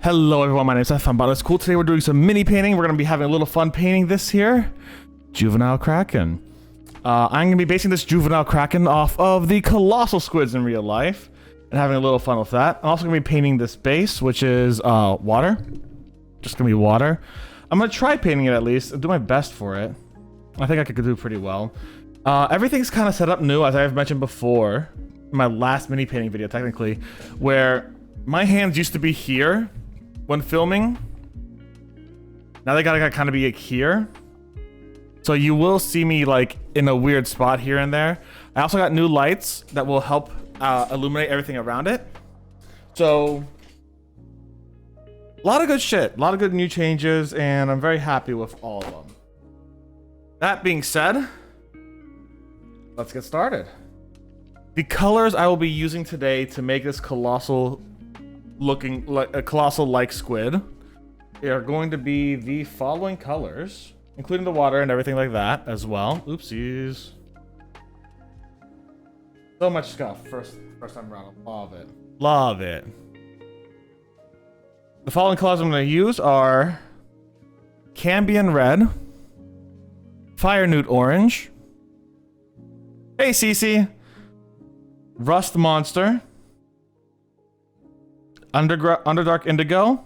Hello everyone, my name is Seth from Botanist Cool. Today we're doing some mini painting. We're going to be having a little fun painting this here. Juvenile Kraken. I'm going to be basing this juvenile Kraken off of the colossal squids in real life. And having a little fun with that. I'm also going to be painting this base, which is water. Just going to be water. I'm going to try painting it at least. I'll do my best for it. I think I could do pretty well. Everything's kind of set up new, as I've mentioned before. In my last mini painting video, technically. Where my hands used to be here when filming. Now they gotta kind of be like here. So you will see me like in a weird spot here and there. I also got new lights that will help illuminate everything around it. So a lot of good shit, a lot of good new changes, and I'm very happy with all of them. That being said, let's get started. The colors I will be using today to make this colossal looking like a colossal like squid, they are going to be the following colors, including the water and everything like that as well. Oopsies. So much stuff first time around. Love it. Love it. The following colors I'm going to use are Cambion Red, Fire Newt Orange, hey Cece, Rust Monster, Underdark Indigo,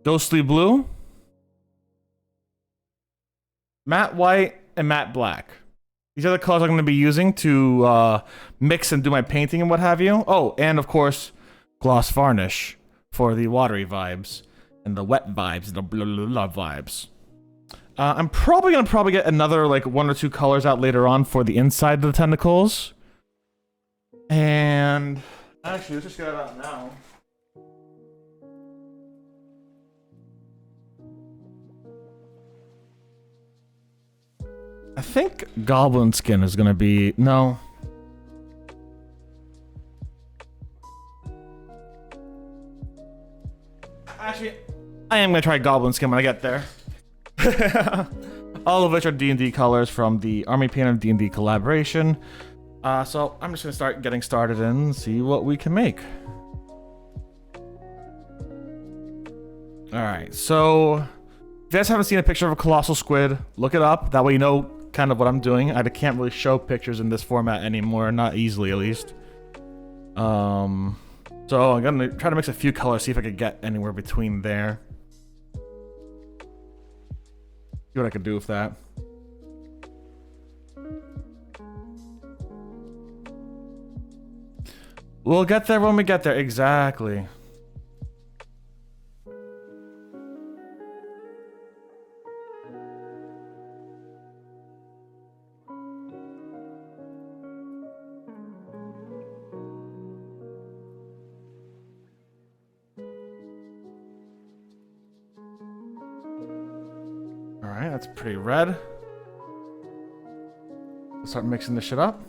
Ghostly Blue, Matte White, and Matte Black. These are the colors I'm going to be using to mix and do my painting and what have you. Oh, and of course, Gloss Varnish for the watery vibes and the wet vibes and the blah, blah, blah vibes. I'm probably going to get another like 1 or 2 colors out later on for the inside of the tentacles. And actually, let's just get it out now. I think goblin skin is gonna be... no. Actually, I am gonna try goblin skin when I get there. All of which are D&D colors from the Army Painter D&D collaboration. So I'm just gonna start getting started and see what we can make. Alright, so... if you guys haven't seen a picture of a colossal squid, look it up. That way you know kind of what I'm doing. I can't really show pictures in this format anymore, not easily at least. So I'm gonna try to mix a few colors, see if I could get anywhere between there. See what I could do with that. We'll get there when we get there, exactly. Alright, that's pretty red. Let's start mixing this shit up.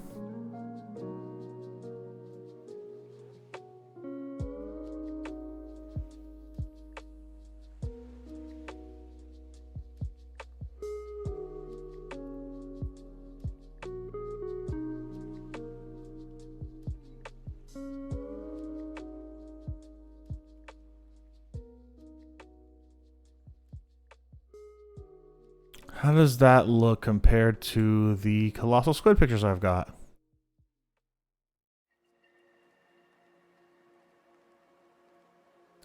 How does that look compared to the colossal squid pictures I've got?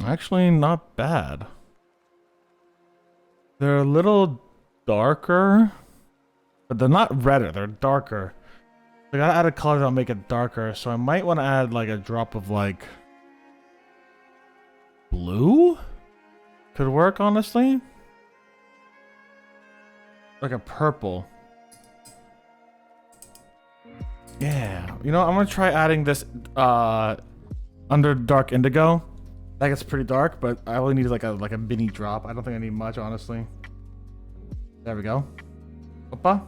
Actually, not bad. They're a little darker, but they're not redder, they're darker. I gotta add a color that'll make it darker, so I might want to add like a drop of like blue? Could work, honestly. Like a purple. Yeah. You know, I'm gonna try adding this Underdark Indigo. That gets pretty dark, but I only need like a mini drop. I don't think I need much, honestly. There we go. Opa.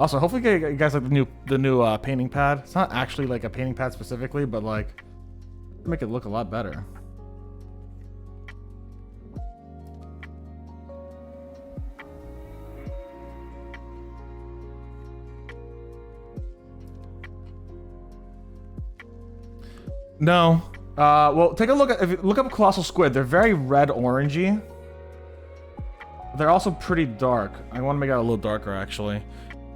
Also, hopefully you guys like the new painting pad. It's not actually like a painting pad specifically, but like make it look a lot better. No, Well, take a look at, if you look up colossal squid, they're very red orangey. They're also pretty dark. I want to make it a little darker, actually.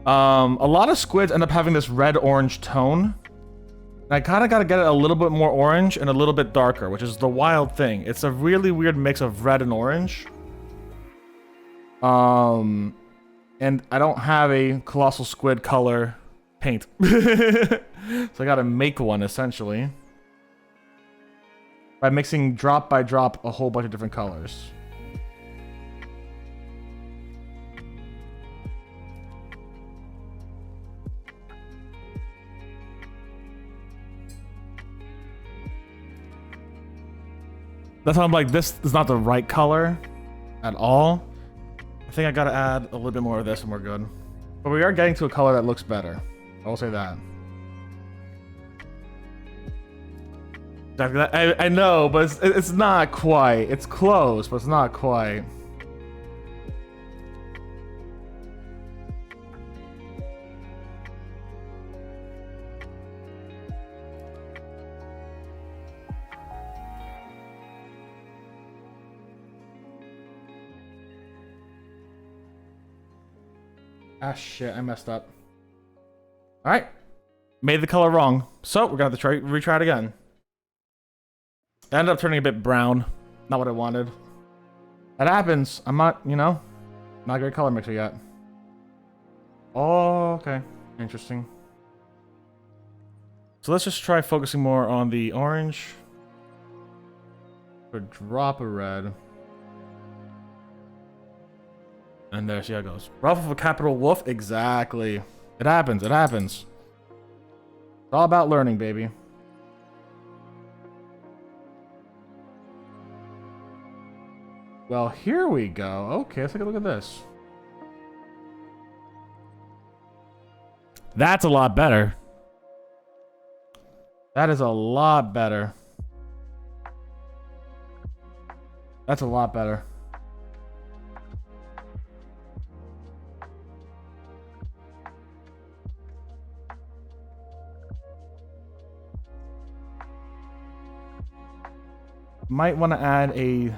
A lot of squids end up having this red-orange tone. And I kind of got to get it a little bit more orange and a little bit darker, which is the wild thing. It's a really weird mix of red and orange. And I don't have a colossal squid color paint. So I got to make one, essentially. By mixing drop by drop a whole bunch of different colors. That's why I'm like, this is not the right color at all. I think I gotta add a little bit more of this and we're good. But we are getting to a color that looks better. I will say that. I know, but it's not quite. It's close, but it's not quite. Ah, shit, I messed up. Alright. Made the color wrong. So, we're gonna have to retry it again. It ended up turning a bit brown. Not what I wanted. That happens. I'm not, you know, not a great color mixer yet. Oh, okay. Interesting. So let's just try focusing more on the orange. A drop of red. And there, see how it goes. Ruff of a capital wolf? Exactly. It happens, it happens. It's all about learning, baby. Well, here we go. Okay, let's take a look at this. That's a lot better. That is a lot better. That's a lot better. Might want to add a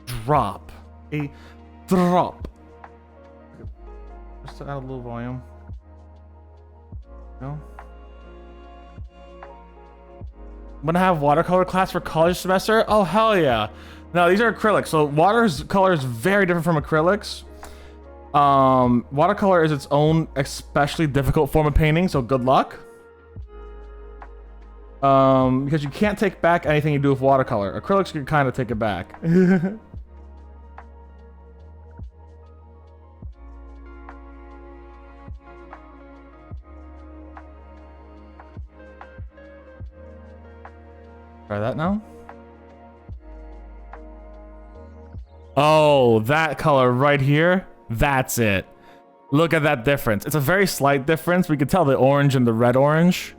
drop. A drop. Just to add a little volume. No. I'm gonna have watercolor class for college semester. Oh hell yeah! No, these are acrylics. So watercolor is very different from acrylics. Watercolor is its own especially difficult form of painting. So good luck. Because you can't take back anything you do with watercolor. Acrylics you can kind of take it back. Try that now. Oh, that color right here. That's it. Look at that difference. It's a very slight difference. We can tell the orange and the red orange.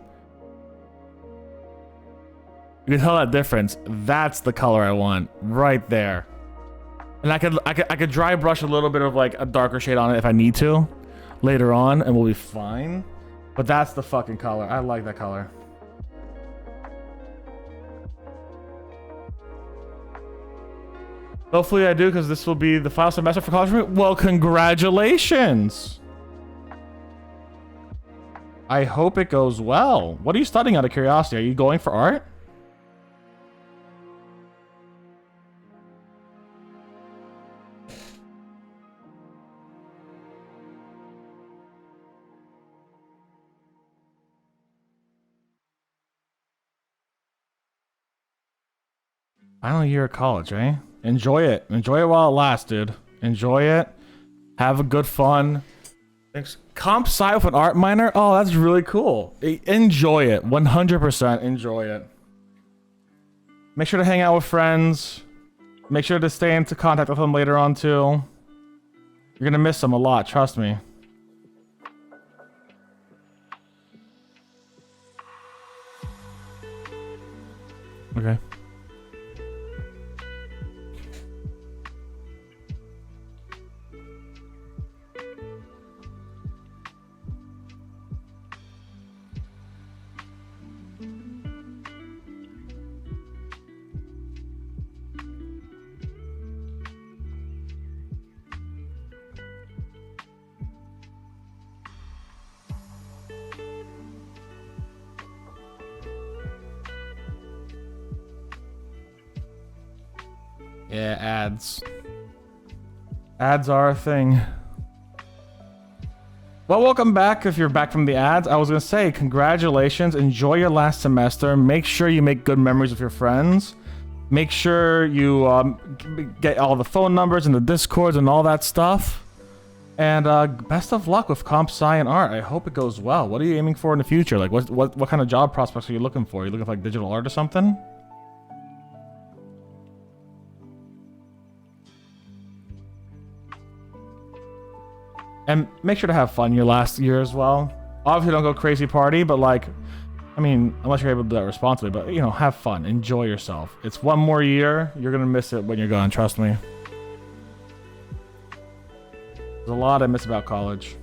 You can tell that difference. That's the color I want right there. And I could dry brush a little bit of like a darker shade on it if I need to later on, and we'll be fine. But that's the fucking color. I like that color. Hopefully I do, because this will be the final semester for college for me. Well, congratulations. I hope it goes well. What are you studying out of curiosity? Are you going for art? Final year of college, eh? Enjoy it. Enjoy it while it lasts, dude. Enjoy it. Have a good fun. Thanks. Comp sci with an art minor? Oh, that's really cool. Enjoy it. 100% enjoy it. Make sure to hang out with friends. Make sure to stay into contact with them later on, too. You're gonna miss them a lot, trust me. Okay. Yeah, ads. Ads are a thing. Well, welcome back if you're back from the ads. I was going to say, congratulations. Enjoy your last semester. Make sure you make good memories with your friends. Make sure you get all the phone numbers and the Discords and all that stuff. And best of luck with comp sci and art. I hope it goes well. What are you aiming for in the future? Like, what kind of job prospects are you looking for? Are you looking for like digital art or something? And make sure to have fun your last year as well. Obviously, don't go crazy party, but like, I mean, unless you're able to do that responsibly, but you know, have fun, enjoy yourself. It's one more year. You're gonna miss it when you're gone. Trust me. There's a lot I miss about college.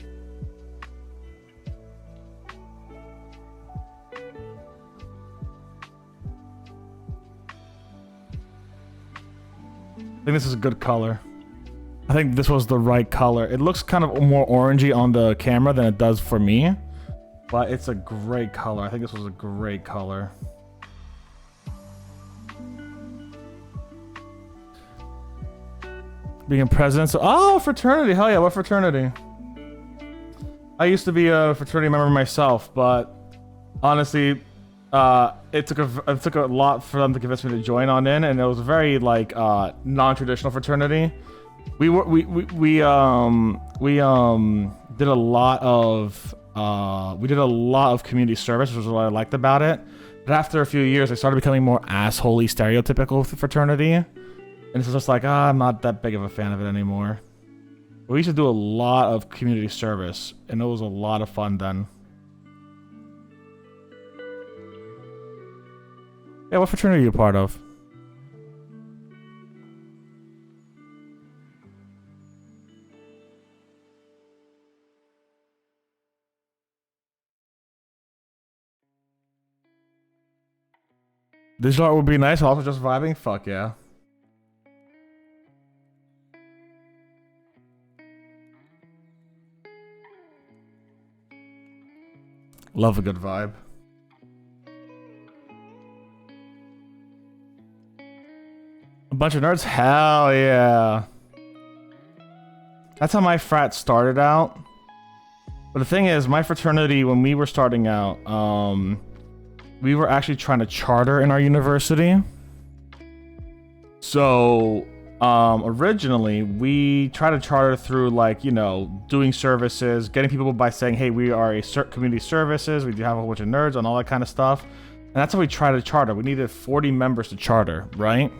I think this is a good color. I think this was the right color. It looks kind of more orangey on the camera than it does for me, but it's a great color. I think this was a great color. Being a president, so oh, fraternity, hell yeah, what fraternity? I used to be a fraternity member myself, but honestly, it took a lot for them to convince me to join on in, and it was a very like non-traditional fraternity. We did a lot of community service, which was what I liked about it. But after a few years, I started becoming more assholey stereotypical with the fraternity. And it's just like, I'm not that big of a fan of it anymore. We used to do a lot of community service, and it was a lot of fun then. Yeah, what fraternity are you a part of? Digital art would be nice, also just vibing? Fuck yeah. Love a good vibe. A bunch of nerds? Hell yeah. That's how my frat started out. But the thing is, my fraternity, when we were starting out, we were actually trying to charter in our university. So, originally, we tried to charter through, like, you know, doing services, getting people by saying, hey, we are a community services, we do have a whole bunch of nerds and all that kind of stuff. And that's how we tried to charter. We needed 40 members to charter, right?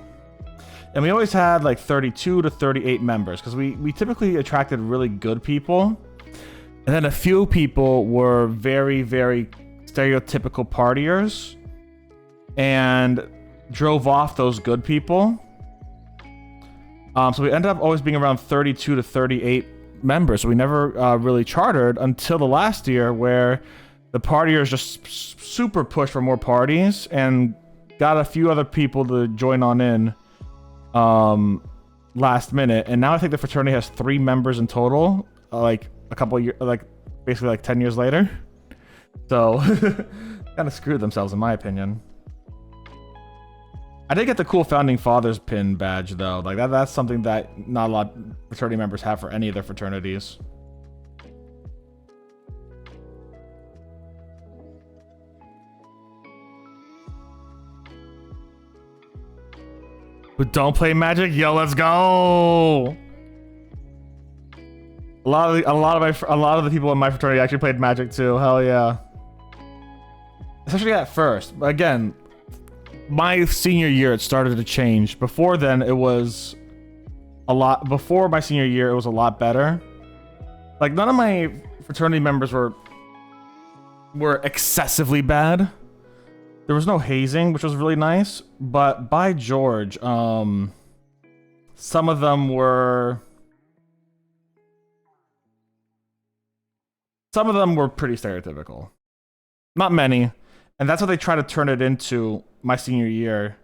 And we always had, like, 32 to 38 members, because we typically attracted really good people. And then a few people were very, very stereotypical partiers and drove off those good people. So we ended up always being around 32 to 38 members. So we never really chartered until the last year, where the partiers just super pushed for more parties and got a few other people to join on in last minute. And now I think the fraternity has 3 members in total, like a couple of years, like basically like 10 years later. So, kind of screwed themselves, in my opinion. I did get the cool Founding Fathers pin badge, though. Like, that's something that not a lot of fraternity members have for any of their fraternities. Who don't play Magic? Yo, let's go! A lot of the people in my fraternity actually played Magic too. Hell yeah. Especially at first. But again, my senior year it started to change. Before then, it was a lot. Before my senior year, it was a lot better. Like, none of my fraternity members were excessively bad. There was no hazing, which was really nice. But by George, some of them were pretty stereotypical. Not many. And that's what they try to turn it into my senior year.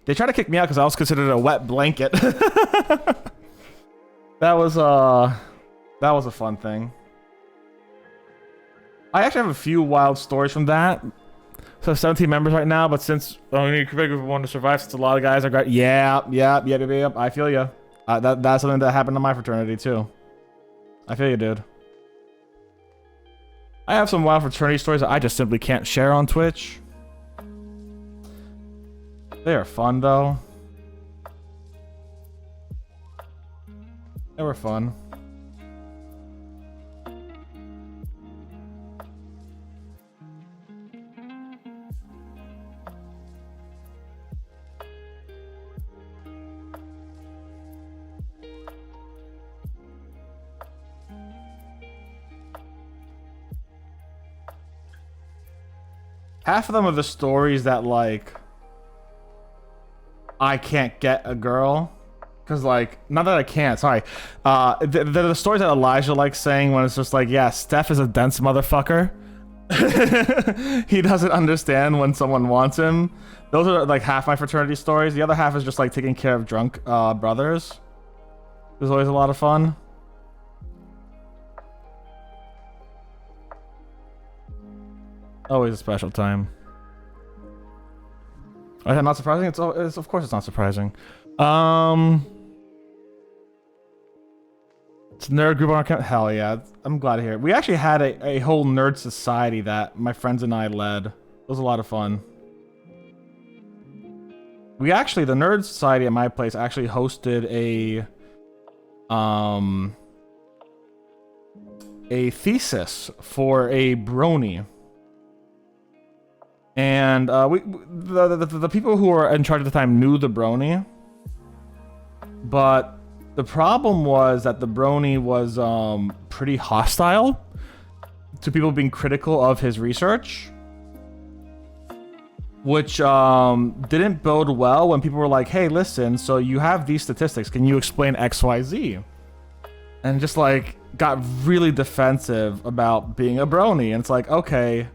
They tried to kick me out because I was considered a wet blanket. That was a fun thing. I actually have a few wild stories from that. So 17 members right now, but since only need to one to survive, since a lot of guys are got. Yep. I feel you. That's something that happened to my fraternity too. I feel you, dude. I have some wild fraternity stories that I just simply can't share on Twitch. They are fun though. They were fun. Half of them are the stories that, like, I can't get a girl. Because, like, not that I can't, sorry. They're the stories that Elijah likes saying when it's just like, yeah, Steph is a dense motherfucker. He doesn't understand when someone wants him. Those are, like, half my fraternity stories. The other half is just, like, taking care of drunk brothers. There's always a lot of fun. Always a special time. Is that not surprising? It's of course it's not surprising. It's a nerd group on our account. Hell yeah, I'm glad to hear it. We actually had a whole nerd society that my friends and I led. It was a lot of fun. We actually, the nerd society at my place actually hosted a thesis for a brony. And the people who were in charge at the time knew the brony, but the problem was that the brony was pretty hostile to people being critical of his research, which didn't bode well when people were like, hey, listen, so you have these statistics, can you explain XYZ? And just like got really defensive about being a brony. And it's like, okay,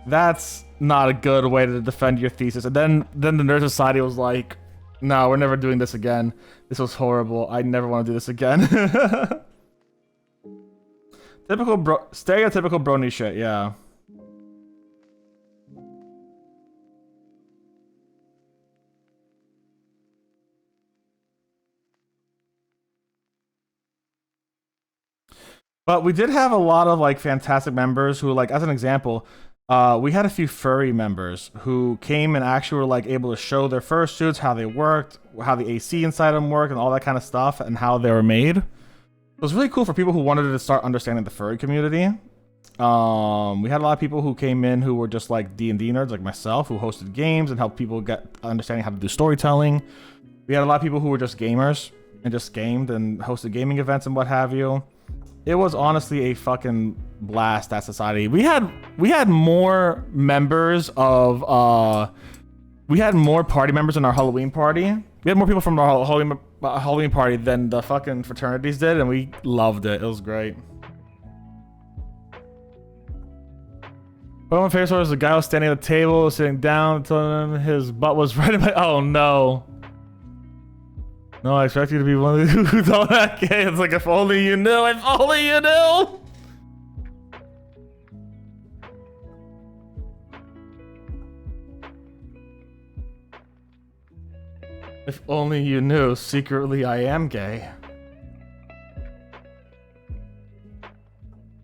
that's not a good way to defend your thesis. And then the Nerd Society was like, no, we're never doing this again. This was horrible. I never want to do this again. Stereotypical brony shit, yeah. But we did have a lot of like fantastic members who, like, as an example, we had a few furry members who came and actually were like able to show their fursuits, how they worked, how the AC inside them worked, and all that kind of stuff, and how they were made. It was really cool for people who wanted to start understanding the furry community. We had a lot of people who came in who were just like D&D nerds, like myself, who hosted games and helped people get understanding how to do storytelling. We had a lot of people who were just gamers and just gamed and hosted gaming events and what have you. It was honestly a fucking blast, that society. We had more members of we had more party members in our Halloween party. We had more people from our Halloween party than the fucking fraternities did, and we loved it. It was great. One of my favorite stories was the guy was standing at the table, sitting down, telling him his butt was right in my. Oh no. No, I expect you to be one of the who's all that gay. It's like, if only you knew, if only you knew! If only you knew, secretly I am gay.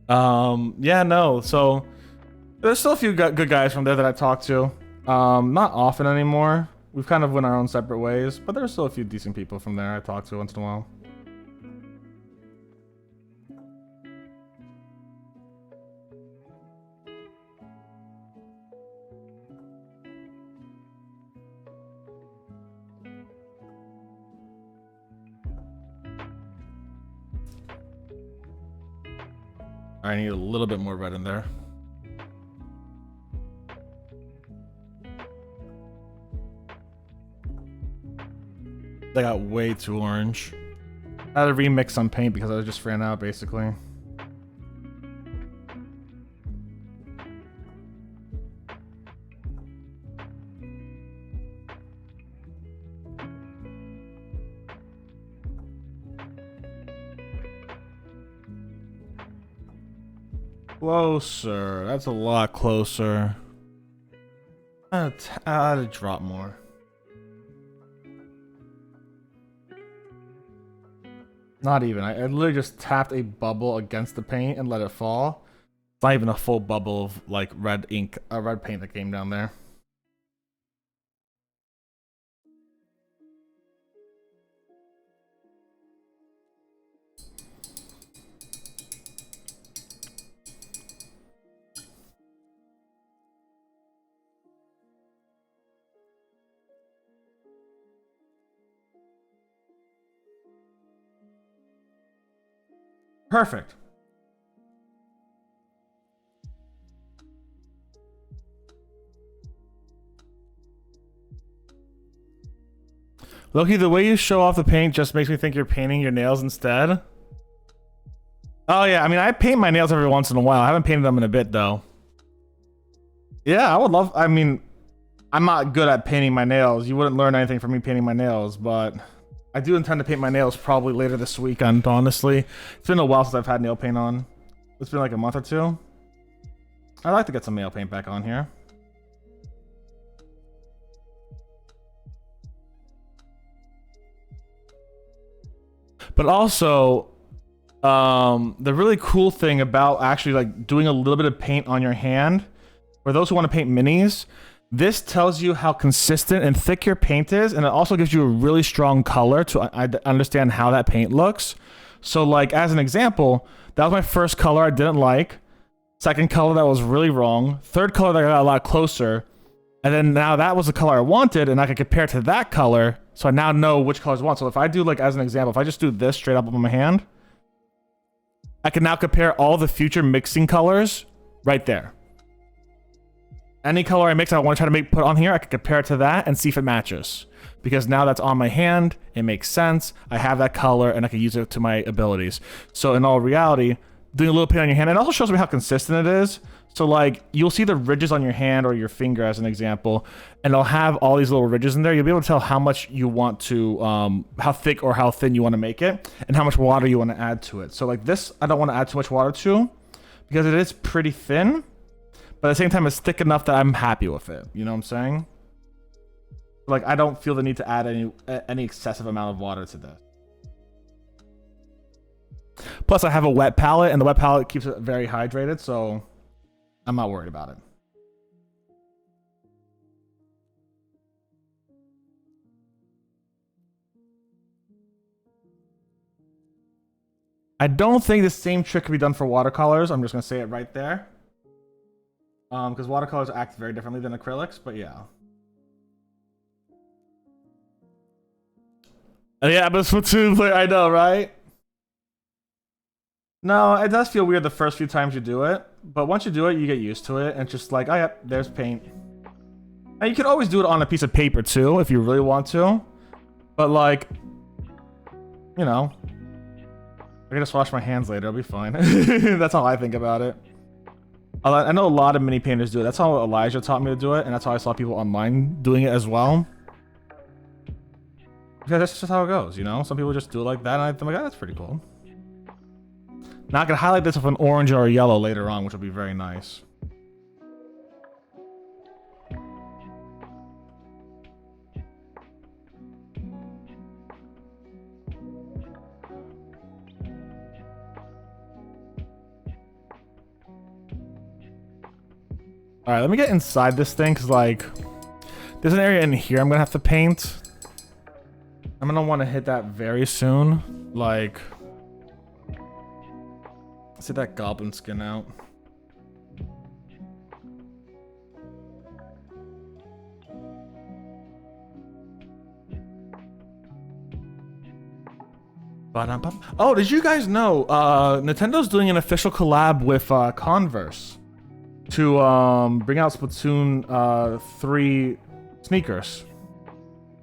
Yeah, no, so there's still a few good guys from there that I talk to. Not often anymore. We've kind of went our own separate ways, but there's still a few decent people from there I talk to once in a while. I need a little bit more red in there. They got way too orange. I had to remix some paint because I just ran out, basically. Closer. That's a lot closer. I'd drop more. Not even. I literally just tapped a bubble against the paint and let it fall. It's not even a full bubble of like red ink, red paint that came down there. Perfect. Loki, the way you show off the paint just makes me think you're painting your nails instead. Oh yeah, I mean, I paint my nails every once in a while. I haven't painted them in a bit though. Yeah, I would love, I mean, I'm not good at painting my nails. You wouldn't learn anything from me painting my nails, but I do intend to paint my nails probably later this weekend, honestly. It's been a while since I've had nail paint on. It's been like a month or two. I'd like to get some nail paint back on here. But also, the really cool thing about actually like doing a little bit of paint on your hand, for those who want to paint minis, this tells you how consistent and thick your paint is, and it also gives you a really strong color to understand how that paint looks. So like, as an example, that was my first color I didn't like. Second color that was really wrong. Third color that got a lot closer. And then now that was the color I wanted, and I could compare to that color, so I now know which colors I want. So if I do, like, as an example, if I just do this straight up on my hand, I can now compare all the future mixing colors right there. Any color I mix I want to try to put on here, I can compare it to that and see if it matches. Because now that's on my hand, it makes sense, I have that color, and I can use it to my abilities. So in all reality, doing a little paint on your hand, it also shows me how consistent it is. So like, you'll see the ridges on your hand or your finger as an example, and they'll have all these little ridges in there. You'll be able to tell how much you want to, how thick or how thin you want to make it, and how much water you want to add to it. So like this, I don't want to add too much water to, because it is pretty thin, but at the same time, it's thick enough that I'm happy with it. You know what I'm saying? Like, I don't feel the need to add any excessive amount of water to this. Plus, I have a wet palette, and the wet palette keeps it very hydrated, so I'm not worried about it. I don't think the same trick can be done for watercolors. I'm just going to say it right there. Because watercolors act very differently than acrylics, but yeah. Yeah, but Splatoon player, I know, right? No, it does feel weird the first few times you do it, but once you do it, you get used to it, and it's just like, oh yeah, there's paint. And you can always do it on a piece of paper too, if you really want to. But like, you know, I can just wash my hands later, it'll be fine. That's how I think about it. I know a lot of mini painters do it. That's how Elijah taught me to do it, and that's how I saw people online doing it as well. Because that's just how it goes, you know? Some people just do it like that, and I'm like, oh, that's pretty cool. Now I can highlight this with an orange or a yellow later on, which will be very nice. Alright, let me get inside this thing, because, like, there's an area in here I'm going to have to paint. I'm going to want to hit that very soon. Like, let's get that goblin skin out. Oh, did you guys know Nintendo's doing an official collab with Converse to bring out Splatoon 3 sneakers?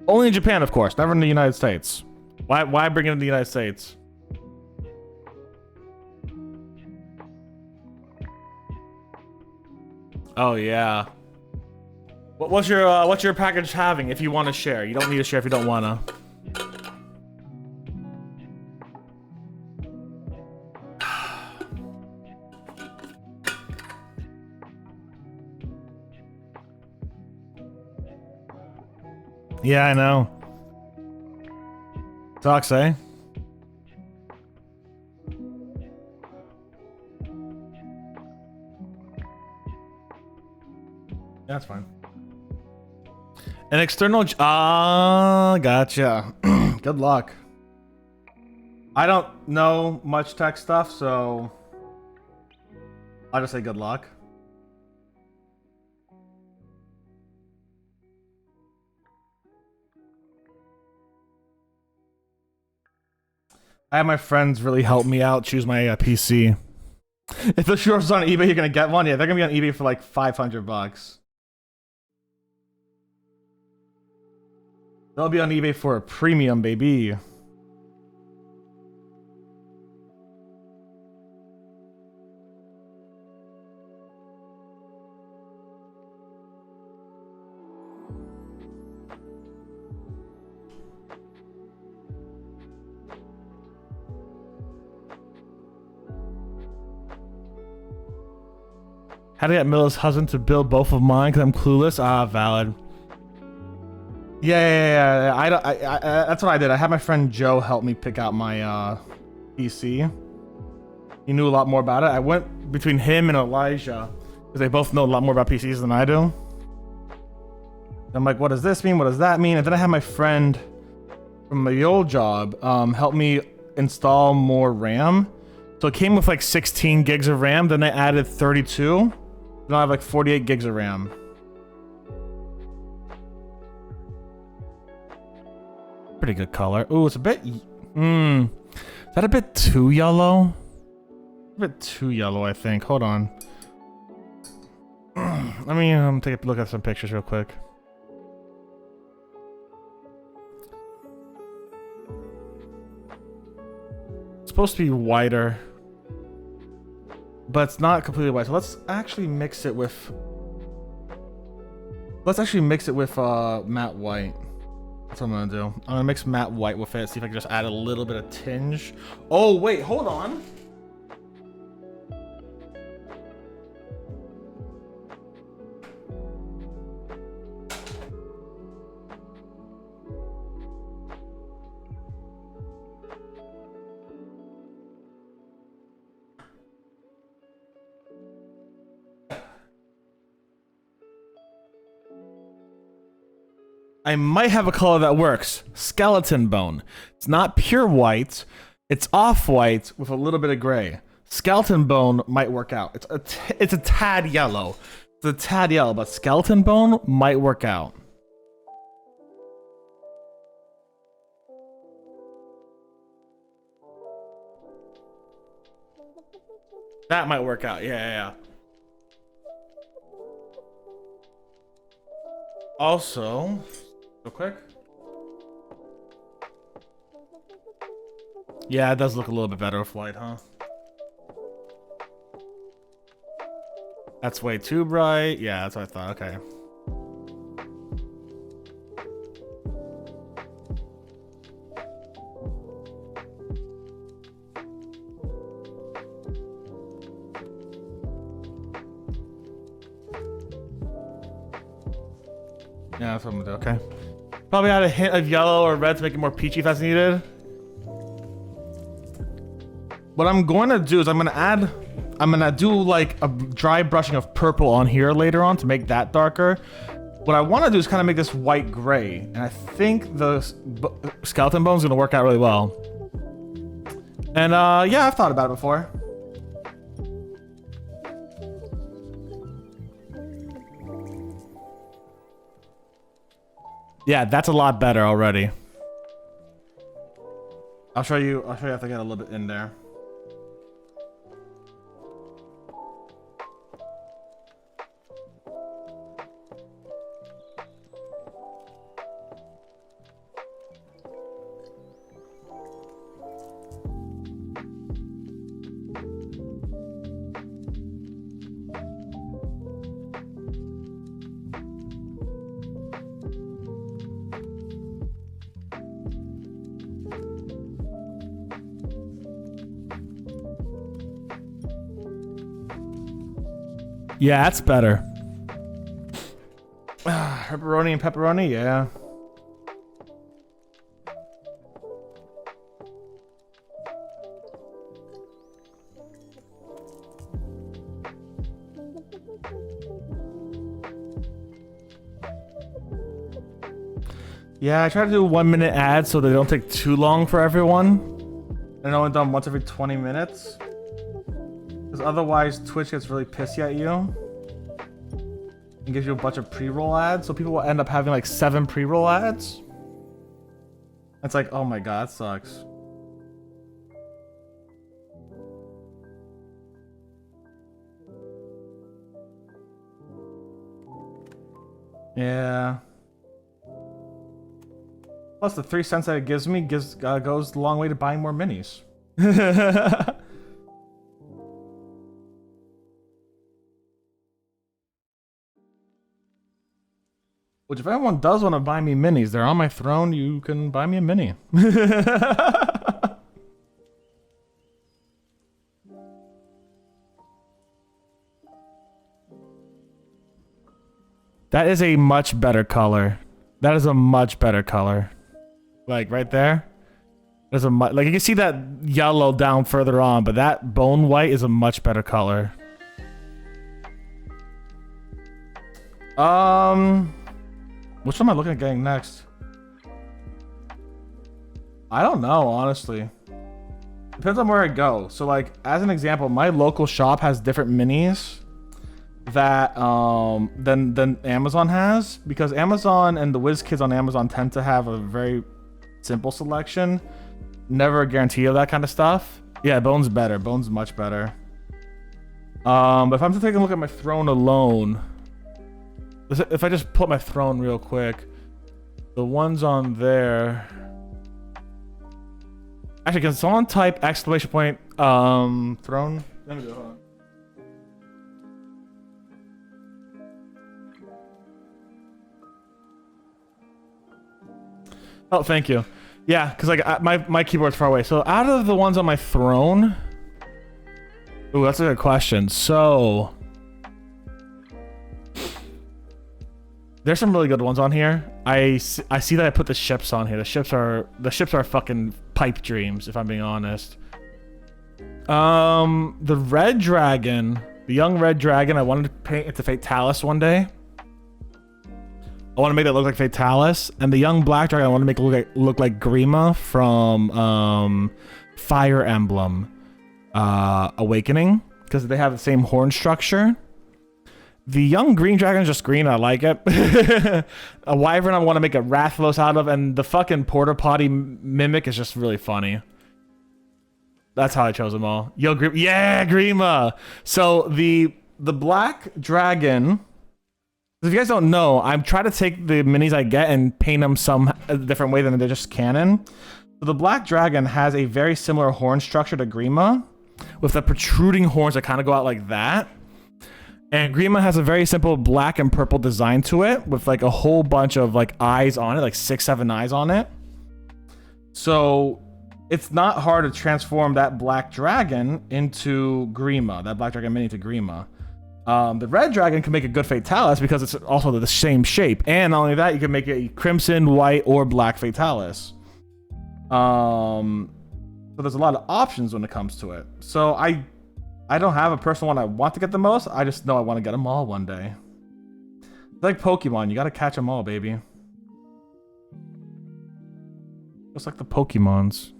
Only in Japan, of course, never in the United States. Why bring it in the United States? Oh yeah. What's your package having if you want to share? You don't need to share if you don't wanna. Yeah, I know. Sucks, eh? That's fine. An external. Gotcha. Good luck. I don't know much tech stuff, so I'll just say good luck. I have my friends really help me out choose my PC. If the shorts on eBay, you're gonna get one. Yeah, they're gonna be on eBay for like 500 bucks. They'll be on eBay for a premium, baby. How to get Miller's husband to build both of mine because I'm clueless? Ah, valid. Yeah. That's what I did. I had my friend Joe help me pick out my PC. He knew a lot more about it. I went between him and Elijah because they both know a lot more about PCs than I do. I'm like, what does this mean? What does that mean? And then I had my friend from my old job help me install more RAM. So it came with like 16 gigs of RAM. Then I added 32. Now I have like 48 gigs of RAM. Pretty good color. Ooh, it's a bit... is that a bit too yellow? A bit too yellow, I think. Hold on. Let me take a look at some pictures real quick. It's supposed to be whiter, but it's not completely white. So let's actually mix it with... matte white. That's what I'm gonna do. I'm gonna mix matte white with it, see if I can just add a little bit of tinge. Oh, wait, hold on. I might have a color that works. Skeleton bone. It's not pure white. It's off-white with a little bit of gray. Skeleton bone might work out. It's a tad yellow. It's a tad yellow, but skeleton bone might work out. That might work out. Yeah. Also, real quick. Yeah, it does look a little bit better with white, huh? That's way too bright. Yeah, that's what I thought. Okay. Yeah, that's what I'm gonna do. Okay. Probably add a hint of yellow or red to make it more peachy if that's needed. What I'm going to do is I'm gonna do like a dry brushing of purple on here later on to make that darker. What I want to do is kind of make this white gray, and I think the skeleton bone is gonna work out really well. And yeah, I've thought about it before. Yeah, that's a lot better already. I'll show you how to get a little bit in there. Yeah, that's better. Pepperoni and pepperoni, yeah. Yeah, I try to do 1 minute ads so they don't take too long for everyone. And only done once every 20 minutes. Because otherwise Twitch gets really pissy at you. And gives you a bunch of pre-roll ads. So people will end up having like 7 pre-roll ads. It's like, oh my god, that sucks. Yeah. Plus the 3 cents that it gives me goes a long way to buying more minis. Which if anyone does want to buy me minis, they're on my throne, you can buy me a mini. That is a much better color. That is a much better color. Like right there. There's a like you can see that yellow down further on, but that bone white is a much better color. Which one am I looking at getting next? I don't know, honestly. Depends on where I go. So like as an example, my local shop has different minis that than Amazon has, because Amazon and the whiz kids on Amazon tend to have a very simple selection. Never a guarantee of that kind of stuff. Yeah, Bone's better. Bone's much better. But if I'm just taking a look at my throne alone, if I just put my throne real quick, the ones on there. Actually, can someone type exclamation point throne? Let me do it. Hold on. Oh, thank you. Yeah, because like my keyboard's far away. So out of the ones on my throne, ooh, that's a good question. So there's some really good ones on here. I see that I put the ships on here. The ships are fucking pipe dreams, if I'm being honest. The red dragon, the young red dragon, I wanted to paint it to Fatalis one day. I want to make that look like Fatalis, and the young black dragon I want to make it look like Grima from Fire Emblem Awakening, because they have the same horn structure. The young green dragon is just green. I like it. A wyvern I want to make a Rathalos out of, and the fucking porta potty mimic is just really funny. That's how I chose them all. Yo, yeah, Grima. So the black dragon. If you guys don't know, I'm trying to take the minis I get and paint them some different way than they're just canon. So the black dragon has a very similar horn structure to Grima, with the protruding horns that kind of go out like that. And Grima has a very simple black and purple design to it, with like a whole bunch of like eyes on it, like 6-7 eyes on it. So it's not hard to transform that black dragon into Grima, that black dragon mini to Grima. The red dragon can make a good Fatalis because it's also the same shape. And not only that, you can make a crimson, white, or black Fatalis. So there's a lot of options when it comes to it. So I don't have a personal one I want to get the most. I just know I want to get them all one day. It's like Pokemon. You got to catch them all, baby. Just like the Pokemons.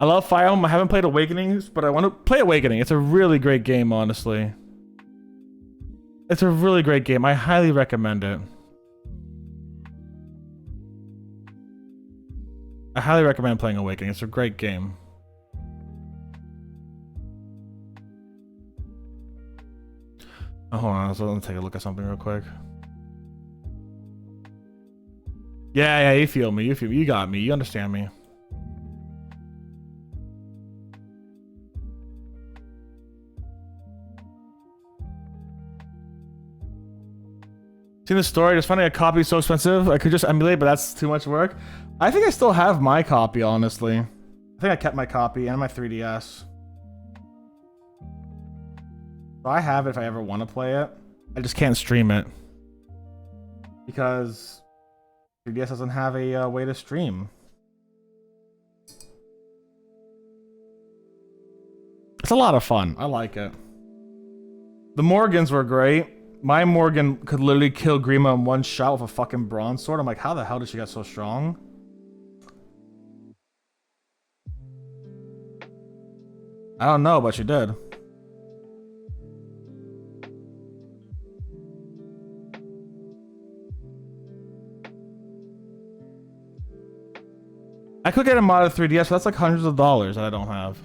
I love Fire Emblem. I haven't played Awakenings, but I want to play Awakening. It's a really great game, honestly. It's a really great game. I highly recommend it. I highly recommend playing Awakening. It's a great game. Oh, hold on. So let me take a look at something real quick. Yeah, you feel me. You got me. You understand me. Seen the story, just finding a copy is so expensive. I could just emulate, but that's too much work. I think I still have my copy, honestly. I think I kept my copy and my 3DS. So I have it if I ever want to play it. I just can't stream it. Because 3DS doesn't have a way to stream. It's a lot of fun. I like it. The Morgans were great. my Morgan could literally kill Grima in one shot with a fucking bronze sword. I'm like, how the hell did she get so strong? I don't know, but she did. I could get a modded 3DS, but that's like hundreds of dollars that I don't have.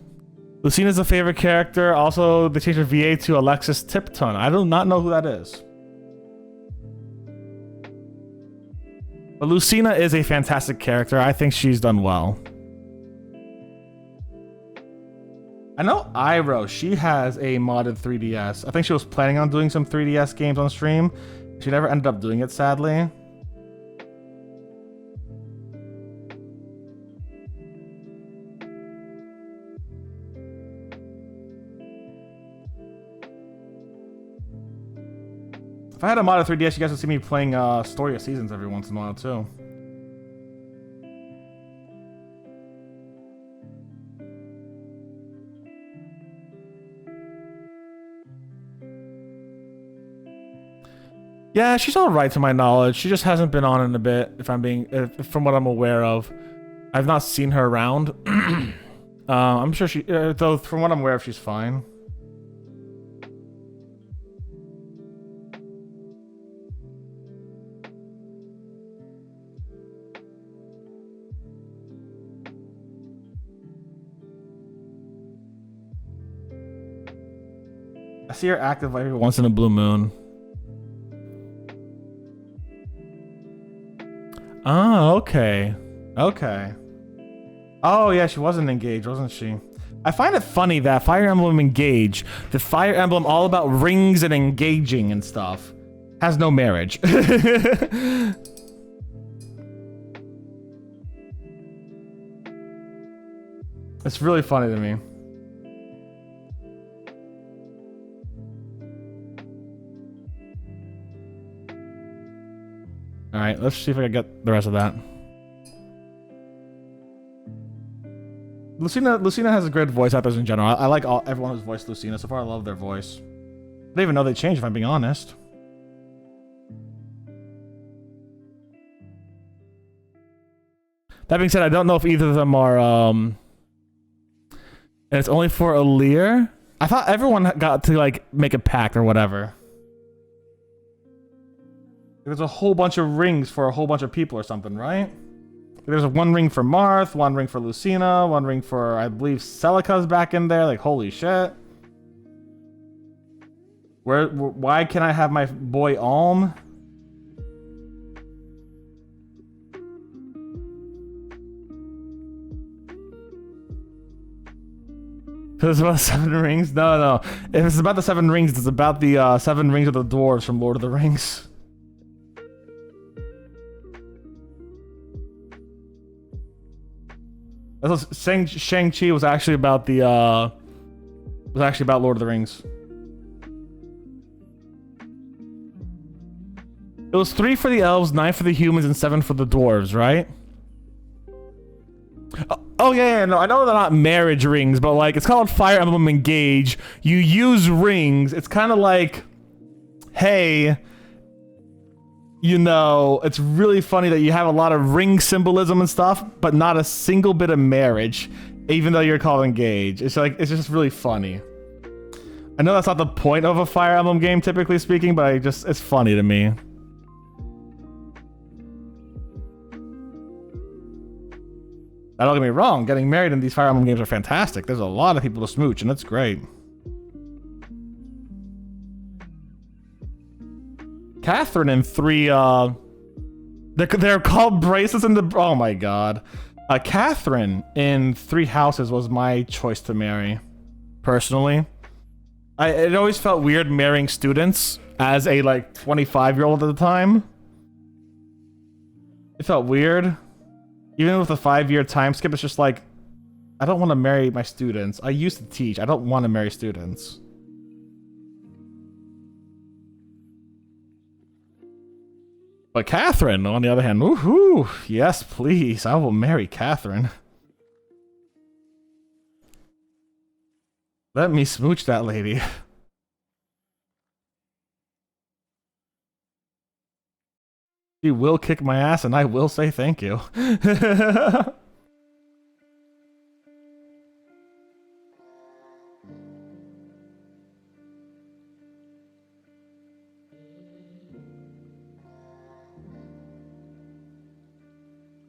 Lucina's a favorite character. Also, they changed her VA to Alexis Tipton. I do not know who that is. But Lucina is a fantastic character. I think she's done well. I know Iroh, she has a modded 3DS. I think she was planning on doing some 3DS games on stream. She never ended up doing it, sadly. If I had a modded 3DS, you guys would see me playing Story of Seasons every once in a while, too. Yeah, she's alright to my knowledge. She just hasn't been on in a bit, from what I'm aware of. I've not seen her around. I'm sure she, though from what I'm aware of, she's fine. I see her active every once in a blue moon. Oh, okay. Okay. Oh, yeah, she wasn't engaged, wasn't she? I find it funny that Fire Emblem Engage, the Fire Emblem all about rings and engaging and stuff, has no marriage. It's really funny to me. Alright, let's see if I can get the rest of that. Lucina has a good voice actors in general. I like everyone who's voiced Lucina so far. I love their voice. I didn't even know they changed, if I'm being honest. That being said, I don't know if either of them are, and it's only for Alear? I thought everyone got to, like, make a pact or whatever. There's a whole bunch of rings for a whole bunch of people or something, right? There's one ring for Marth, one ring for Lucina, one ring for, I believe, Celica's back in there. Like, holy shit. Why can't I have my boy Alm? It's about 7 rings? No. If it's about the 7 rings, it's about the 7 rings of the dwarves from Lord of the Rings. Shang-Chi was actually about the Lord of the Rings. It was 3 for the elves, 9 for the humans, and 7 for the dwarves, right? Oh yeah, no, I know they're not marriage rings, but like it's called Fire Emblem Engage. You use rings. It's kind of like, hey, you know, it's really funny that you have a lot of ring symbolism and stuff, but not a single bit of marriage, even though you're called Engage. It's like, it's just really funny. I know that's not the point of a Fire Emblem game, typically speaking, but it's funny to me. Now, don't get me wrong, getting married in these Fire Emblem games are fantastic. There's a lot of people to smooch, and it's great. Catherine in 3, they're called bracelets in the, oh my god. Catherine in 3 Houses was my choice to marry, personally. It always felt weird marrying students as a, like, 25-year-old at the time. It felt weird. Even with a 5-year time skip, it's just like, I don't want to marry my students. I used to teach. I don't want to marry students. But Catherine, on the other hand, woohoo! Yes, please. I will marry Catherine. Let me smooch that lady. She will kick my ass, and I will say thank you.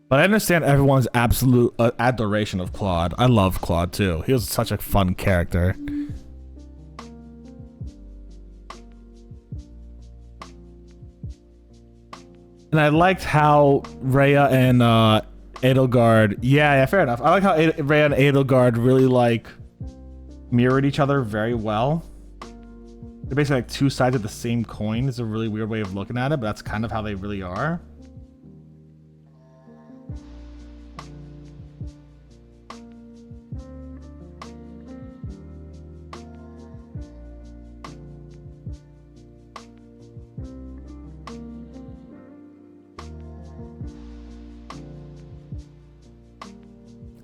But I understand everyone's absolute adoration of Claude. I love Claude too. He was such a fun character. And I liked how Rhea and Edelgard. Yeah, fair enough. I like how Rhea and Edelgard really like mirrored each other very well. They're basically like two sides of the same coin. It's a really weird way of looking at it, but that's kind of how they really are.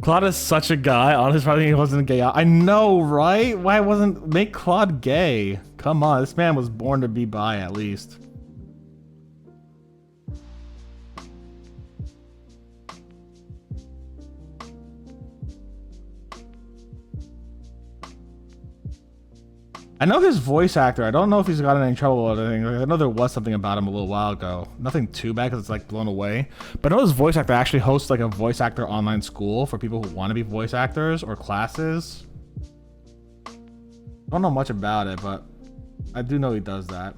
Claude is such a guy. Honestly, probably he wasn't gay. I know, right? Why wasn't make Claude gay? Come on, this man was born to be bi at least. I know his voice actor. I don't know if he's gotten any trouble or anything. I know there was something about him a little while ago. Nothing too bad because it's like blown away. But I know his voice actor actually hosts like a voice actor online school for people who want to be voice actors or classes. I don't know much about it, but I do know he does that.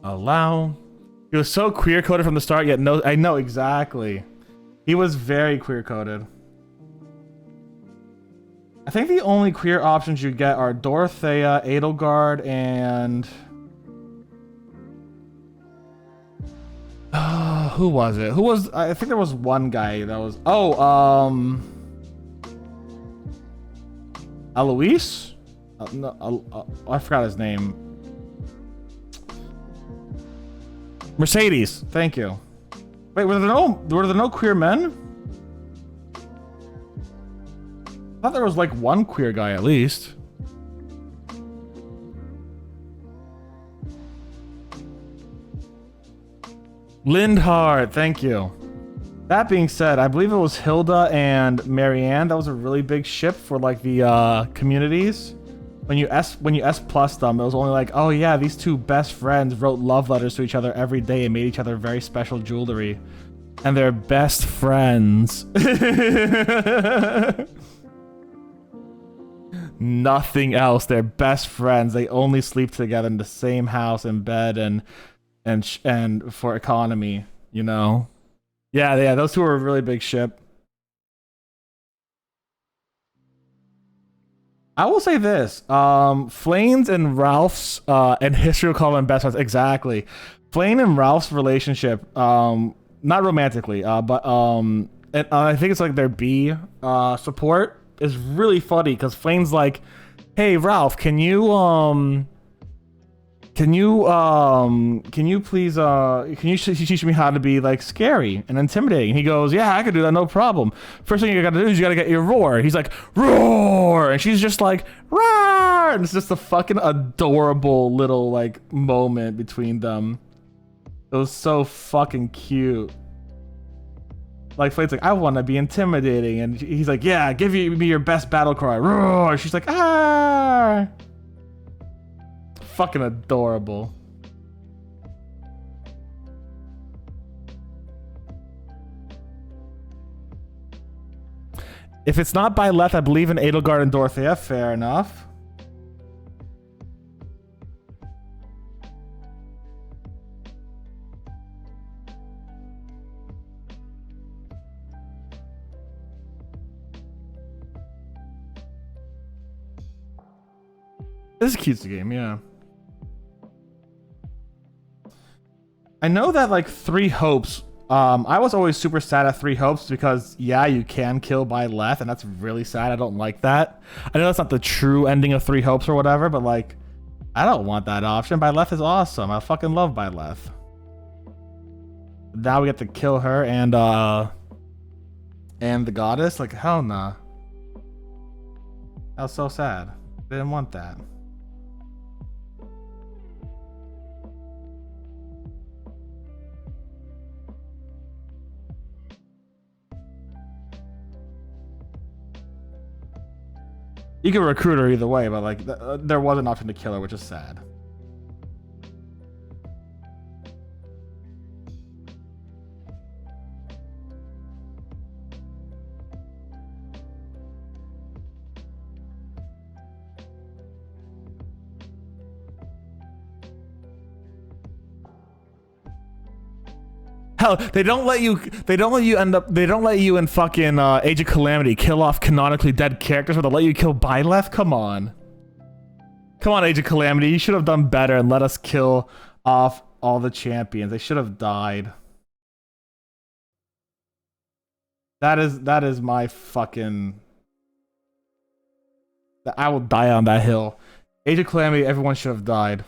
Allow. He was so queer coded from the start, yet no, I know exactly. He was very queer coded. I think the only queer options you get are Dorothea, Edelgard, and who was it? Who was? I think there was one guy that was. Alois? No, I forgot his name. Mercedes, thank you. Wait, were there no queer men? I thought there was like one queer guy at least. Lindhard, thank you. That being said, I believe it was Hilda and Marianne. That was a really big ship for like the communities. When you S plus them, it was only like, oh yeah, these two best friends wrote love letters to each other every day and made each other very special jewelry. And they're best friends. Nothing else. They're best friends. They only sleep together in the same house and bed and for economy, you know? Yeah, those two are a really big ship. I will say this, Flane's and Ralph's, and history will call them best friends, exactly. Flane and Ralph's relationship, not romantically, but I think it's like their B support is really funny, because Flane's like, hey Ralph, can you please teach me how to be like scary and intimidating? And he goes, yeah, I could do that, no problem. First thing you gotta do is you gotta get your roar. He's like, roar, and she's just like, roar, and it's just a fucking adorable little like moment between them. It was so fucking cute. Like Flade's like, I want to be intimidating, and he's like, yeah, give me your best battle cry, roar. She's like, ah. Fucking adorable. If it's not by Leth, I believe in Edelgard and Dorothea. Fair enough. This is a cute game, yeah. I know that like Three Hopes, I was always super sad at Three Hopes because yeah, you can kill by Leth, and that's really sad. I don't like that. I know that's not the true ending of Three Hopes or whatever, but like, I don't want that option. By Leth is awesome. I fucking love by Leth. Now we get to kill her and And the goddess? Like, hell nah. That was so sad. Didn't want that. You can recruit her either way, but like, there was an option to kill her, which is sad. Hell, they don't let you in fucking Age of Calamity kill off canonically dead characters, but they'll let you kill Byleth? Come on. Come on, Age of Calamity, you should have done better and let us kill off all the champions. They should have died. That is my fucking... I will die on that hill. Age of Calamity, everyone should have died.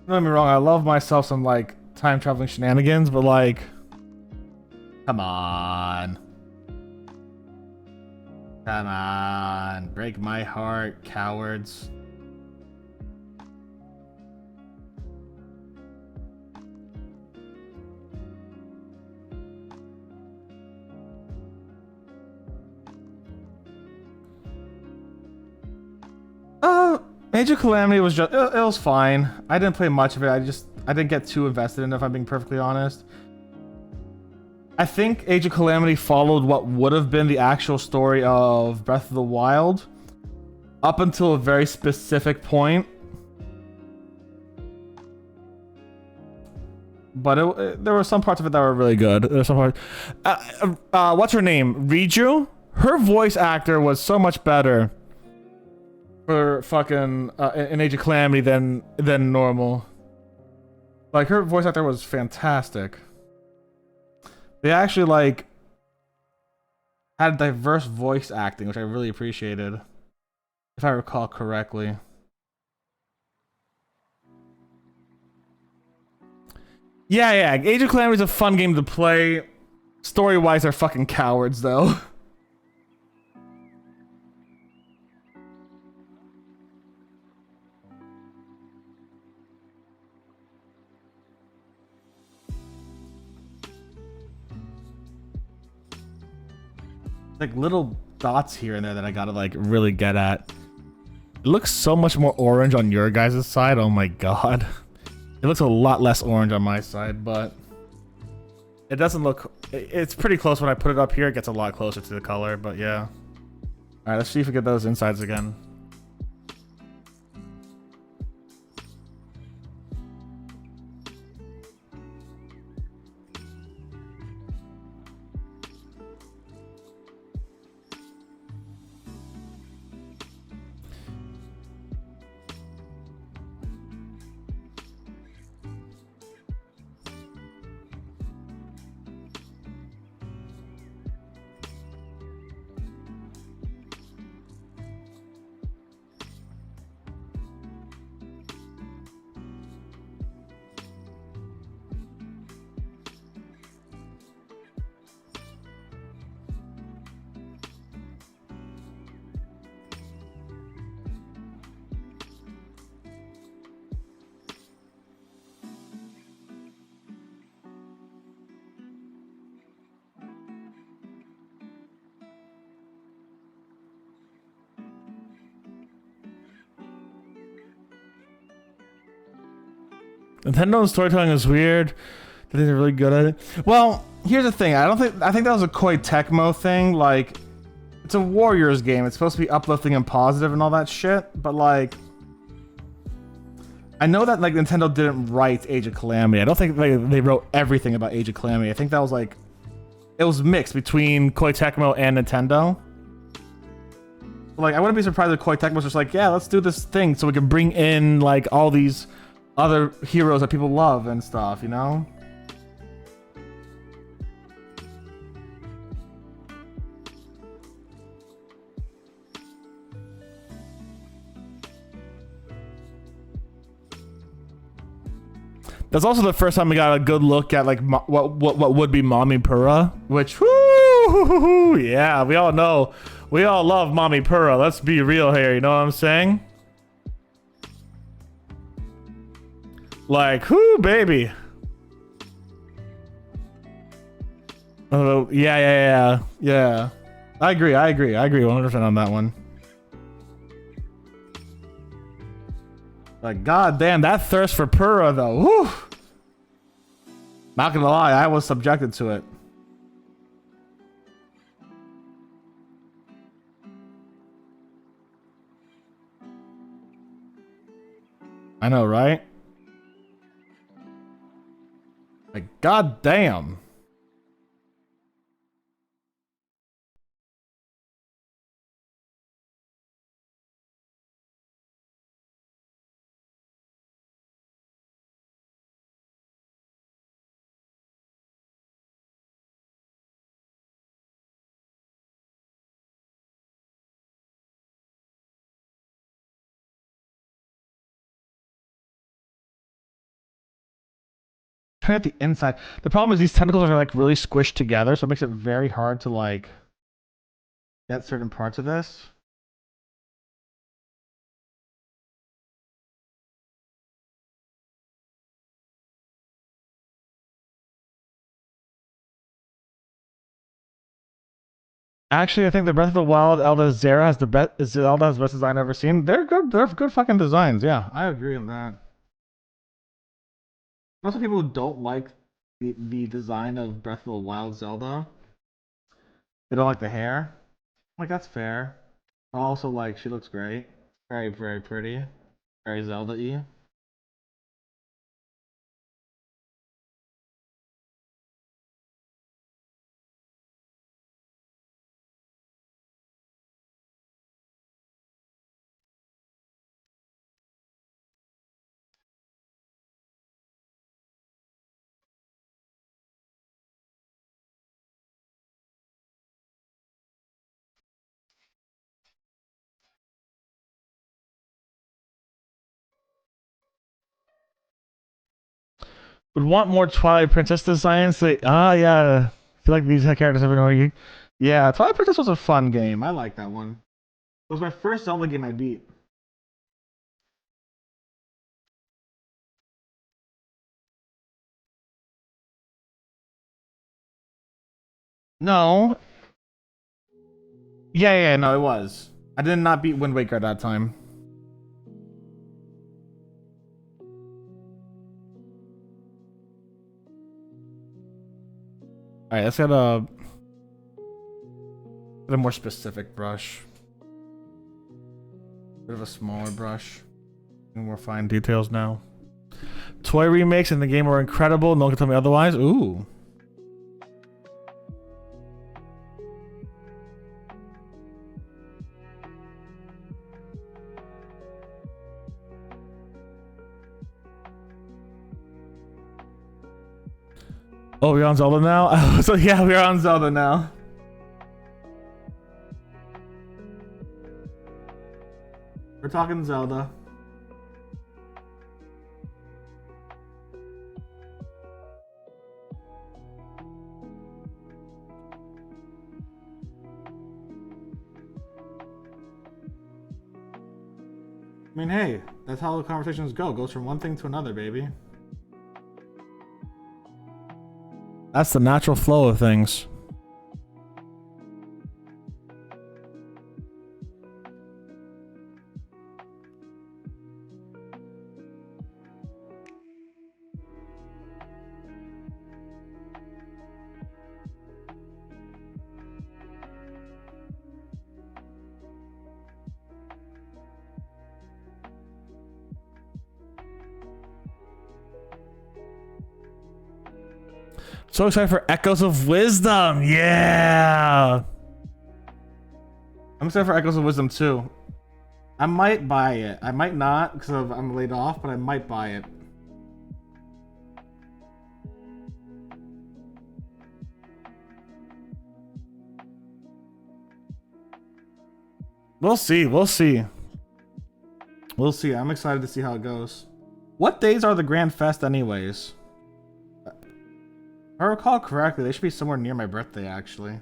Don't get me wrong, I love myself some like time traveling shenanigans, but like, come on. Come on. Break my heart, cowards. Age of Calamity was just, it was fine. I didn't play much of it. I didn't get too invested in it, if I'm being perfectly honest. I think Age of Calamity followed what would have been the actual story of Breath of the Wild up until a very specific point. But there were some parts of it that were really good. There were some parts. What's her name? Riju? Her voice actor was so much better for fucking in Age of Calamity than normal. Like, her voice actor was fantastic. They actually like had diverse voice acting, which I really appreciated, if I recall correctly. Yeah, Age of Calamity is a fun game to play. Story-wise, they're fucking cowards, though. Like little dots here and there that I gotta like really get at. It looks so much more orange on your guys' side. Oh my god. It looks a lot less orange on my side, but it doesn't look... It's pretty close when I put it up here. It gets a lot closer to the color, but yeah. Alright, let's see if we get those insides again. Nintendo's storytelling is weird. I think they're really good at it. Well, here's the thing. I think that was a Koei Tecmo thing. Like, it's a Warriors game. It's supposed to be uplifting and positive and all that shit, but like, I know that like Nintendo didn't write Age of Calamity. I don't think they wrote everything about Age of Calamity. I think that was like, it was mixed between Koei Tecmo and Nintendo. Like, I wouldn't be surprised if Koei Tecmo was just like, yeah, let's do this thing so we can bring in like all these other heroes that people love and stuff, you know? That's also the first time we got a good look at like what would be Mommy Purah, which whoo, yeah, we all know, we all love Mommy Purah. Let's be real here, you know what I'm saying? Like, whoo, baby. Oh, yeah. I agree 100% on that one. Like, god damn, that thirst for Purah though. Whew. Not gonna lie, I was subjected to it. I know, right? Like, god damn. At the inside. The problem is these tentacles are like really squished together, so it makes it very hard to like get certain parts of this. Actually, I think the Breath of the Wild Zelda Zera has the best. Zelda has the best design I've ever seen. They're good. They're good fucking designs. Yeah, I agree on that. Most people who don't like the design of Breath of the Wild Zelda, they don't like the hair. Like, that's fair. Also, like, she looks great. Very, very pretty. Very Zelda-y. Would want more Twilight Princess designs. Yeah. I feel like these characters have been annoying. Yeah, Twilight Princess was a fun game. I like that one. It was my first Zelda game I beat. No. Yeah, no, it was. I did not beat Wind Waker at that time. Alright, let's get a more specific brush. Bit of a smaller brush. And more fine details now. Toy remakes in the game are incredible. No one can tell me otherwise. Ooh. Oh, we're on Zelda now? So yeah, we're on Zelda now. We're talking Zelda. I mean, hey, that's how the conversations go. Goes from one thing to another, baby. That's the natural flow of things. So excited for Echoes of Wisdom. Yeah. I'm excited for Echoes of Wisdom too. I might buy it. I might not because I'm laid off, but I might buy it. We'll see. We'll see. We'll see. I'm excited to see how it goes. What days are the Grand Fest anyways? If I recall correctly, they should be somewhere near my birthday, actually.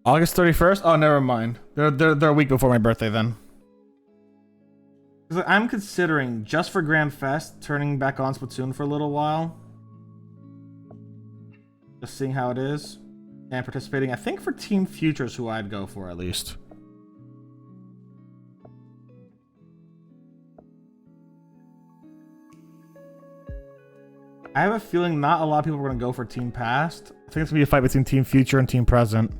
August 31st? Oh, never mind. They're a week before my birthday then. I'm considering, just for Grand Fest, turning back on Splatoon for a little while. Just seeing how it is. And participating, I think, for Team Future's who I'd go for, at least. I have a feeling not a lot of people are going to go for Team Past. I think it's going to be a fight between Team Future and Team Present.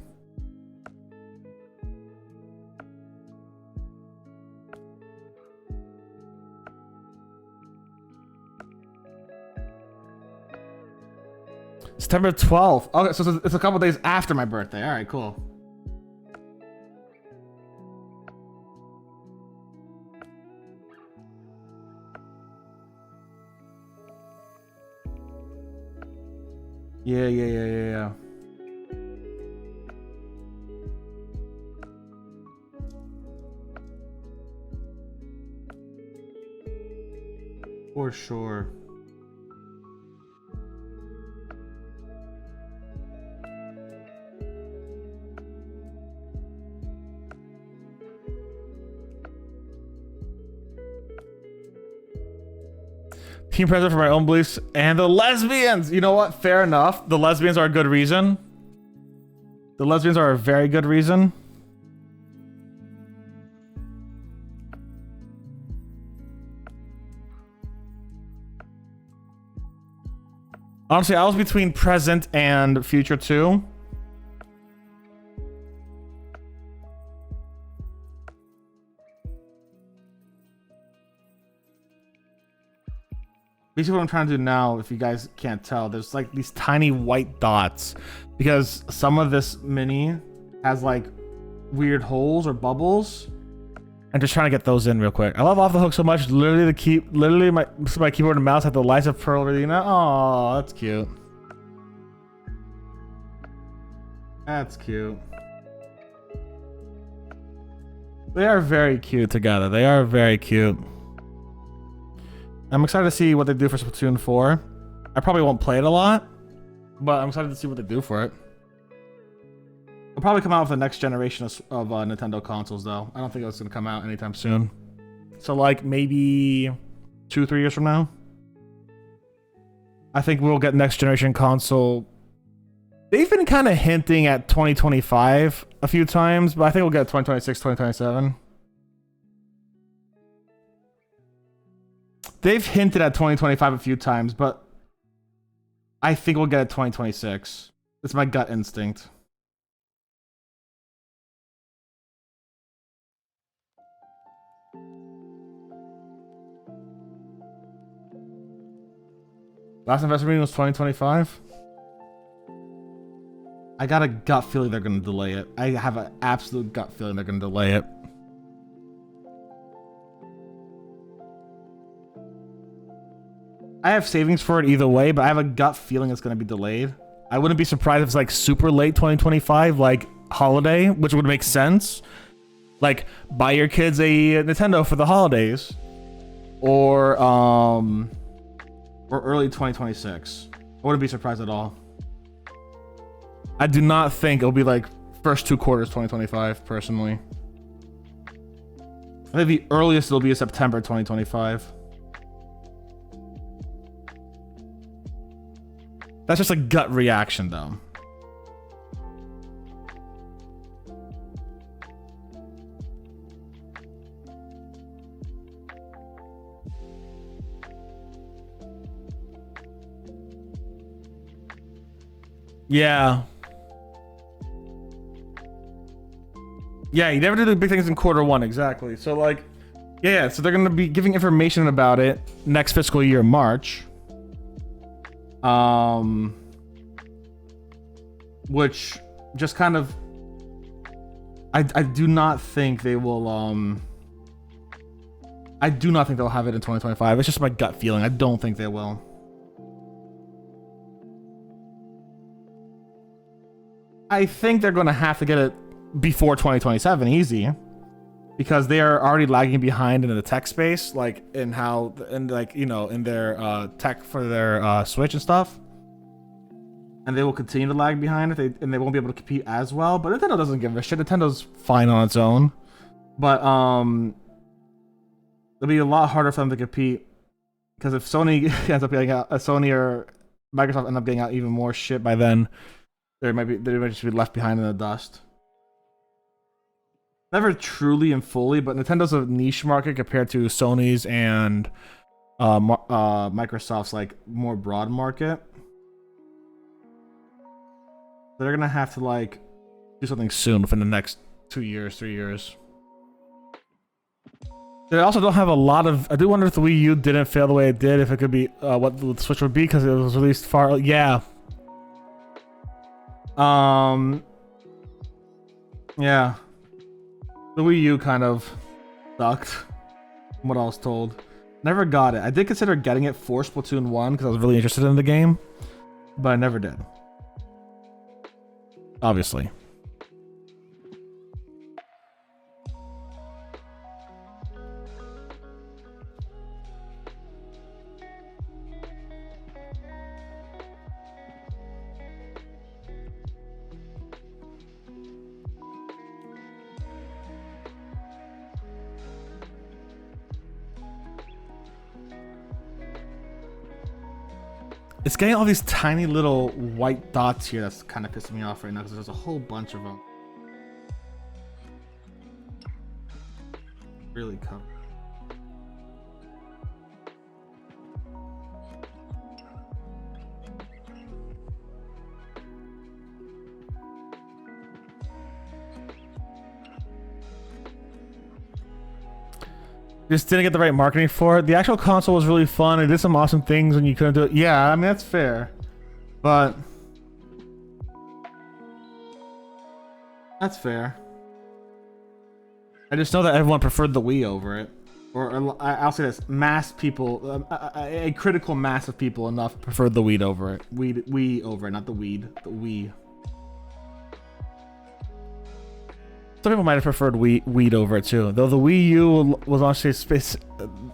September 12th. Okay, so it's a couple days after my birthday. All right, cool. Yeah. For sure. Team President for my own beliefs and the lesbians. You know what? Fair enough. The lesbians are a good reason. The lesbians are a very good reason. Honestly, I was between present and future too. Basically what I'm trying to do now, if you guys can't tell, there's like these tiny white dots because some of this mini has like weird holes or bubbles. And just trying to get those in real quick. I love Off the Hook so much. Literally my keyboard and mouse have the lights of Pearl Regina. Oh, that's cute. That's cute. They are very cute together. They are very cute. I'm excited to see what they do for Splatoon 4. I probably won't play it a lot, but I'm excited to see what they do for it. It'll probably come out with the next generation of Nintendo consoles, though. I don't think it's going to come out anytime soon. So, like, maybe 2-3 years from now. I think we'll get next generation console. They've been kind of hinting at 2025 a few times, but I think we'll get 2026, 2027. They've hinted at 2025 a few times, but I think we'll get it 2026. It's my gut instinct. Last investment meeting was 2025. I got a gut feeling they're going to delay it. I have an absolute gut feeling they're going to delay it. I have savings for it either way, but I have a gut feeling it's going to be delayed. I wouldn't be surprised if it's like super late 2025, like holiday, which would make sense. Like buy your kids a Nintendo for the holidays, or early 2026. I wouldn't be surprised at all. I do not think it'll be like first 2 quarters 2025, personally. I think the earliest it'll be is September 2025. That's just a gut reaction, though. Yeah. Yeah, you never do the big things in quarter 1, exactly. So like, yeah, so they're gonna be giving information about it next fiscal year, March. Which just kind of, I do not think they will, I do not think they'll have it in 2025. It's just my gut feeling. I don't think they will. I think they're gonna have to get it before 2027, easy, because they are already lagging behind in the tech space, like in how, and like, you know, in their tech for their Switch and stuff, and they will continue to lag behind if and they won't be able to compete as well. But Nintendo doesn't give a shit. Nintendo's fine on its own, but it'll be a lot harder for them to compete, because if Sony ends up getting out, Sony or Microsoft end up getting out even more shit by then, they might just be left behind in the dust. Never truly and fully, but Nintendo's a niche market compared to Sony's and Microsoft's like more broad market. They're gonna have to like do something soon within the next 2 years, 3 years. They also don't have a lot of. I do wonder if the Wii U didn't fail the way it did, if it could be what the Switch would be, because it was released far. Yeah. Yeah. The Wii U kind of sucked, from what I was told. Never got it. I did consider getting it for Splatoon 1 because I was really interested in the game, but I never did. Obviously. It's getting all these tiny little white dots here that's kind of pissing me off right now, because there's a whole bunch of them. Really come. Just didn't get the right marketing for it. The actual console was really fun. It did some awesome things when you couldn't do it. Yeah, I mean, that's fair. But that's fair. I just know that everyone preferred the Wii over it. Or I'll say this, mass people, a critical mass of people enough preferred the Wii over it. Wii over it, not the weed, the Wii. Some people might have preferred Weed over it too. Though the Wii U was launched space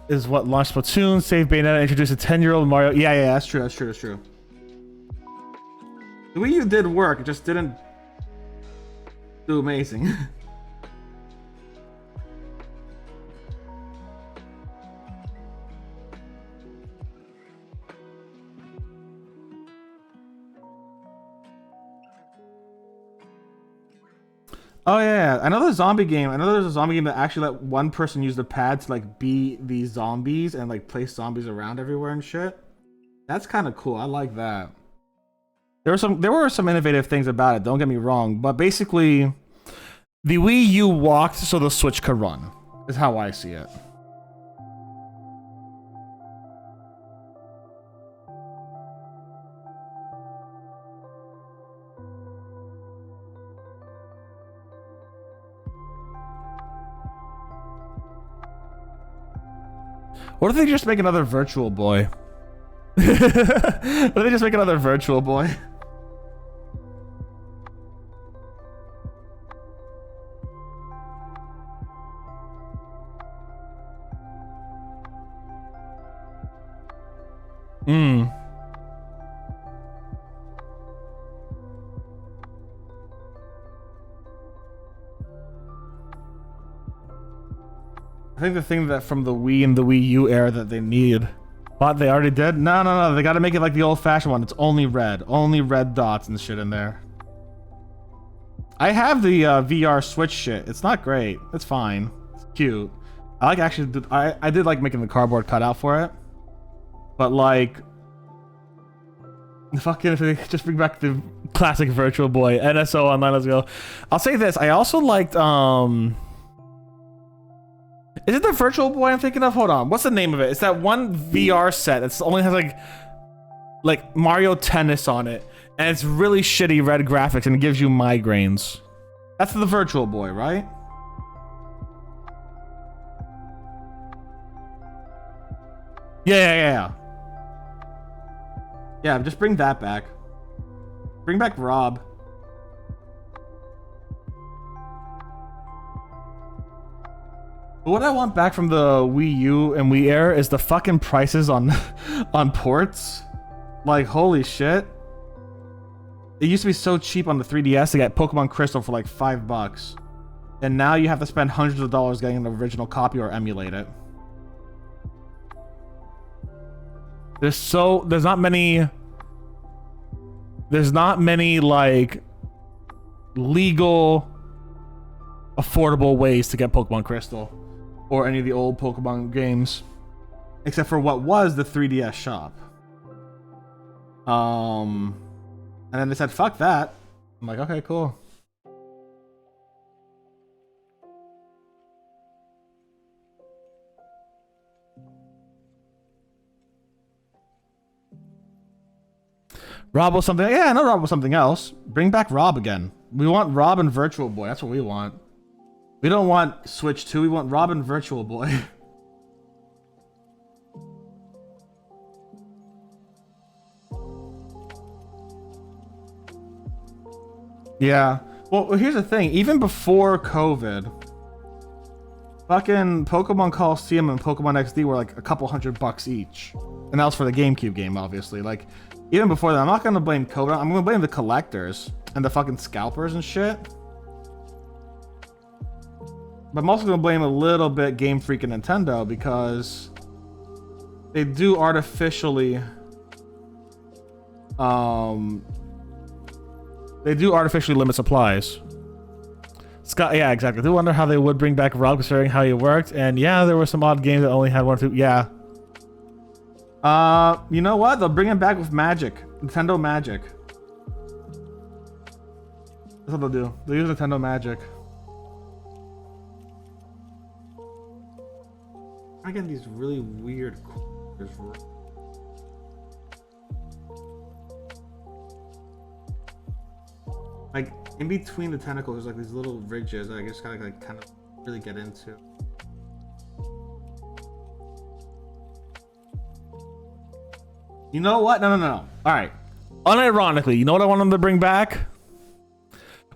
is what launched Splatoon, saved Bayonetta, introduced a 10-year-old Mario. Yeah, that's true. The Wii U did work, it just didn't do amazing. Oh yeah, I know the zombie game. I know there's a zombie game that actually let one person use the pad to like be these zombies and like place zombies around everywhere and shit. That's kind of cool. I like that. There were some innovative things about it. Don't get me wrong, but basically, the Wii U walked so the Switch could run. Is how I see it. What if they just make another Virtual Boy? What if they just make another Virtual Boy? I think the thing that from the Wii and the Wii U era that they need, but they already did. No. They got to make it like the old-fashioned one. It's only red dots and shit in there. I have the VR Switch shit. It's not great. It's fine. It's cute. I like actually. I did like making the cardboard cutout for it, but like, fucking if they just bring back the Classic Virtual Boy. NSO Online, let's go. I'll say this. I also liked, is it the Virtual Boy I'm thinking of? Hold on. What's the name of it? It's that one VR set that only has like Mario Tennis on it. And it's really shitty red graphics and it gives you migraines. That's the Virtual Boy, right? Yeah. Yeah, just bring that back. Bring back Rob. What I want back from the Wii U and Wii Air is the fucking prices on on ports. Like, holy shit. It used to be so cheap on the 3DS to get Pokemon Crystal for like $5. And now you have to spend hundreds of dollars getting an original copy or emulate it. There's not many like legal affordable ways to get Pokemon Crystal or any of the old Pokemon games, except for what was the 3DS shop. And then they said, fuck that. I'm like, okay, cool. Rob was something. Yeah, I know Rob was something else. Bring back Rob again. We want Rob and Virtual Boy. That's what we want. We don't want Switch 2. We want Rob and Virtual Boy. Yeah. Well, here's the thing. Even before COVID, fucking Pokemon Coliseum and Pokemon XD were like a couple $100 each. And that was for the GameCube game, obviously. Like, even before that, I'm not gonna blame COVID. I'm gonna blame the collectors and the fucking scalpers and shit. But I'm also gonna blame a little bit Game Freak and Nintendo because they do artificially limit supplies. Scott, yeah, exactly. I do wonder how they would bring back Rob considering how he worked. And yeah, there were some odd games that only had one or two. Yeah. You know what? They'll bring him back with Magic. Nintendo Magic. That's what they'll do. They'll use Nintendo Magic. I get these really weird like in between the tentacles there's like these little ridges that I just gotta like kind of really get into. You know what? No. Alright. Unironically, you know what I want them to bring back?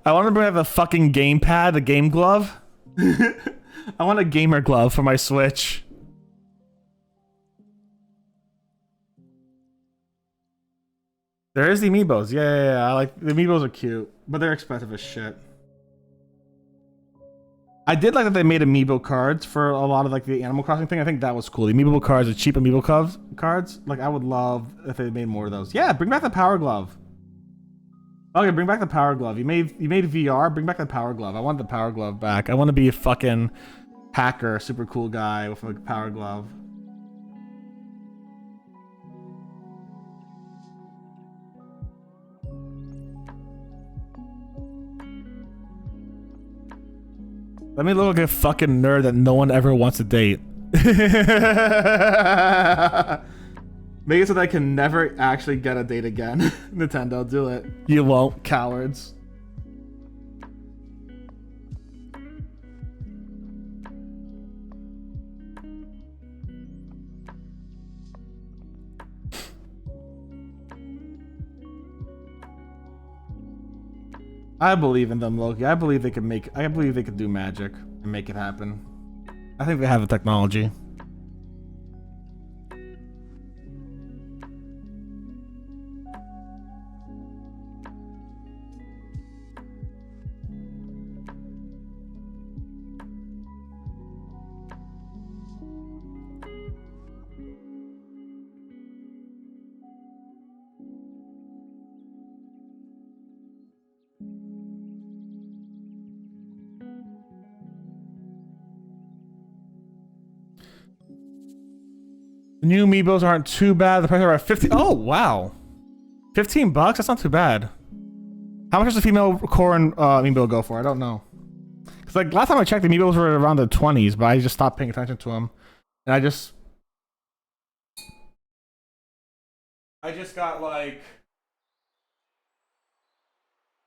I want them to bring back the fucking gamepad, the game glove. I want a gamer glove for my Switch. There is the amiibos. Yeah. I like the amiibos are cute, but they're expensive as shit. I did like that they made amiibo cards for a lot of like the Animal Crossing thing. I think that was cool. The amiibo cards, the cheap amiibo cards. Like I would love if they made more of those. Yeah, bring back the Power Glove. Okay, bring back the Power Glove. You made VR. Bring back the Power Glove. I want the Power Glove back. I want to be a fucking hacker, super cool guy with a Power Glove. Let me look like a fucking nerd that no one ever wants to date. Make it so that I can never actually get a date again. Nintendo, do it. You won't, cowards. I believe in them, Loki. I believe they could do magic and make it happen. I think they have the technology. New amiibos aren't too bad. The price are at 50. Oh, wow. $15? That's not too bad. How much does the female corn amiibo go for? I don't know. Cause like last time I checked, the amiibos were around the 20s, but I just stopped paying attention to them, and I just got like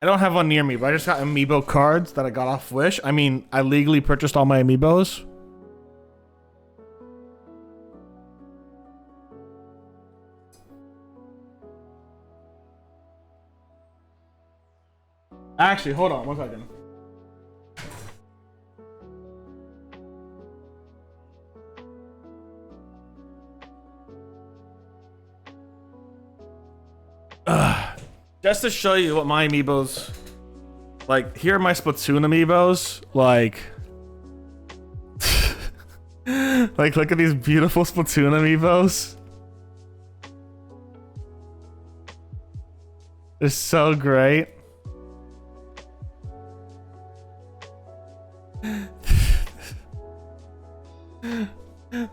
I don't have one near me, but I just got amiibo cards that I got off Wish. I mean, I legally purchased all my amiibos. Actually, hold on one second. Just to show you what my amiibos, like, here are my Splatoon amiibos. Like, like, look at these beautiful Splatoon amiibos. They're so great.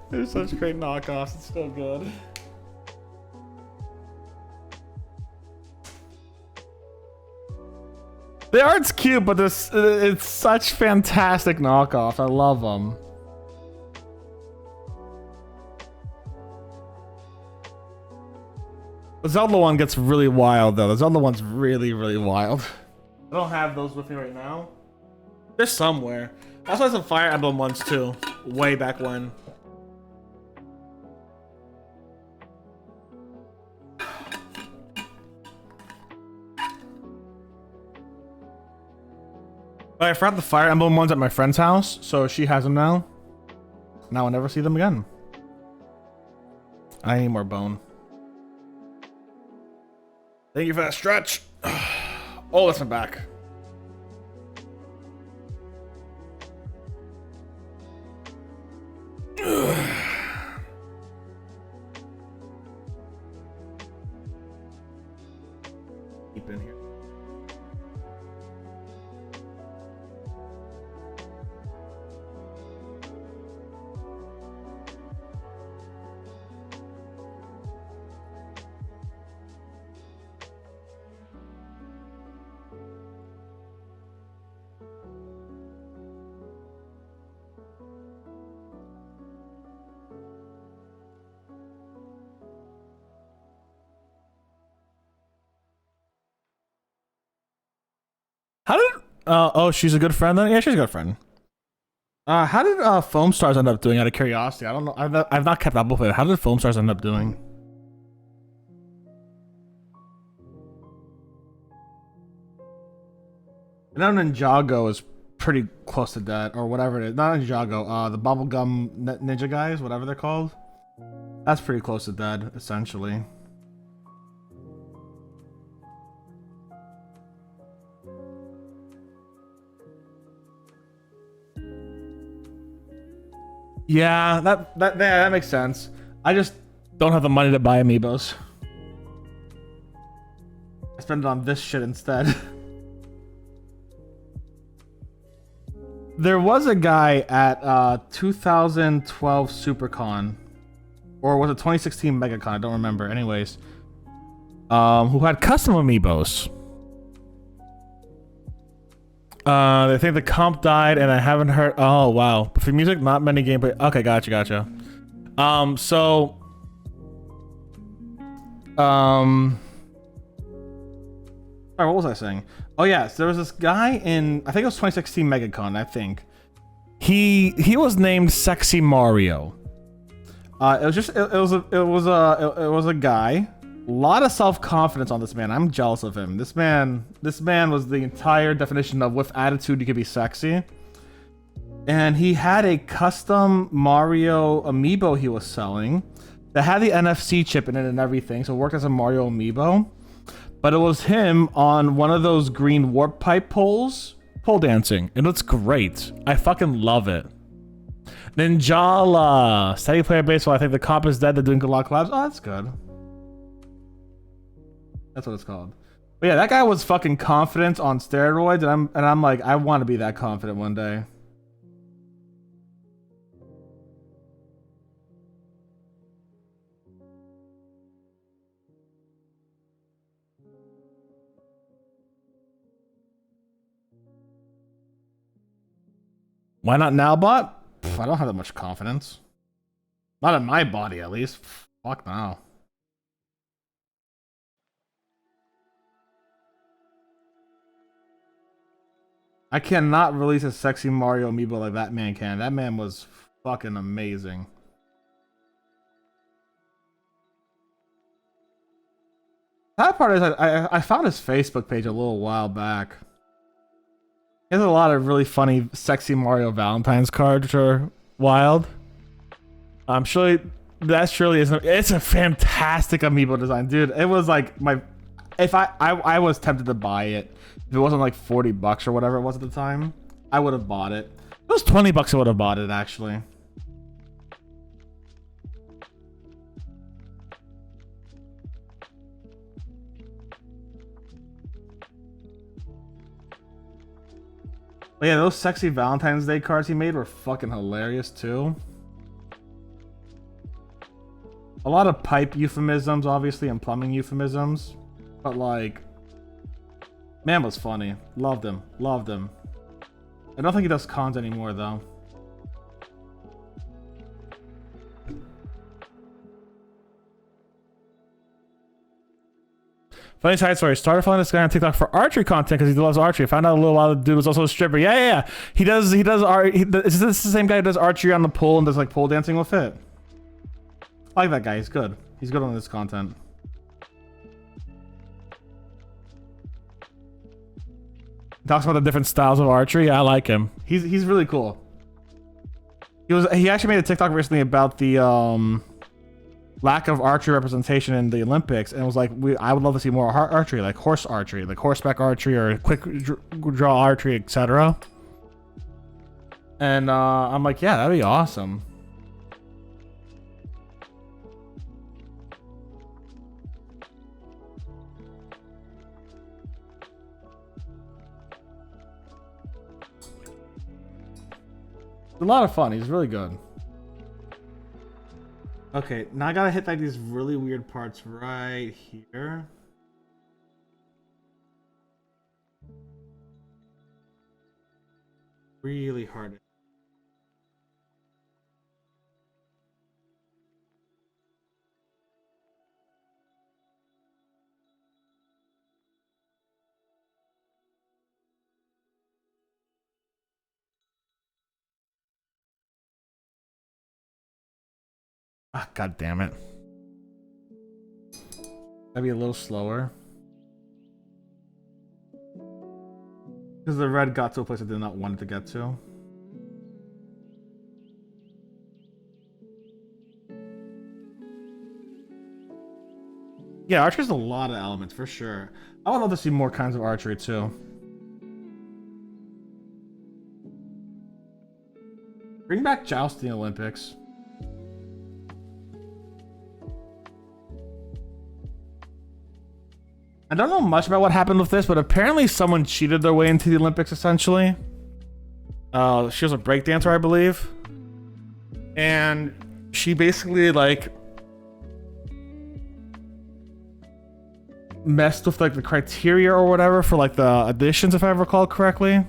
They're such great knockoffs. It's so good. The art's cute, but this it's such fantastic knockoffs. I love them. The Zelda one gets really wild though. The Zelda one's really, really wild. I don't have those with me right now. They're somewhere. I also have some Fire Emblem ones too, way back when. But I forgot the Fire Emblem ones at my friend's house, so she has them now. Now I'll never see them again. I need more bone. Thank you for that stretch. Oh, that's my back. Keep in here. How did oh, she's a good friend then? Yeah, she's a good friend. How did Foam Stars end up doing out of curiosity? I don't know. I've not kept up with it. How did Foam Stars end up doing? I know Ninjago is pretty close to that, or whatever it is. Not Ninjago, the bubblegum ninja guys, whatever they're called. That's pretty close to dead, essentially. Yeah, that makes sense. I just don't have the money to buy amiibos. I spend it on this shit instead. There was a guy at 2012 SuperCon, or was it 2016 MegaCon? I don't remember. Anyways, who had custom amiibos. I think the comp died, and I haven't heard. Oh wow! But for music, not many gameplay. Okay, gotcha. Sorry, what was I saying? Oh yes, there was this guy in, I think it was 2016 MegaCon. I think he was named Sexy Mario. It was a guy. A lot of self-confidence on this man. I'm jealous of him. This man was the entire definition of with attitude you could be sexy. And he had a custom Mario amiibo he was selling that had the NFC chip in it and everything, so it worked as a Mario amiibo. But it was him on one of those green warp pipe poles, pole dancing. It looks great. I fucking love it. Ninjala, steady player base. Well, I think the cop is dead. They're doing a lot of collabs. Oh, that's good. That's what it's called. But yeah, that guy was fucking confident on steroids, and I'm like, I want to be that confident one day. Why not now, bot? I don't have that much confidence. Not in my body, at least. Fuck no. I cannot release a sexy Mario amiibo like that man can. That man was fucking amazing. That part is I found his Facebook page a little while back. He has a lot of really funny, sexy Mario Valentine's cards, which are wild. I'm sure that surely isn't. It's a fantastic amiibo design, dude. It was like my. If I was tempted to buy it, if it wasn't like $40 or whatever it was at the time, I would have bought it. If it was $20, I would have bought it actually. But yeah, those sexy Valentine's Day cards he made were fucking hilarious too. A lot of pipe euphemisms, obviously, and plumbing euphemisms. But like, man was funny. Loved him. Loved him. I don't think he does cons anymore though. Funny side story. Started following this guy on TikTok for archery content because he loves archery. Found out a little while the dude was also a stripper. Yeah. He does art. Is this the same guy who does archery on the pole and does like pole dancing with it? I like that guy. He's good. He's good on this content. Talks about the different styles of archery. Yeah, I like him. He's really cool. He actually made a TikTok recently about the lack of archery representation in the Olympics, and was like, I would love to see more archery, like horse archery, like horseback archery, or quick draw archery, etc. And I'm like, yeah, that'd be awesome. It's a lot of fun. He's really good. Okay, now I gotta hit like these really weird parts right here. Really hard. Ah, god damn it. Gotta be a little slower. Because the red got to a place I did not want it to get to. Yeah, archery has a lot of elements for sure. I would love to see more kinds of archery too. Bring back jousting Olympics. I don't know much about what happened with this, but apparently someone cheated their way into the Olympics, essentially. She was a breakdancer, I believe. And she basically, like, messed with, like, the criteria or whatever for, like, the auditions, if I recall correctly.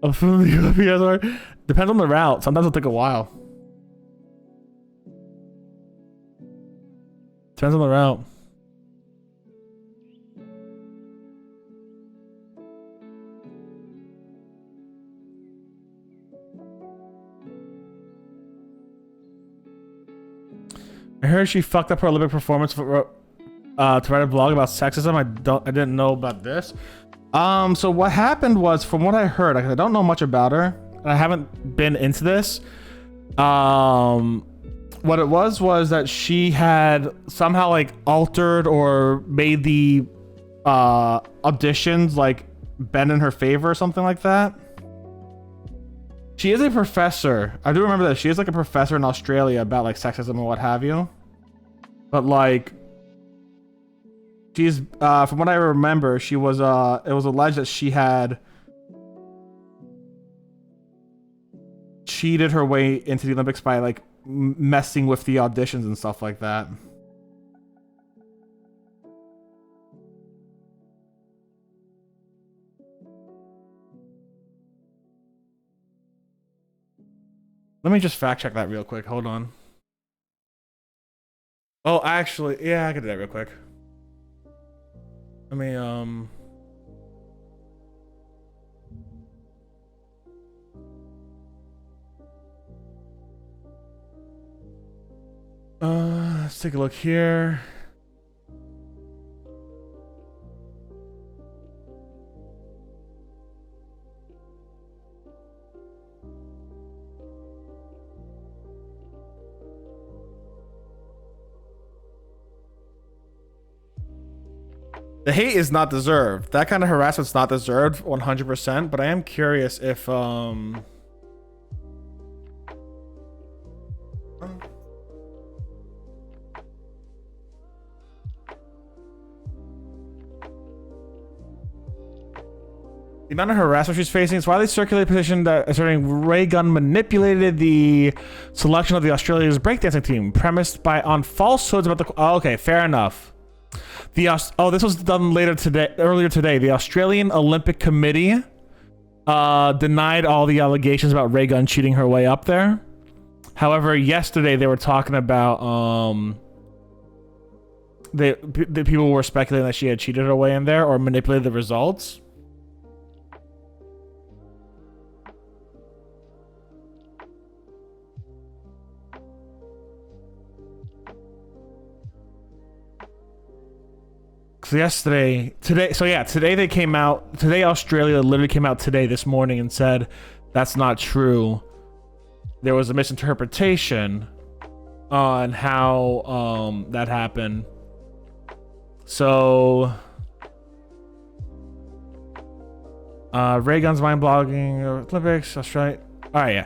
Depends on the route. Sometimes it'll take a while. Depends on the route. I heard she fucked up her Olympic performance for, to write a blog about sexism. I didn't know about this. So what happened was, from what I heard, I don't know much about her, and I haven't been into this. What it was that she had somehow like altered or made the auditions like bend in her favor or something like that. She is a professor. I do remember that she is like a professor in Australia about like sexism and what have you. But like, she's from what I remember, she was it was alleged that she had cheated her way into the Olympics by like messing with the auditions and stuff like that. Let me just fact check that real quick. Hold on. Oh, actually, yeah, I can do that real quick. Let me, let's take a look here. The hate is not deserved. That kind of harassment's not deserved 100%, but I am curious if, the amount of harassment she's facing is widely circulated petition that asserting Ray Gunn manipulated the selection of the Australia's breakdancing team, premised on falsehoods about the. Oh, okay, fair enough. This was done earlier today. The Australian Olympic Committee denied all the allegations about Ray Gunn cheating her way up there. However, yesterday they were talking about the people were speculating that she had cheated her way in there or manipulated the results. So today they came out. Today Australia literally came out today, this morning, and said that's not true. There was a misinterpretation on how that happened. So Ray Gunn's mind blogging Olympics, Australia. All right, yeah.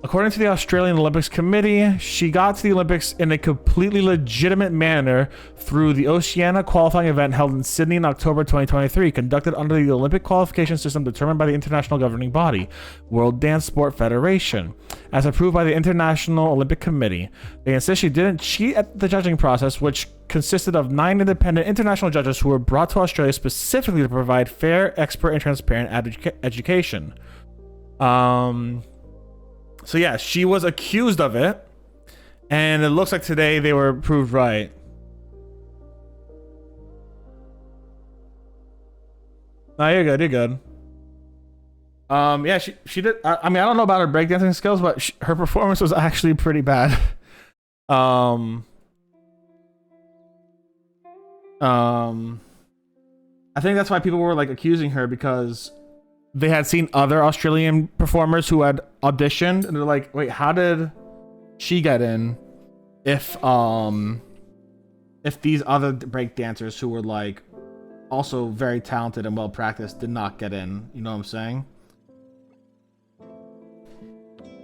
According to the Australian Olympics Committee, she got to the Olympics in a completely legitimate manner through the Oceania qualifying event held in Sydney in October 2023, conducted under the Olympic qualification system determined by the international governing body, World Dance Sport Federation, as approved by the International Olympic Committee. They insist she didn't cheat at the judging process, which consisted of 9 independent international judges who were brought to Australia specifically to provide fair, expert, and transparent education. So yeah, she was accused of it, and it looks like today they were proved right. No, you're good. You're good. Yeah, she did. I mean, I don't know about her breakdancing skills, but her performance was actually pretty bad. I think that's why people were like accusing her, because they had seen other Australian performers who had auditioned, and they're like, wait, how did she get in if these other break dancers who were like also very talented and well practiced did not get in? You know what I'm saying?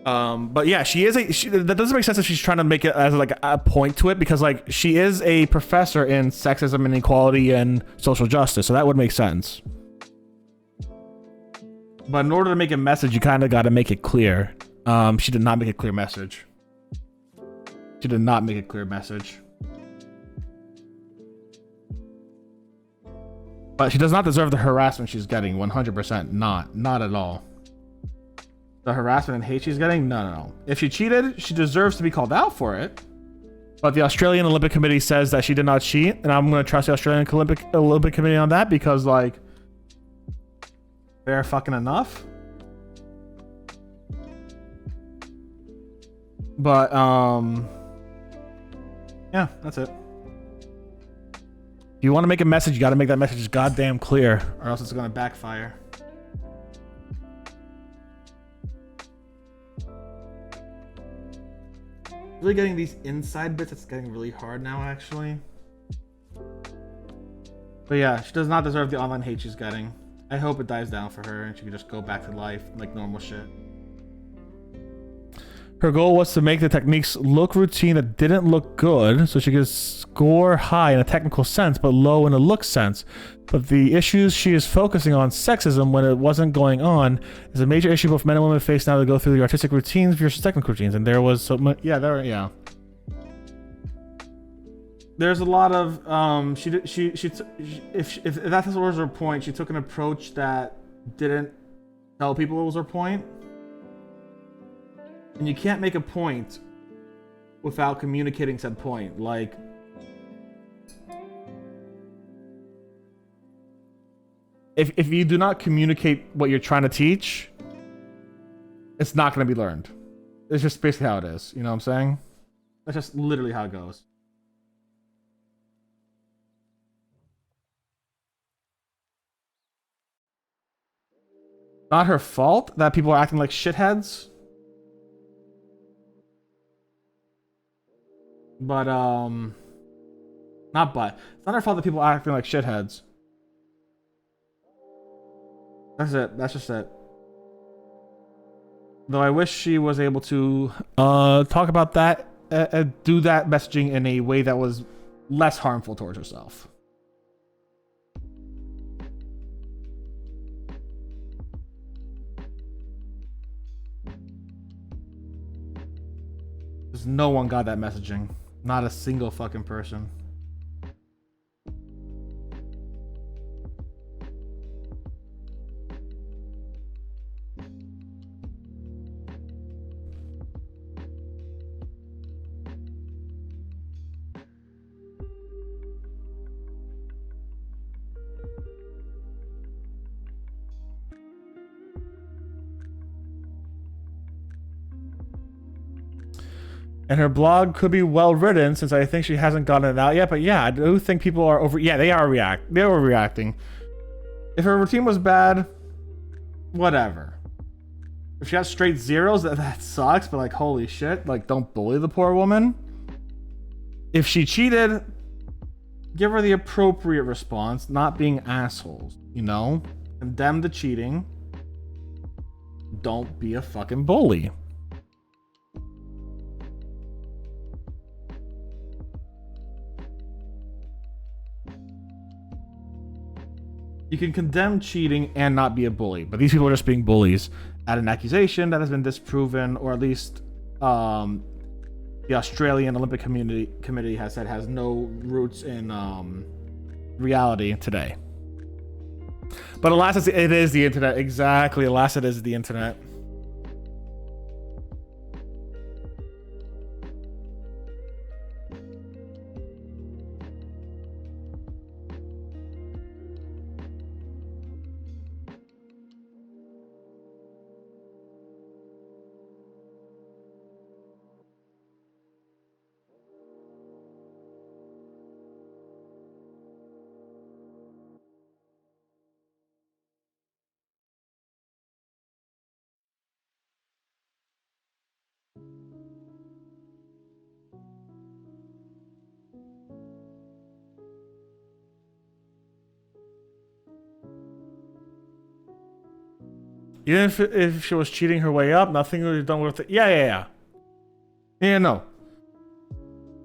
But yeah, that doesn't make sense if she's trying to make it as like a point to it, because like she is a professor in sexism and equality and social justice, so that would make sense. But in order to make a message, you kind of got to make it clear. She did not make a clear message. She did not make a clear message. But she does not deserve the harassment she's getting. 100% not. Not at all. The harassment and hate she's getting? No. If she cheated, she deserves to be called out for it. But the Australian Olympic Committee says that she did not cheat, and I'm going to trust the Australian Olympic Committee on that, because like, fair fucking enough. But yeah, that's it. If you want to make a message, you got to make that message goddamn clear, or else it's going to backfire. Really getting these inside bits, it's getting really hard now, actually. But yeah, she does not deserve the online hate she's getting. I hope it dies down for her and she can just go back to life like normal shit. Her goal was to make the techniques look routine that didn't look good, so she could score high in a technical sense but low in a look sense. But the issues she is focusing on, sexism when it wasn't going on, is a major issue both men and women face now to go through the artistic routines versus technical routines. And there was so much, yeah. There's a lot of if that was her point, she took an approach that didn't tell people it was her point. And you can't make a point without communicating said point. Like, if you do not communicate what you're trying to teach, it's not going to be learned. It's just basically how it is. You know what I'm saying? That's just literally how it goes. Not her fault that people are acting like shitheads. But, it's not her fault that people are acting like shitheads. That's it. That's just it. Though I wish she was able to talk about that, do that messaging in a way that was less harmful towards herself. Because no one got that messaging. Not a single fucking person. And her blog could be well written since I think she hasn't gotten it out yet. But yeah, I do think people are over. Yeah, they are they're overreacting. If her routine was bad, whatever. If she has straight zeros, that sucks. But like, holy shit, like, don't bully the poor woman. If she cheated, give her the appropriate response, not being assholes. You know, condemn the cheating. Don't be a fucking bully. You can condemn cheating and not be a bully, but these people are just being bullies at an accusation that has been disproven, or at least the Australian Olympic Committee has said has no roots in reality today. But alas, it is the internet. Exactly, alas, it is the internet. Even if she was cheating her way up, nothing was done with it. Yeah, no.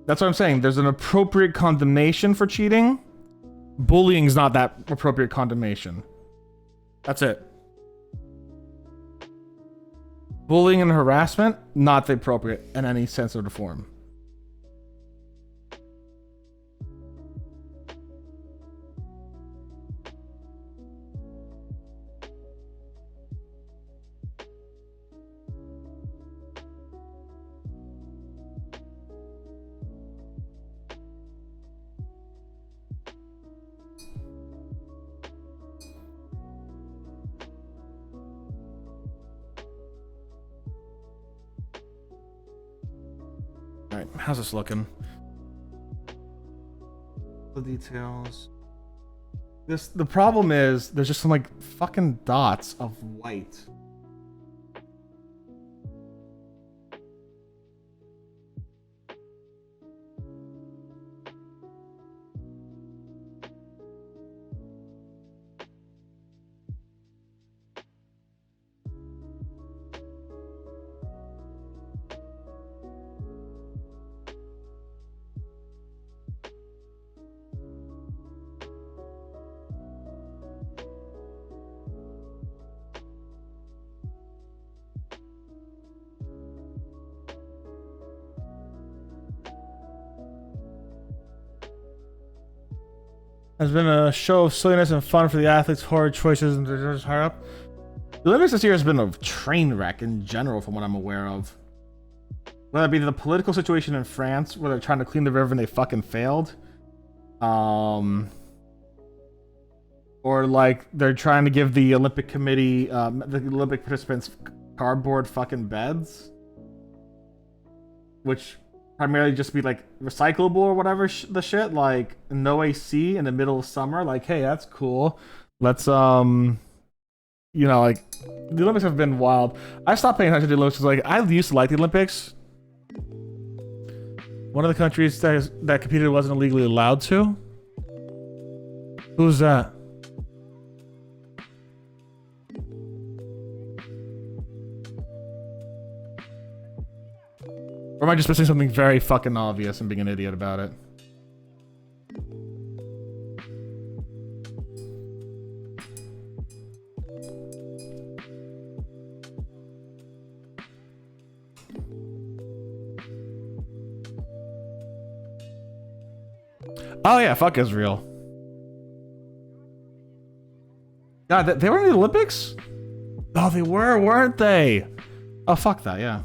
That's what I'm saying. There's an appropriate condemnation for cheating. Bullying is not that appropriate condemnation. That's it. Bullying and harassment, not the appropriate in any sense or the form. Alright, how's this looking? The details. The problem is there's just some like fucking dots of white. Has been a show of silliness and fun for the athletes, horror choices, and higher up. The Olympics this year has been a train wreck in general, from what I'm aware of. Whether it be the political situation in France where they're trying to clean the river and they fucking failed. Or like they're trying to give the Olympic Committee, the Olympic participants cardboard fucking beds. Which primarily just be like recyclable or whatever the shit, like no AC in the middle of summer. Like, hey, that's cool. Let's you know, like the Olympics have been wild. I stopped paying attention to the Olympics because like I used to like the Olympics. One of the countries that competed wasn't illegally allowed to. Who's that? Or am I just missing something very fucking obvious and being an idiot about it? Oh yeah, fuck Israel. God, they were in the Olympics? Oh, they were, weren't they? Oh, fuck that, yeah.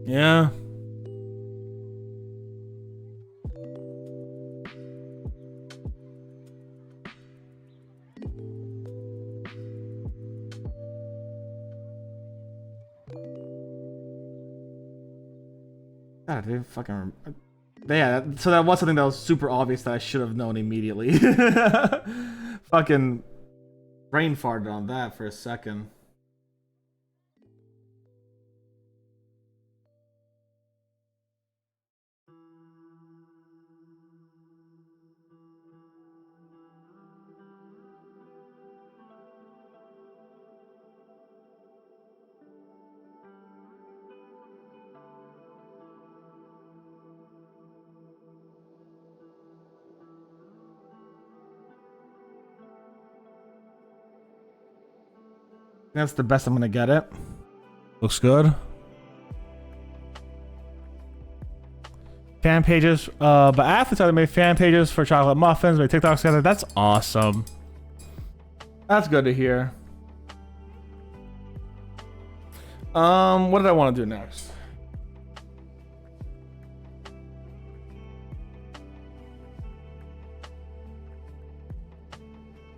Yeah. God, I didn't fucking remember. Yeah, so that was something that was super obvious that I should have known immediately. Fucking brain farted on that for a second. That's the best I'm gonna get it. Looks good. Fan pages, but athletes either made fan pages for chocolate muffins, made TikToks together. That's awesome. That's good to hear. What did I want to do next?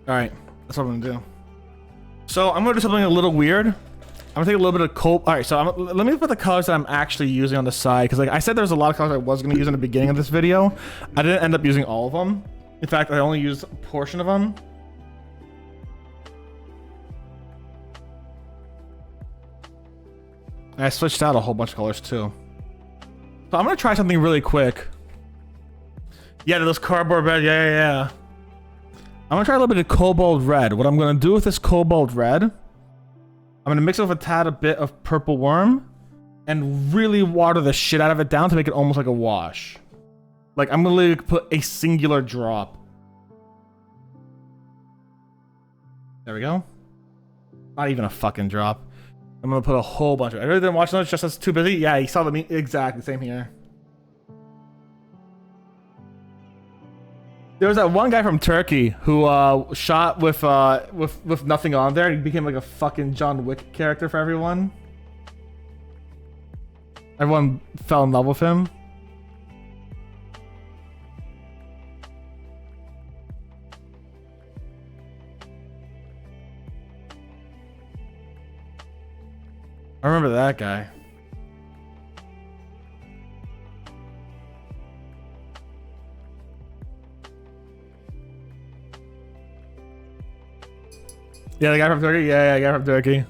All right, that's what I'm gonna do. So I'm gonna do something a little weird. I'm gonna take a little bit of coal. All right, so let me put the colors that I'm actually using on the side, because like I said, there's a lot of colors I was gonna use in the beginning of this video. I didn't end up using all of them. In fact, I only used a portion of them. And I switched out a whole bunch of colors too. So I'm gonna try something really quick. Yeah, those cardboard beds. Yeah. I'm gonna try a little bit of cobalt red. What I'm gonna do with this cobalt red, I'm gonna mix it with a bit of purple worm and really water the shit out of it down to make it almost like a wash. Like I'm gonna literally put a singular drop. There we go. Not even a fucking drop. I'm gonna put a whole bunch of it. I really didn't watch those, just as too busy. Yeah, you saw the meat. Exactly, same here. There was that one guy from Turkey who shot with nothing on there. He became like a fucking John Wick character for everyone. Everyone fell in love with him. I remember that guy. Yeah, the guy from Turkey? Yeah, the guy from Turkey.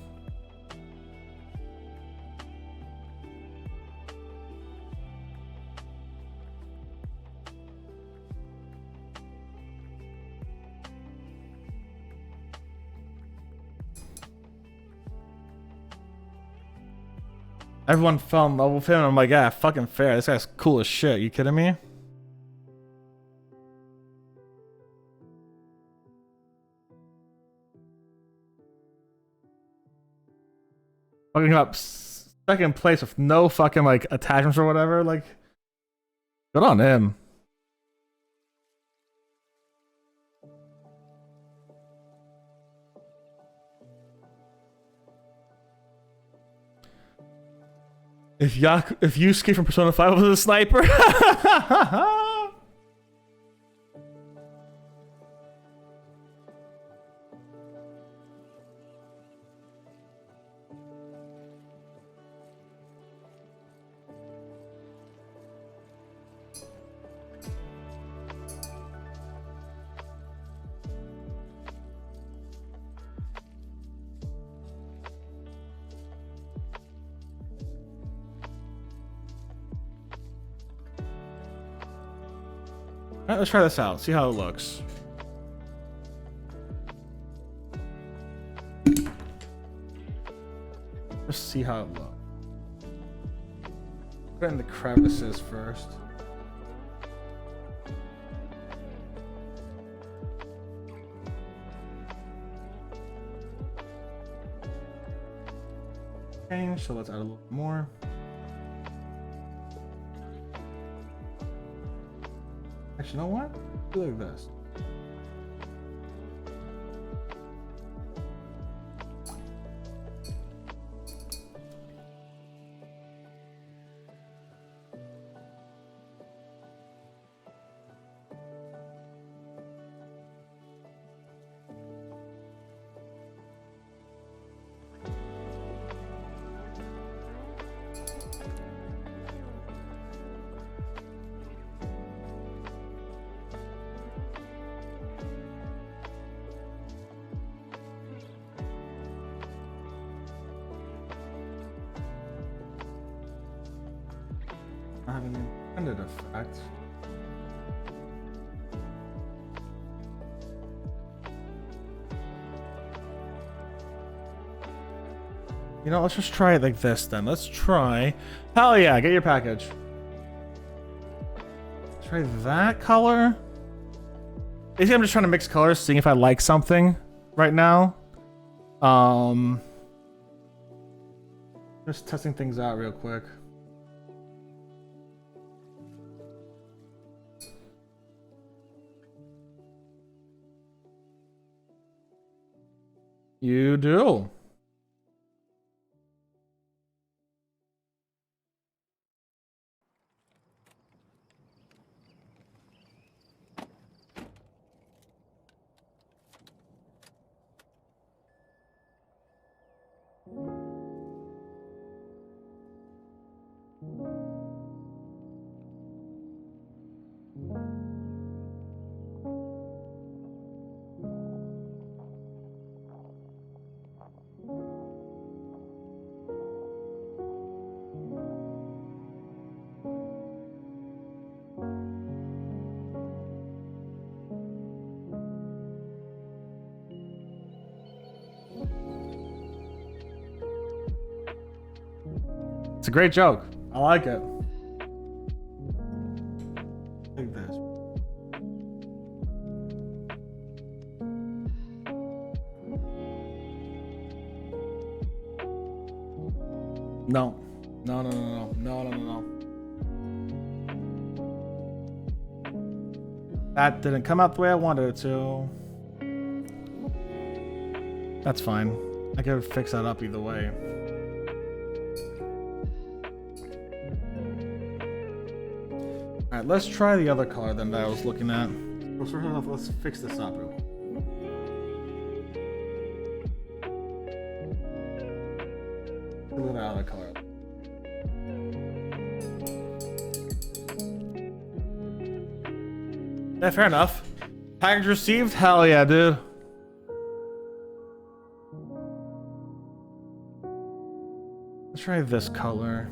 Everyone fell in love with him. I'm like, yeah, fucking fair. This guy's cool as shit. You kidding me? Fucking up second place with no fucking like attachments or whatever. Like, good on him. If Yusuke from Persona 5 was a sniper. Alright, let's try this out. See how it looks. Let's see how it looks. Put it in the crevices first. Change, so let's add a little more. Actually, you know what? Do like this. I have an intended effect. You know, let's just try it like this then. Let's try. Hell yeah, get your package. Try that color. Basically, I'm just trying to mix colors, seeing if I like something right now. Just testing things out real quick. You do. It's a great joke. I like it. Like this. No. No, no, no, no. No, no, no, no. That didn't come out the way I wanted it to. That's fine. I can fix that up either way. Alright, let's try the other color then that I was looking at. Let's fix this up real quick. Look at that other color. Yeah, fair enough. Package received? Hell yeah, dude. Let's try this color.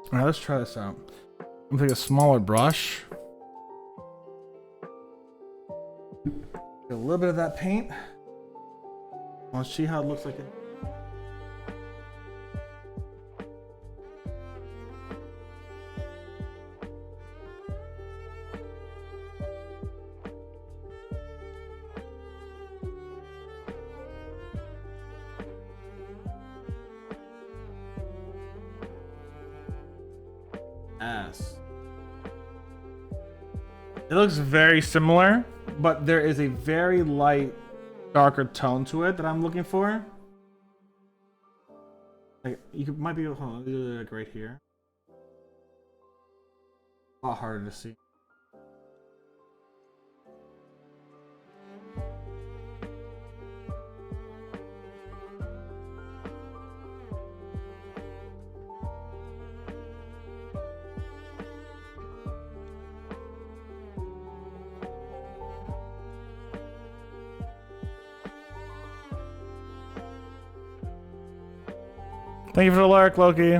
All right, let's try this out. I'm gonna take a smaller brush. Get a little bit of that paint. I want to see how it looks like it. It looks very similar, but there is a very light, darker tone to it that I'm looking for. Like might be hold on, like right here. A lot harder to see. Thank you for the lurk, Loki.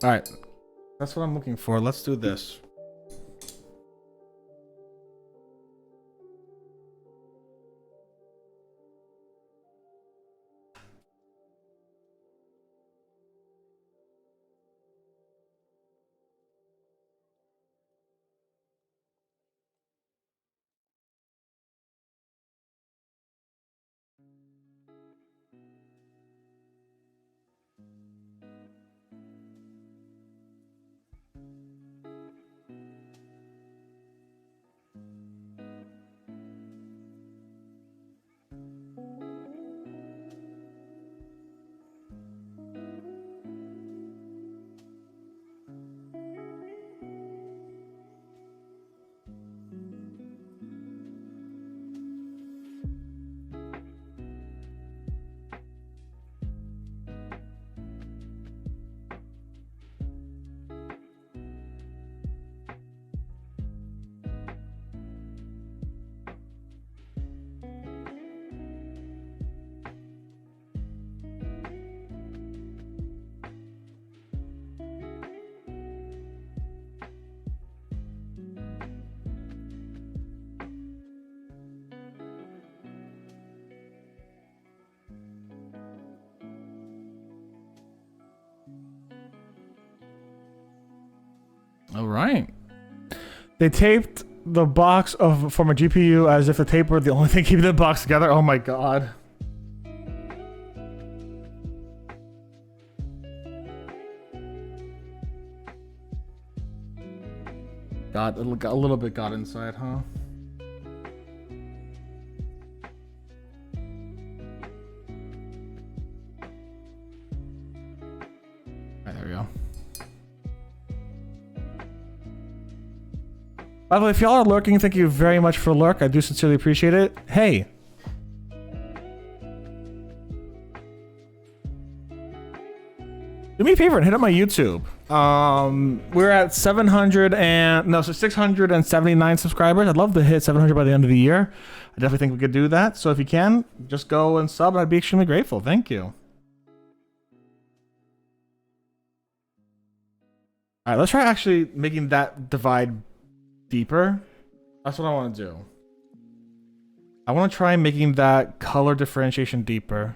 Alright. That's what I'm looking for. Let's do this. All right. They taped the box for my GPU as if the tape were the only thing keeping the box together. Oh my god. God, a little bit got inside, huh? There we go. By the way, if y'all are lurking, thank you very much for lurk. I do sincerely appreciate it. Hey. Do me a favor and hit up my YouTube. We're at 679 subscribers. I'd love to hit 700 by the end of the year. I definitely think we could do that. So if you can, just go and sub. I'd be extremely grateful. Thank you. All right, let's try actually making that divide deeper. That's what I want to do. I want to try making that color differentiation deeper.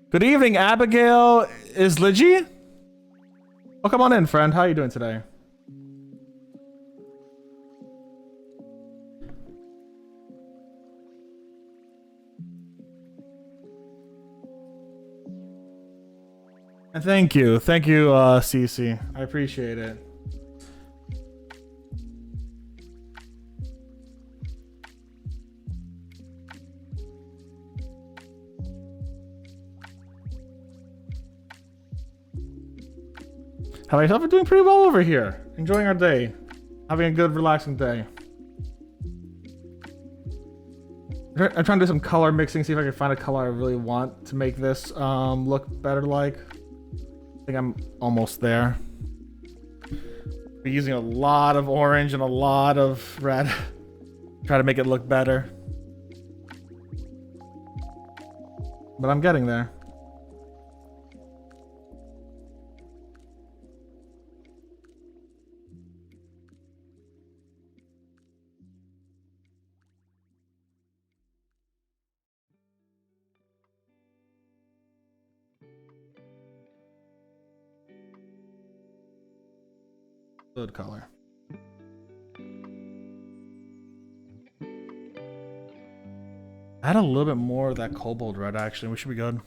Good evening, Abigail Islige. Oh, come on in, friend. How are you doing today? And thank you, Cece. I appreciate it. How about yourself? We're doing pretty well over here. Enjoying our day. Having a good, relaxing day. I'm trying to do some color mixing, see if I can find a color I really want to make this look better like. I think I'm almost there. We're using a lot of orange and a lot of red. Try to make it look better. But I'm getting there. Good color. Add a little bit more of that cobalt red, actually. We should be good.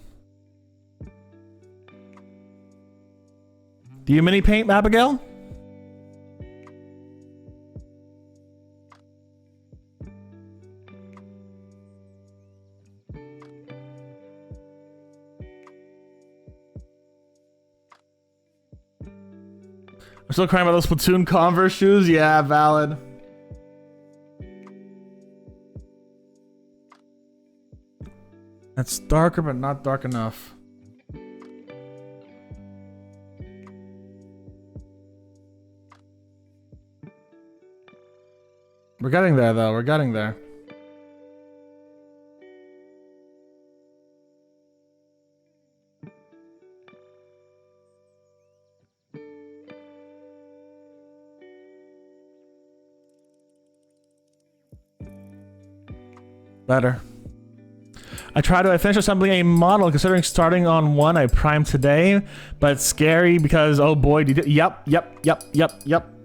Do you mini paint, Abigail? I'm still crying about those Platoon Converse shoes. Yeah, valid. That's darker, but not dark enough. We're getting there, though. We're getting there. Better. I finished assembling a model, considering starting on one I primed today, but it's scary because, oh boy, yep.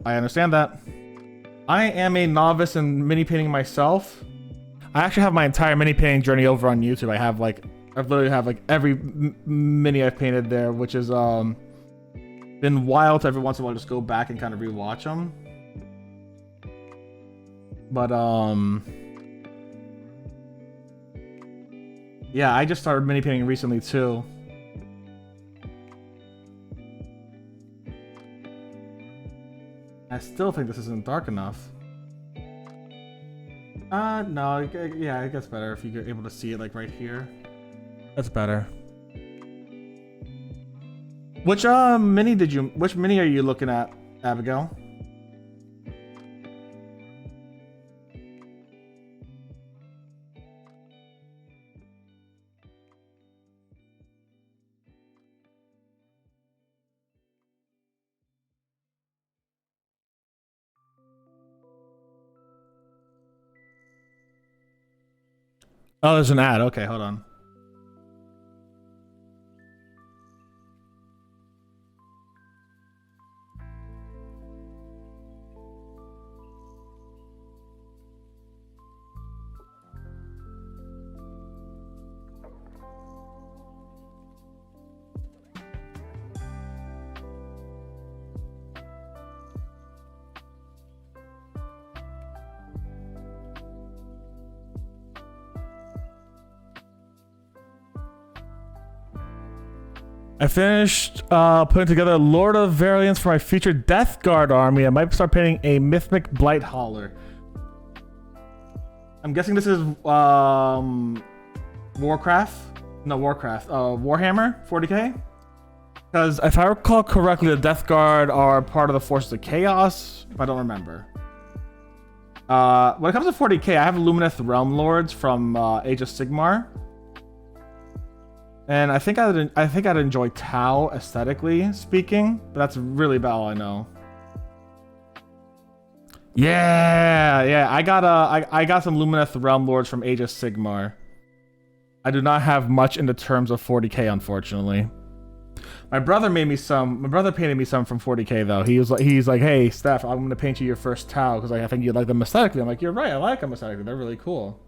I understand that. I am a novice in mini painting myself. I actually have my entire mini painting journey over on YouTube. I literally have like every mini I've painted there, which has been wild to every once in a while just go back and kind of rewatch them. But yeah, I just started mini painting recently too. I still think this isn't dark enough. No, yeah, it gets better if you're able to see it like right here. That's better. Which mini are you looking at, Abigail? Oh, there's an ad. Okay, hold on. I finished putting together a Lord of Variants for my future Death Guard army. I might start painting a Mythic Blight Hauler. I'm guessing this is Warhammer 40k? Because if I recall correctly, the Death Guard are part of the Forces of Chaos, if I don't remember. When it comes to 40k, I have Lumineth Realm Lords from Age of Sigmar. And I think I'd enjoy Tau aesthetically speaking, but that's really about all I know. Yeah, I got some Lumineth Realm Lords from Age of Sigmar. I do not have much in the terms of 40k, unfortunately. My brother painted me some from 40k though. He's like, hey Steph, I'm gonna paint you your first Tau because I think you like them aesthetically. I'm like, you're right, I like them aesthetically. They're really cool.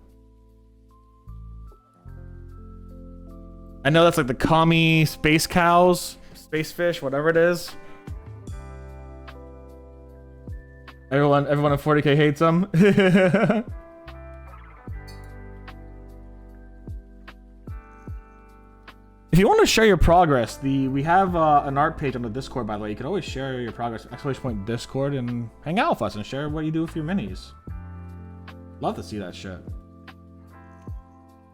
I know that's like the commie space cows, space fish, whatever it is. Everyone in 40k hates them. If you want to share your progress, we have an art page on the Discord, by the way. You can always share your progress, !Discord, and hang out with us and share what you do with your minis. Love to see that shit.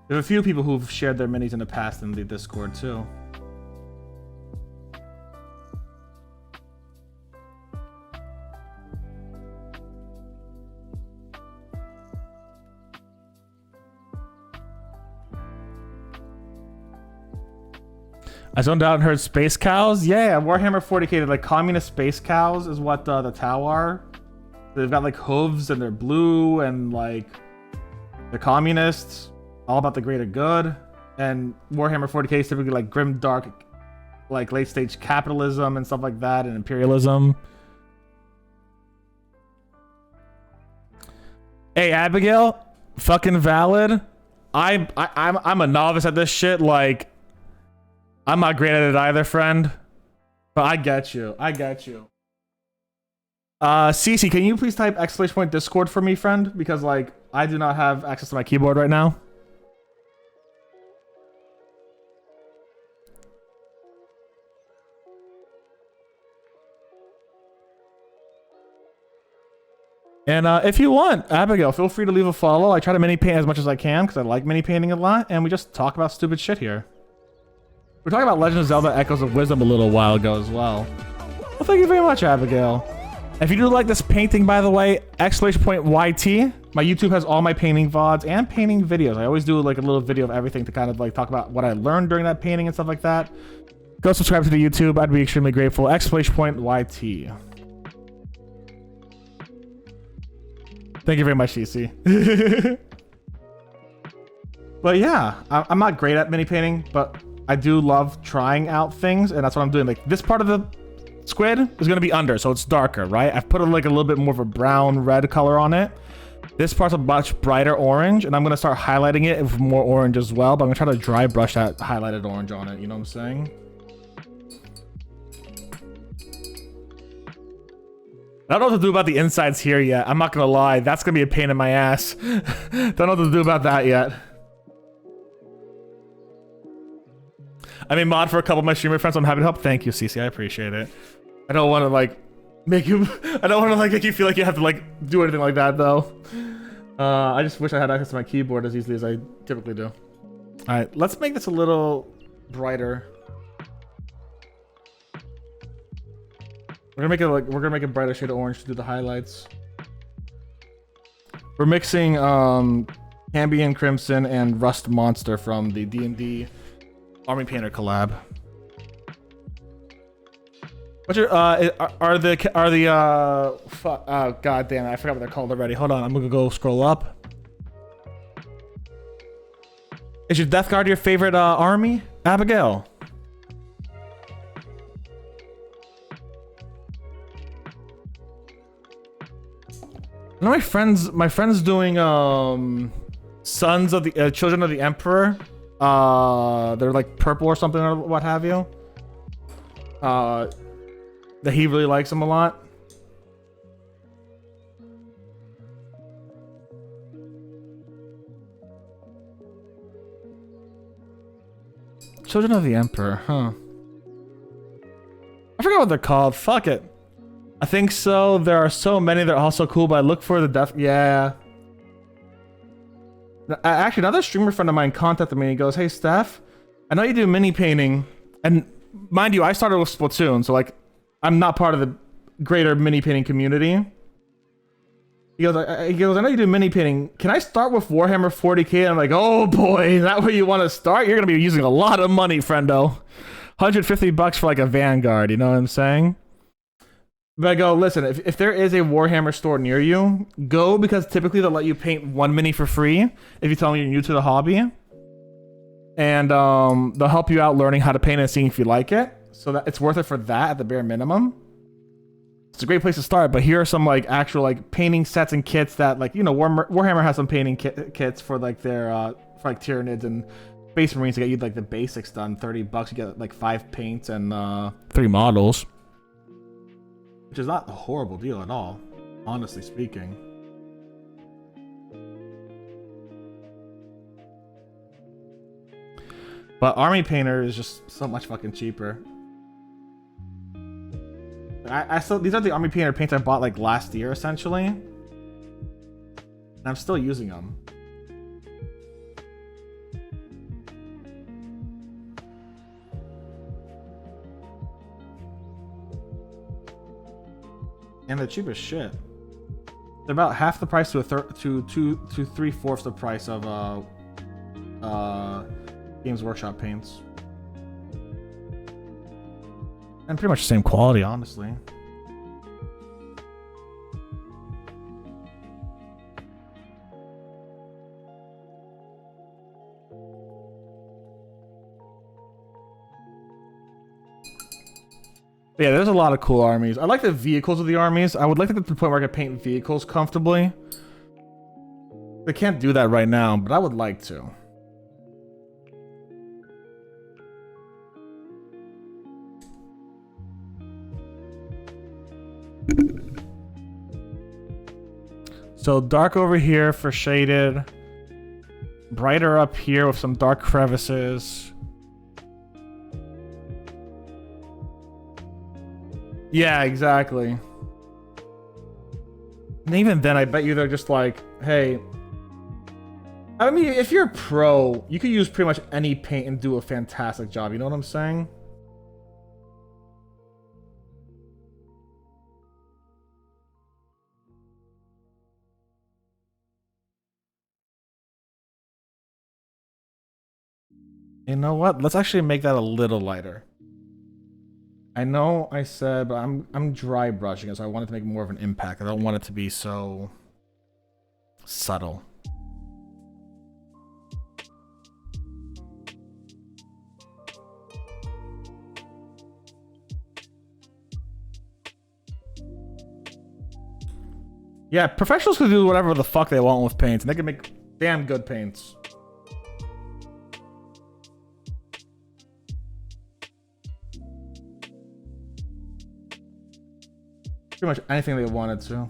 There have a few people who've shared their minis in the past in the Discord too. I zoned out and heard space cows. Yeah, Warhammer 40k, they're like communist space cows is what the Tau are. They've got like hooves and they're blue and like they're communists, all about the greater good. And Warhammer 40k is typically like grim, dark, like late stage capitalism and stuff like that, and imperialism. Hey Abigail, fucking valid. I'm a novice at this shit. Like, I'm not great at it either, friend. But I get you. I get you. Cece, can you please type ! Discord for me, friend? Because like I do not have access to my keyboard right now. And if you want, Abigail, feel free to leave a follow. I try to mini paint as much as I can because I like mini painting a lot, and we just talk about stupid shit here. We're talking about Legend of Zelda Echoes of Wisdom a little while ago as well. Well, thank you very much, Abigail. If you do like this painting, by the way, ! YT, my YouTube has all my painting VODs and painting videos. I always do like a little video of everything to kind of like talk about what I learned during that painting and stuff like that. Go subscribe to the YouTube. I'd be extremely grateful. ! YT. Thank you very much, CC. But yeah, I'm not great at mini painting, but I do love trying out things, and that's what I'm doing. Like this part of the squid is gonna be under, so it's darker, right? I've put like a little bit more of a brown red color on it. This part's a much brighter orange, and I'm gonna start highlighting it with more orange as well, but I'm gonna try to dry brush that highlighted orange on it, you know what I'm saying? I don't know what to do about the insides here yet. I'm not gonna lie, that's gonna be a pain in my ass. Don't know what to do about that yet. I mean, mod for a couple of my streamer friends. I'm happy to help. Thank you, CC. I appreciate it. I don't want to like make you. I don't want to like make you feel like you have to like do anything like that though. I just wish I had access to my keyboard as easily as I typically do. All right, let's make this a little brighter. We're gonna make a brighter shade of orange to do the highlights. We're mixing Cambion Crimson and Rust Monster from the D&D Army Painter collab. What's your are the fuck, oh god damn it, I forgot what they're called already. Hold on, I'm gonna go scroll up. Is your Death Guard your favorite army, Abigail? I know my friends doing Sons of the Children of the Emperor. They're like purple or something or what have you. That he really likes them a lot. Children of the Emperor, huh? I forgot what they're called. Fuck it. I think so. There are so many that are also cool, but I look for the death. Yeah. Actually, another streamer friend of mine contacted me and he goes, "Hey, Steph, I know you do mini painting." And mind you, I started with Splatoon, so like, I'm not part of the greater mini painting community. He goes, I know you do mini painting. Can I start with Warhammer 40k? And I'm like, oh boy, is that where you want to start? You're going to be using a lot of money, friendo. $150 for like a Vanguard, you know what I'm saying? But I go, listen, if there is a Warhammer store near you, go, because typically they'll let you paint one mini for free if you tell them you're new to the hobby. And they'll help you out learning how to paint and seeing if you like it. So that it's worth it for that at the bare minimum. It's a great place to start, but here are some like actual like painting sets and kits that, like, you know, Warhammer has some painting kits for like their for like Tyranids and Space Marines to get you like the basics done. $30, you get like 5 paints and 3 models. Which is not a horrible deal at all, honestly speaking. But Army Painter is just so much fucking cheaper. I still, these are the Army Painter paints I bought like last year, essentially. And I'm still using them. And they're cheap as shit. They're about half the price to to 3/4 the price of Games Workshop paints. And pretty much the same quality, honestly. But yeah, there's a lot of cool armies. I like the vehicles of the armies. I would like to get to the point where I can paint vehicles comfortably. They can't do that right now, but I would like to. So dark over here for shaded. Brighter up here with some dark crevices. Yeah, exactly. And even then, I bet you they're just like, hey, I mean, if you're a pro, you could use pretty much any paint and do a fantastic job. You know what I'm saying? You know what? Let's actually make that a little lighter. I know I said, but I'm dry brushing it, so I wanted to make more of an impact. I don't want it to be so subtle. Yeah, professionals can do whatever the fuck they want with paints, and they can make damn good paints. Pretty much anything they wanted to.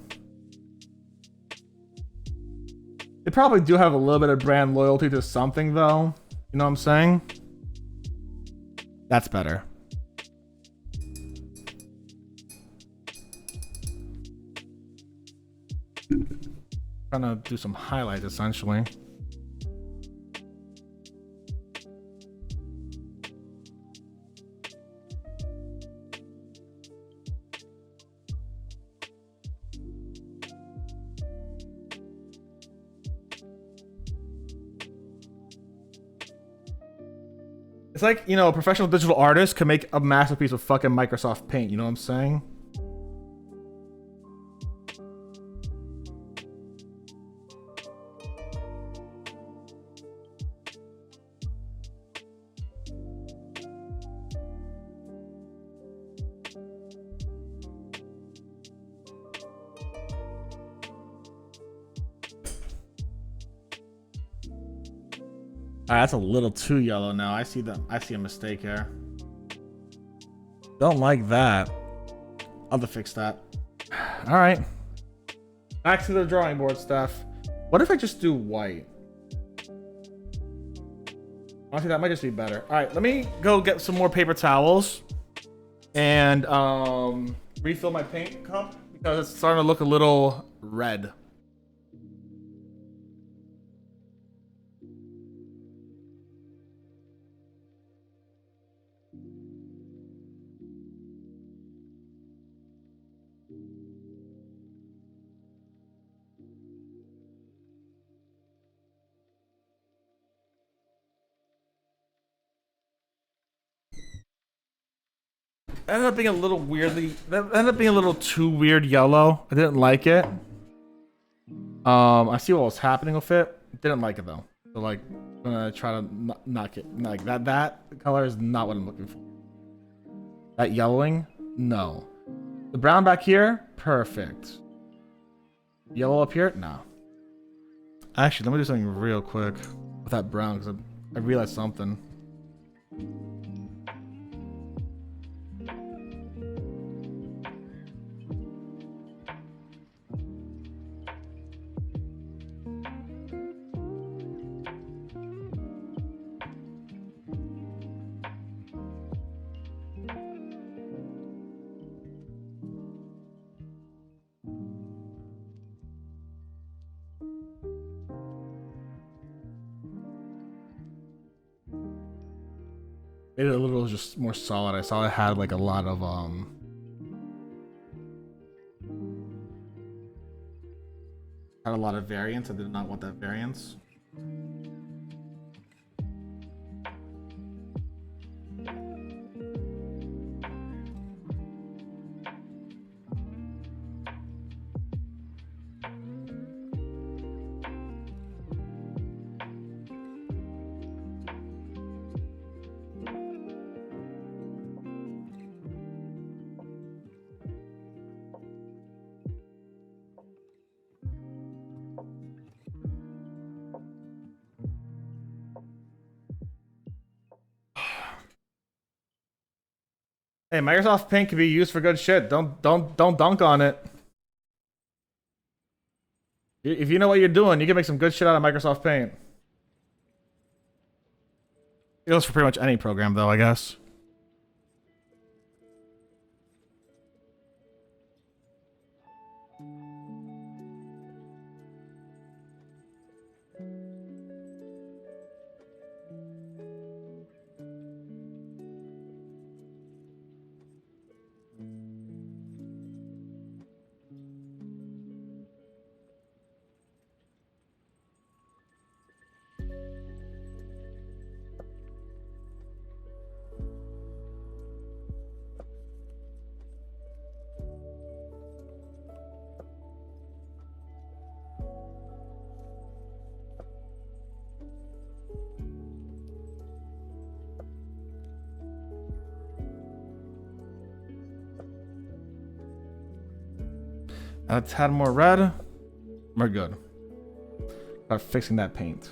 They probably do have a little bit of brand loyalty to something, though. You know what I'm saying? That's better. Trying to do some highlights, essentially. It's like, you know, a professional digital artist can make a masterpiece with fucking Microsoft Paint, you know what I'm saying? That's a little too yellow now. I see a mistake here. Don't like that. I'll have to fix that. All right. Back to the drawing board stuff. What if I just do white? Honestly, that might just be better. All right, let me go get some more paper towels and refill my paint cup because it's starting to look a little red. Ended up being a little weirdly. That ended up being a little too weird yellow. I didn't like it. I see what was happening with it. Didn't like it though. So like, I'm gonna try to not get like that. That color is not what I'm looking for. That yellowing, no. The brown back here, perfect. Yellow up here, no. Actually, let me do something real quick with that brown because I realized something. Made it a little just more solid. I saw it had like a lot of had a lot of variance. I did not want that variance. Hey, Microsoft Paint can be used for good shit. Don't dunk on it. If you know what you're doing, you can make some good shit out of Microsoft Paint. It goes for pretty much any program, though, I guess. Let's add more red. We're good. Start fixing that paint.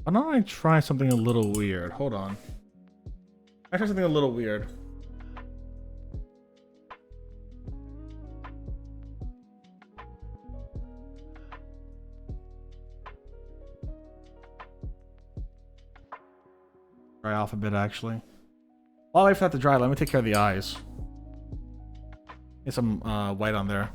Why don't I try something a little weird? Hold on. I try something a little weird. Dry off a bit, actually. While I wait for that to dry, let me take care of the eyes. Get some white on there.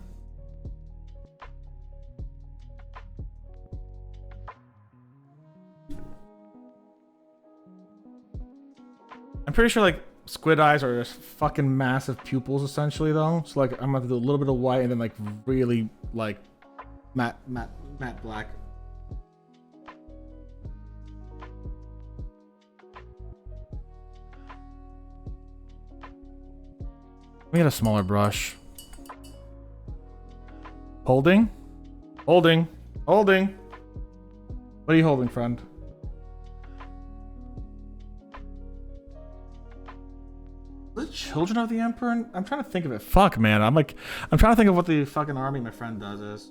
I'm pretty sure like squid eyes are just fucking massive pupils essentially though. So like I'm gonna have to do a little bit of white and then like really like matte black. Let me get a smaller brush. Holding? Holding. Holding. What are you holding, friend? The Children of the Emperor? I'm trying to think of it. Fuck, man. I'm trying to think of what the fucking army my friend does is.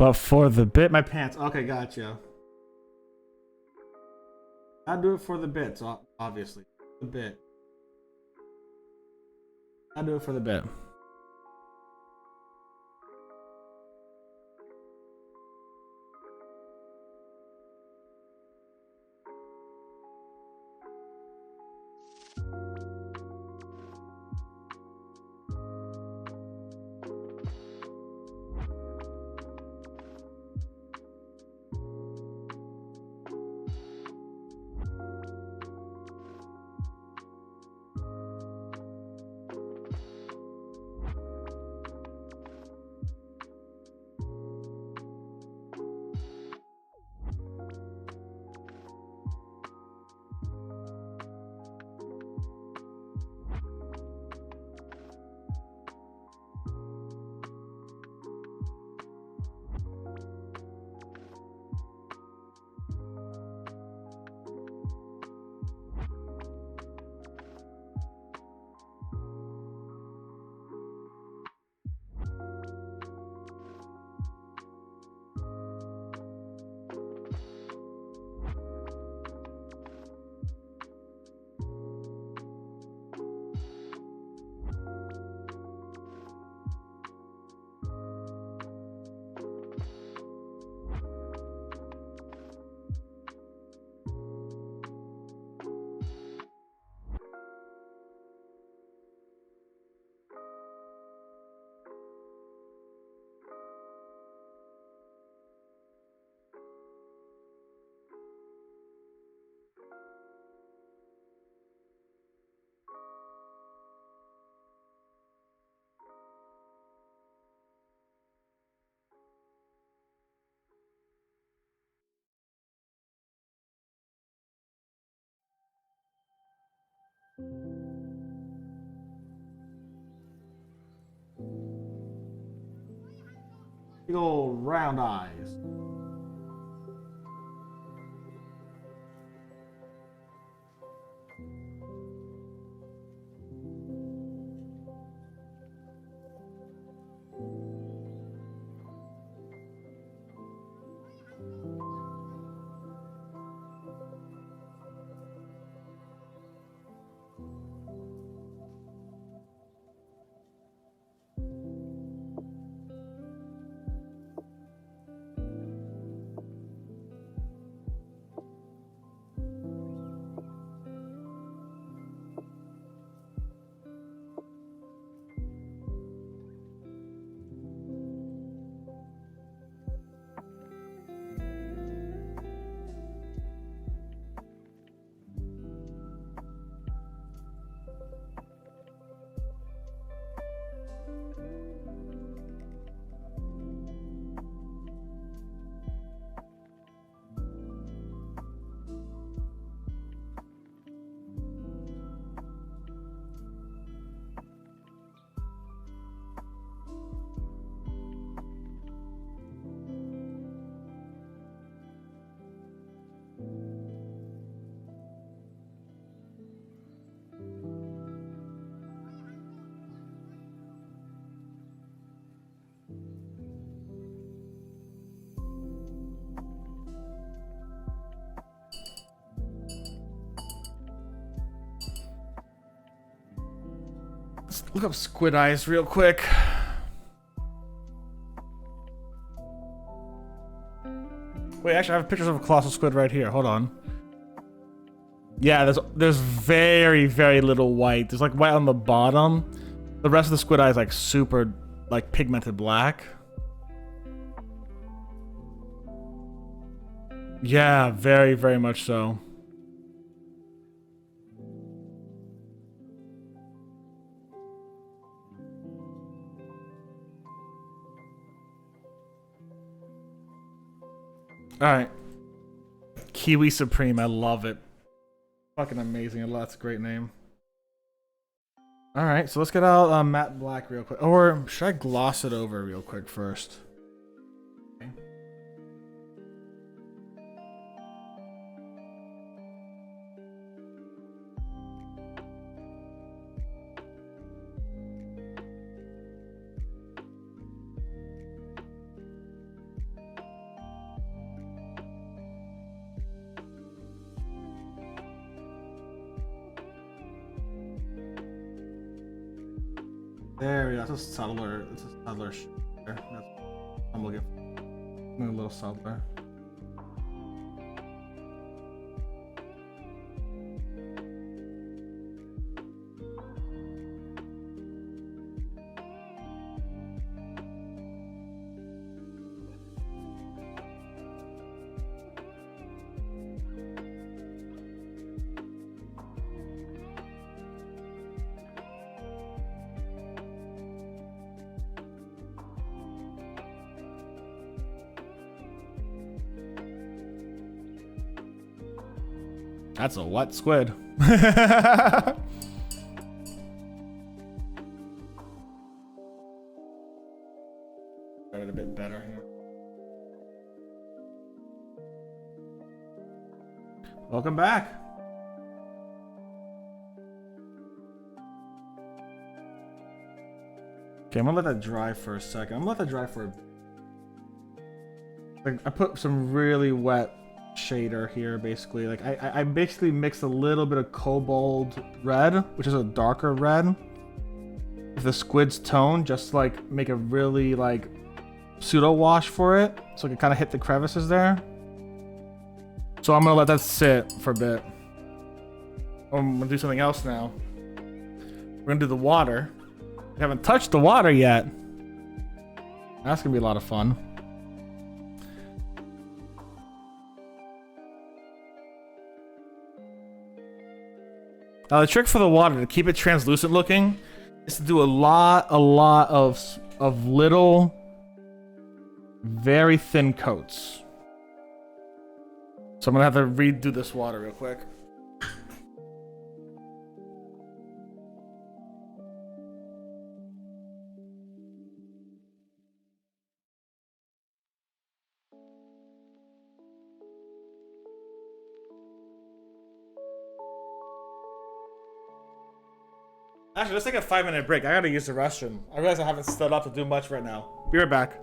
But for the bit, my pants. Okay, gotcha. I do it for the bits, obviously. The bit. I do it for the bit. Big old round eyes. Let's look up squid eyes real quick. Wait, actually, I have pictures of a colossal squid right here. Hold on. Yeah, there's very, very little white. There's like white on the bottom. The rest of the squid eye is like super, like pigmented black. Yeah, very, very much so. Alright. Kiwi Supreme, I love it. Fucking amazing. That's a great name. Alright, so let's get out matte black real quick. Or should I gloss it over real quick first? Okay. There we go. It's a subtler. It's a subtler shade there. That's what I'm looking for. A little subtler. That's a wet squid. Got it a bit better here. Welcome back. Okay, I'm gonna let that dry for a second. I'm gonna let that dry for like, I put some really wet shader here, basically. Like I basically mixed a little bit of cobalt red, which is a darker red, with the squid's tone, just to, like, make a really like pseudo wash for it, so it can kind of hit the crevices there. So I'm gonna let that sit for a bit. I'm gonna do something else now. We're gonna do the water. We haven't touched the water yet. That's gonna be a lot of fun. The trick for the water, to keep it translucent looking, is to do a lot of little, very thin coats. So I'm gonna have to redo this water real quick. Actually, let's take a 5-minute break. I gotta use the restroom. I realize I haven't stood up to do much right now. Be right back.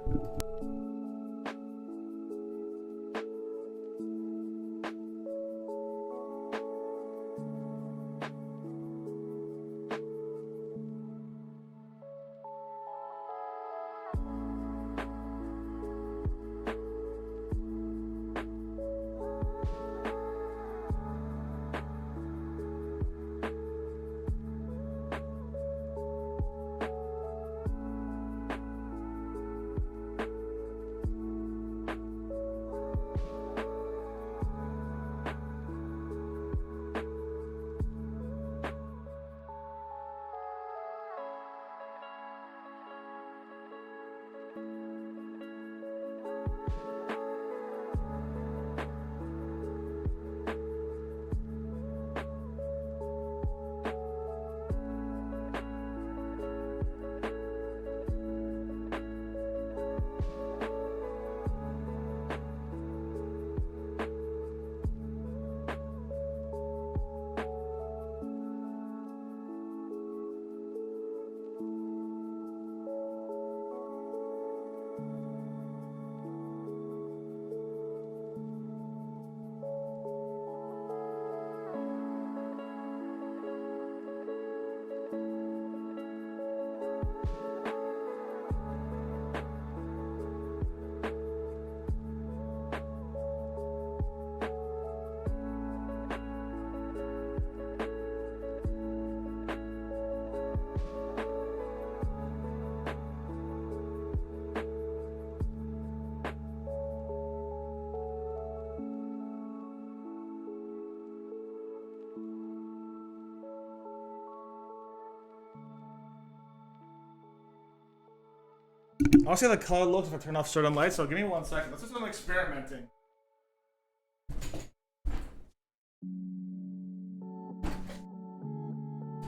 I'll see how the color looks if I turn off certain lights, so give me 1 second. Let's do some experimenting.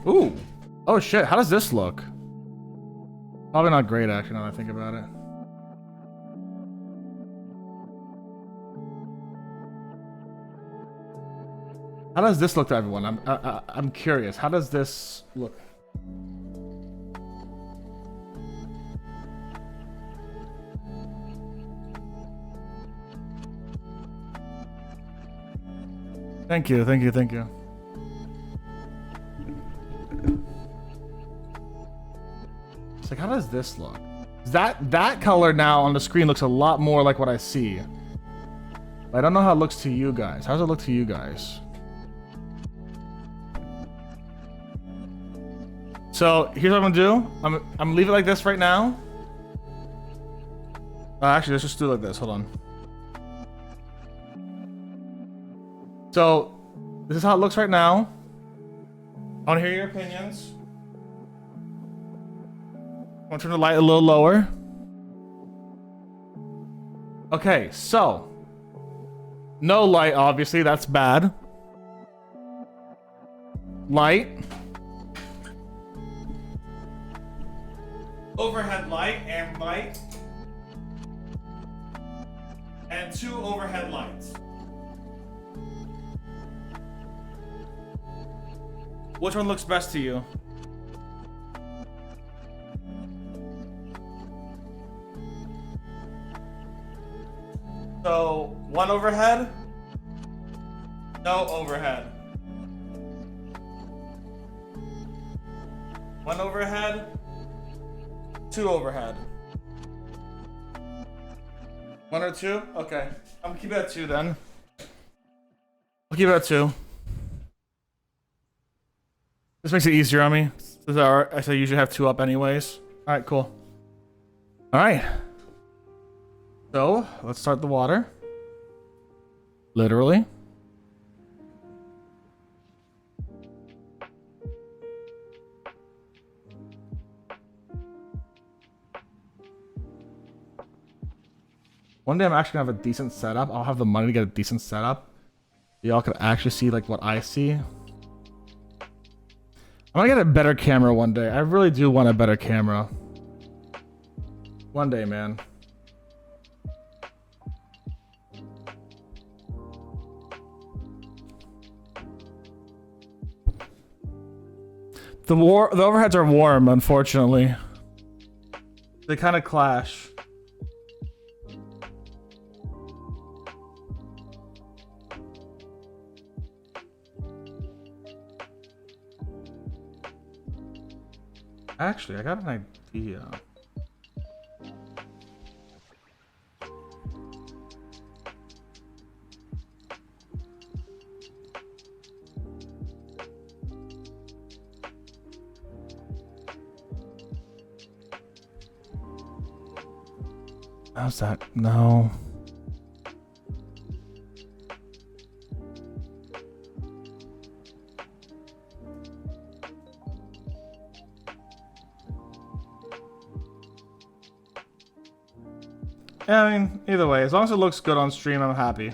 Ooh. Oh shit, how does this look? Probably not great, actually, now that I think about it. How does this look to everyone? I'm curious. How does this look? Thank you, thank you, thank you. like, how does this look? That color now on the screen looks a lot more like what I see. I don't know how it looks to you guys. How does it look to you guys? So here's what I'm gonna do. I'm gonna leave it like this right now. Actually, let's just do it like this. Hold on. So this is how it looks right now. I want to hear your opinions. I want to turn the light a little lower. Okay, so no light, obviously, that's bad. Light. Overhead light and light. And 2 overhead lights. Which one looks best to you? So, 1 overhead, no overhead. 1 overhead, 2 overhead. 1 or 2? Okay. I'm gonna keep it at 2 then. I'll keep it at 2. This makes it easier on me. I usually have 2 up anyways. Alright, cool. Alright. So, let's start the water. Literally. One day I'm actually gonna have a decent setup. I'll have the money to get a decent setup. Y'all can actually see like what I see. I'm gonna get a better camera one day. I really do want a better camera. One day, man. The overheads are warm, unfortunately. They kind of clash. Actually, I got an idea. How's that? No. Yeah, I mean, either way, as long as it looks good on stream, I'm happy.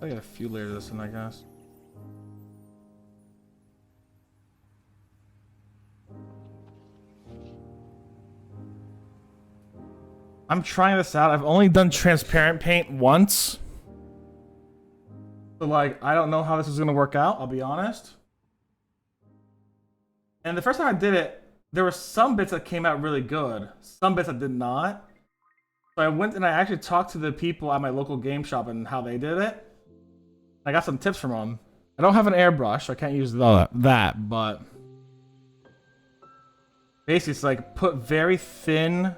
I got a few layers of this in, I guess. I'm trying this out. I've only done transparent paint once. So, like, I don't know how this is going to work out, I'll be honest. And the first time I did it, there were some bits that came out really good. Some bits that did not. So I went and I actually talked to the people at my local game shop and how they did it. I got some tips from them. I don't have an airbrush, so I can't use that, but basically it's like put very thin,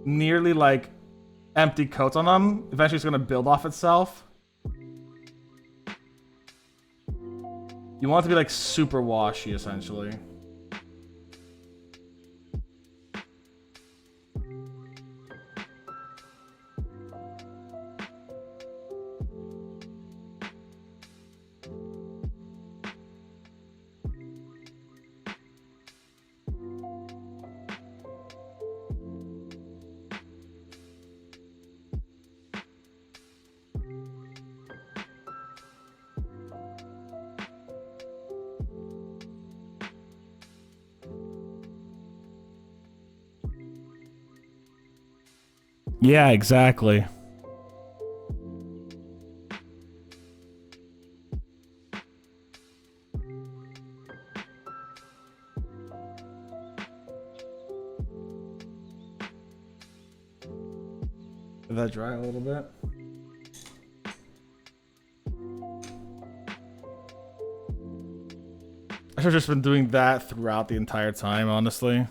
nearly like empty coats on them. Eventually it's going to build off itself. You want it to be like super washy, essentially. Yeah, exactly. Let that dry a little bit. should have just been doing that throughout the entire time, honestly.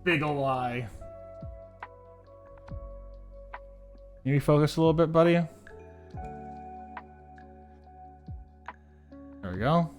Big ol' lie. Can you focus a little bit, buddy? There we go.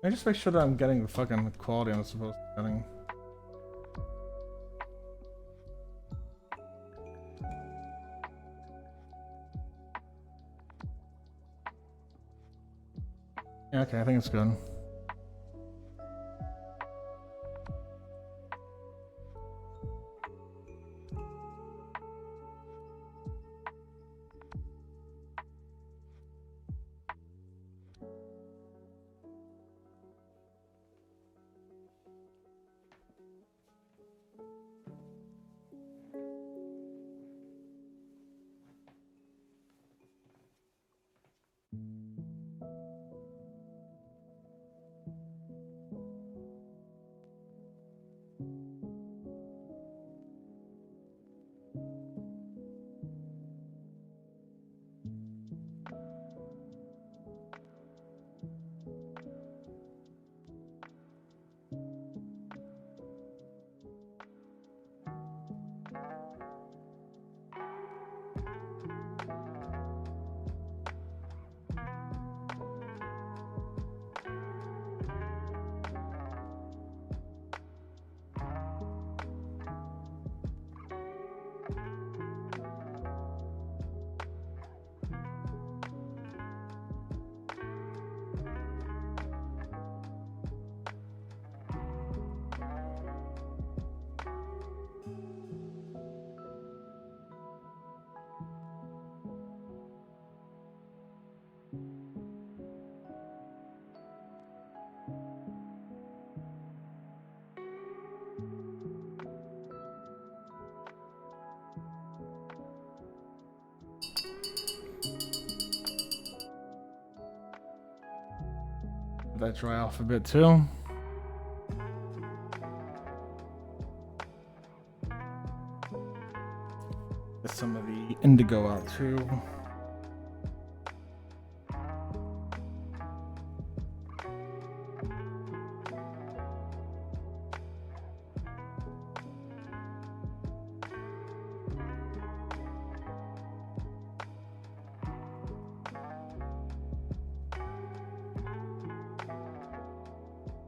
I just make sure that I'm getting the fucking quality I'm supposed to be getting. Yeah, okay, I think it's good. Let that dry off a bit too. Get some of the indigo out too.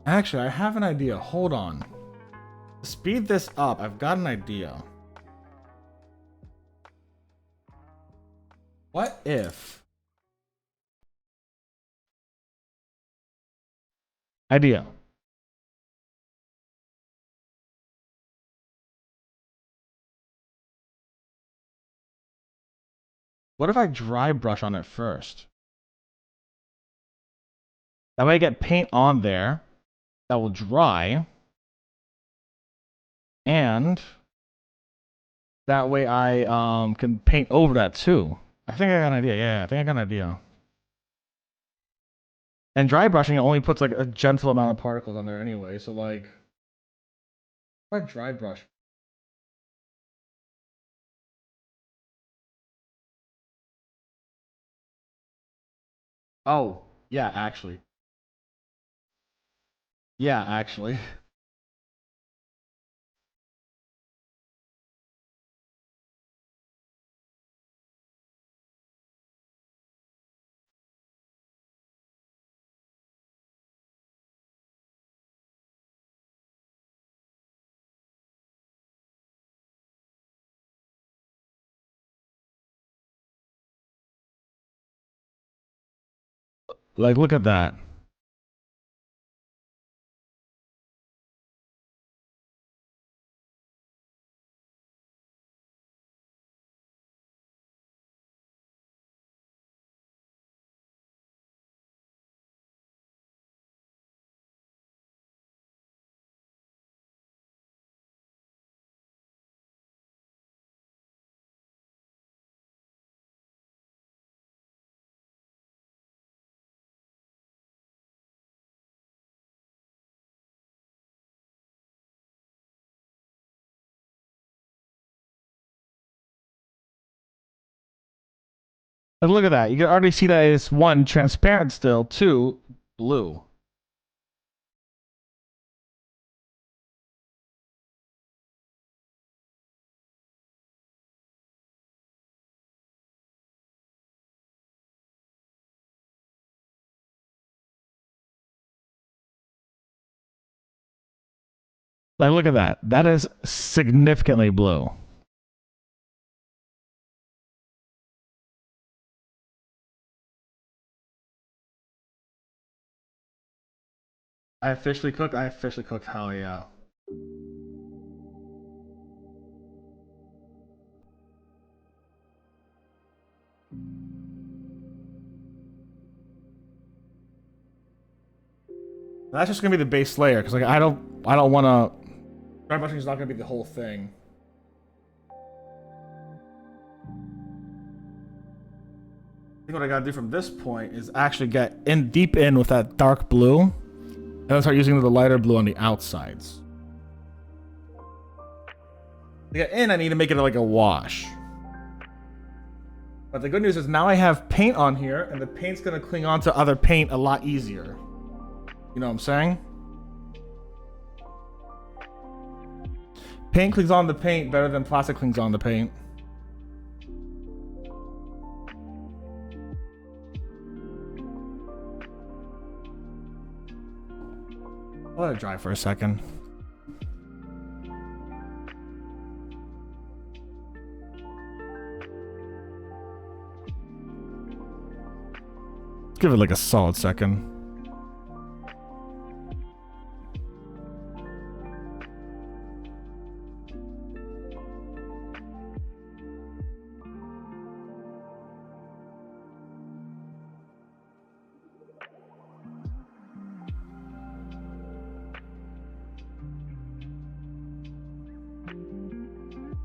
Actually, I have an idea. Hold on. To speed this up, I've got an idea. What if... Idea. What if I dry brush on it first? That way I get paint on there that will dry. And that way I can paint over that too. I think I got an idea. Yeah, I think I got an idea. And dry brushing only puts like a gentle amount of particles on there anyway. So like, why dry brush? Oh, yeah, actually. Yeah, actually. Like, look at that. Like, look at that. You can already see that it's one, transparent still, two, blue. Like, look at that. That is significantly blue. I officially cooked. I officially cooked. Hell yeah. That's just gonna be the base layer because like I don't want to. Dry brushing is not gonna be the whole thing. I think what I gotta do from this point is actually get in deep in with that dark blue, and then start using the lighter blue on the outsides. To get in, I need to make it like a wash. But the good news is now I have paint on here, and the paint's gonna cling on to other paint a lot easier. You know what I'm saying? Paint clings on the paint better than plastic clings on the paint. I'll let it dry for a second. Give it like a solid second.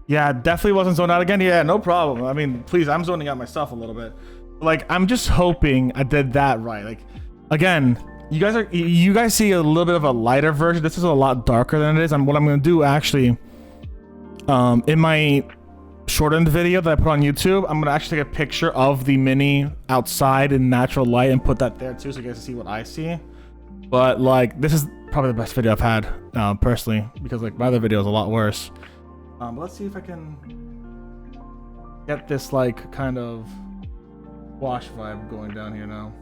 Yeah, definitely wasn't zoned out again. Yeah, no problem. I mean, please, I'm zoning out myself a little bit. Like, I'm just hoping I did that right. Like, again, you guys see a little bit of a lighter version. This is a lot darker than it is. And what I'm gonna do actually, in my shortened video that I put on YouTube, I'm gonna actually take a picture of the mini outside in natural light and put that there too, so you guys can see what I see. But like, this is probably the best video I've had personally, because like my other video is a lot worse. But let's see if I can get this like kind of wash vibe going down here now.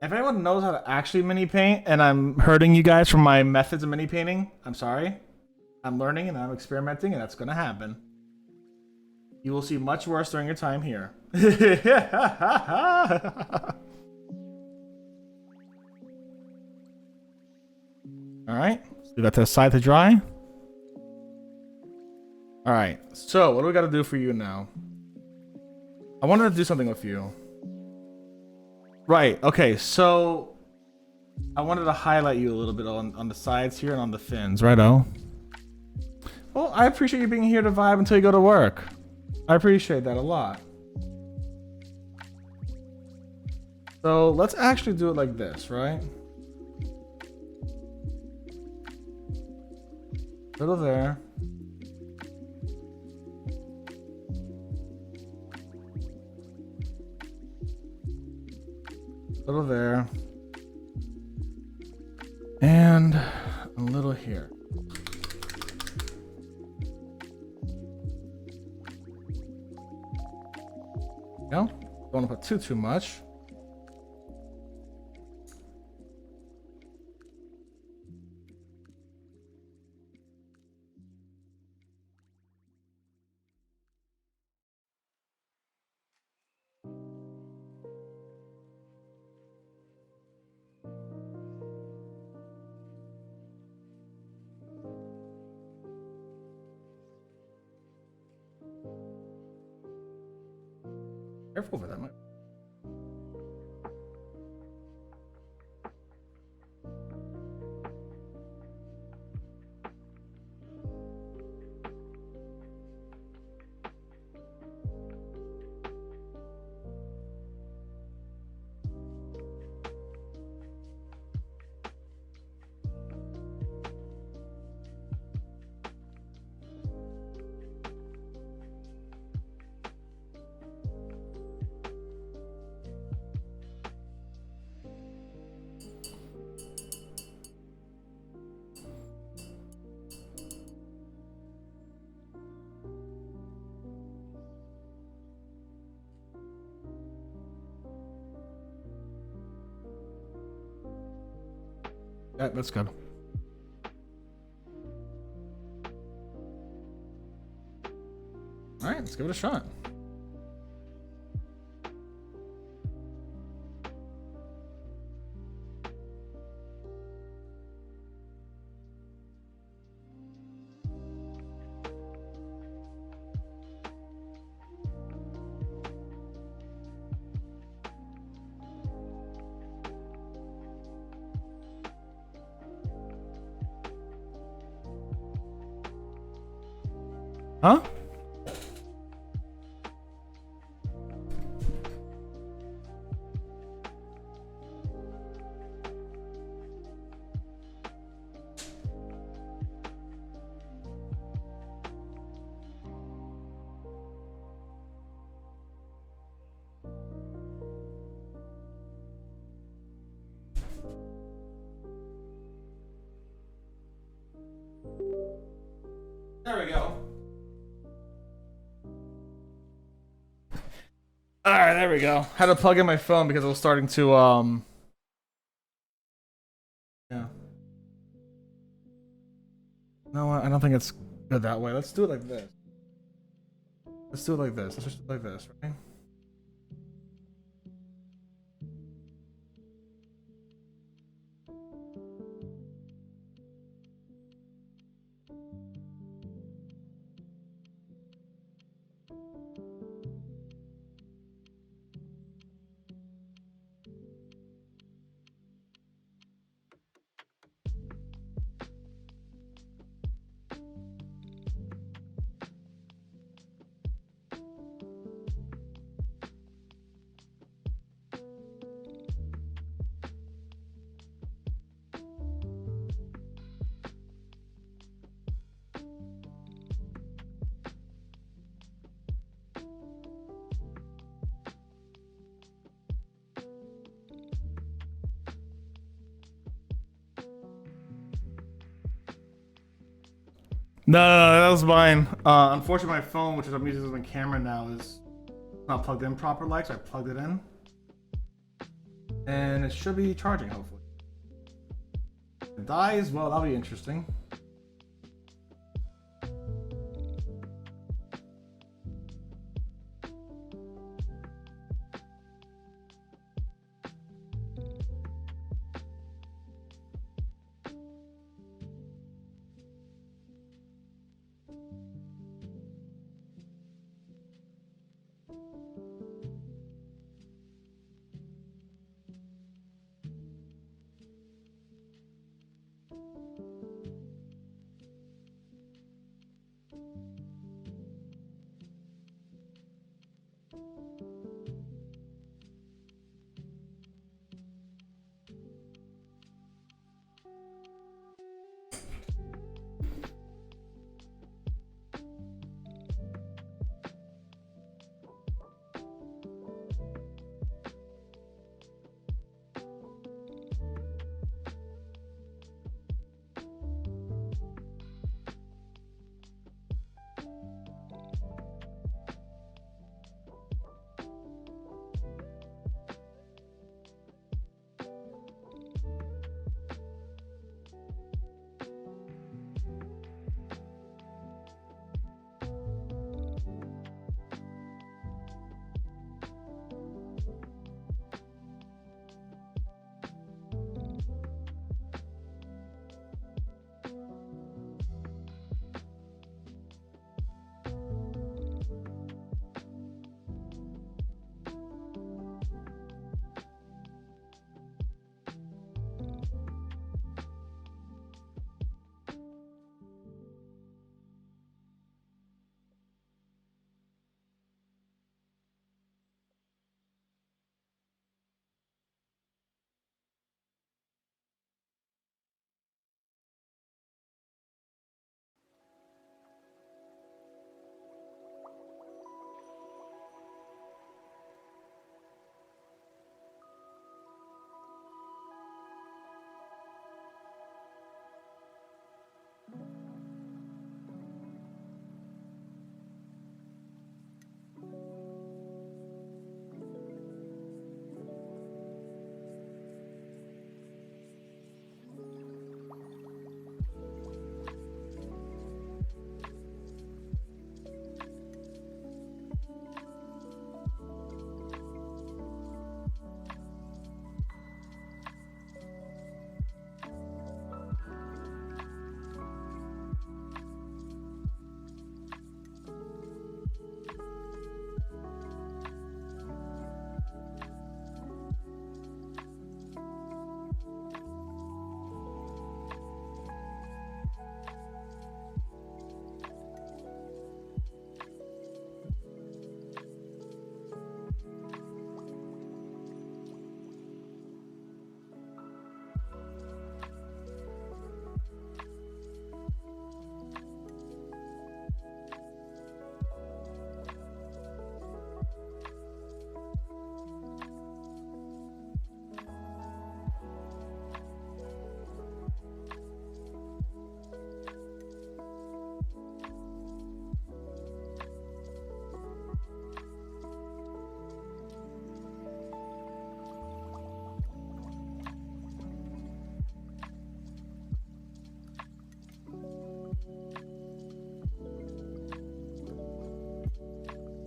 If anyone knows how to actually mini paint and I'm hurting you guys from my methods of mini painting, I'm sorry. I'm learning and I'm experimenting, and that's gonna happen. You will see much worse during your time here. All right, let's leave that to the side to dry. All right, so what do we got to do for you now? I wanted to do something with you. Right, okay, so I wanted to highlight you a little bit on the sides here and on the fins, righto? Well, I appreciate you being here to vibe until you go to work. I appreciate that a lot. So let's actually do it like this, right? Little there. Little there. And a little here. No, don't want to put too much. Careful with that. Yeah, that's good. All right, let's give it a shot. Huh? There we go. All right, there we go. Had to plug in my phone because it was starting to yeah. No, I don't think it's good that way. Let's do it like this. Let's do it like this. Let's just do it like this, right? No, that was mine. Unfortunately, my phone, which is I'm using as my camera now, is not plugged in proper like, so I plugged it in. And it should be charging, hopefully. If it dies, well, that'll be interesting.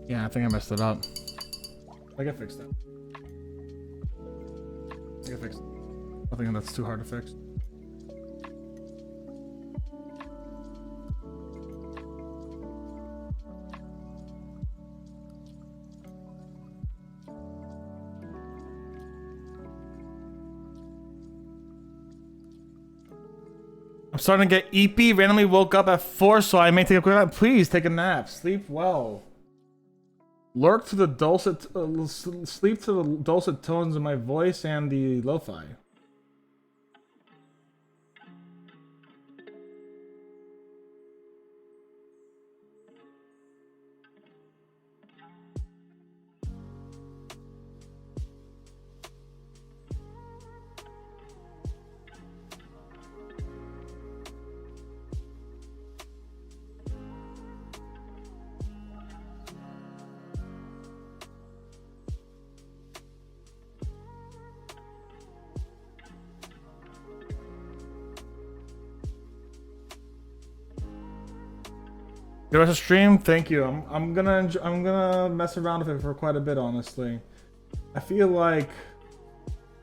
Yeah, I think I messed it up. I can fix that. I can fix it. I think that's too hard to fix. I'm starting to get eepy. Randomly woke up at 4, so I may take a quick nap. Please take a nap. Sleep well. Lurk to the dulcet, sleep to the dulcet tones of my voice and the lo-fi. The rest of stream, thank you. I'm gonna mess around with it for quite a bit, honestly. I feel like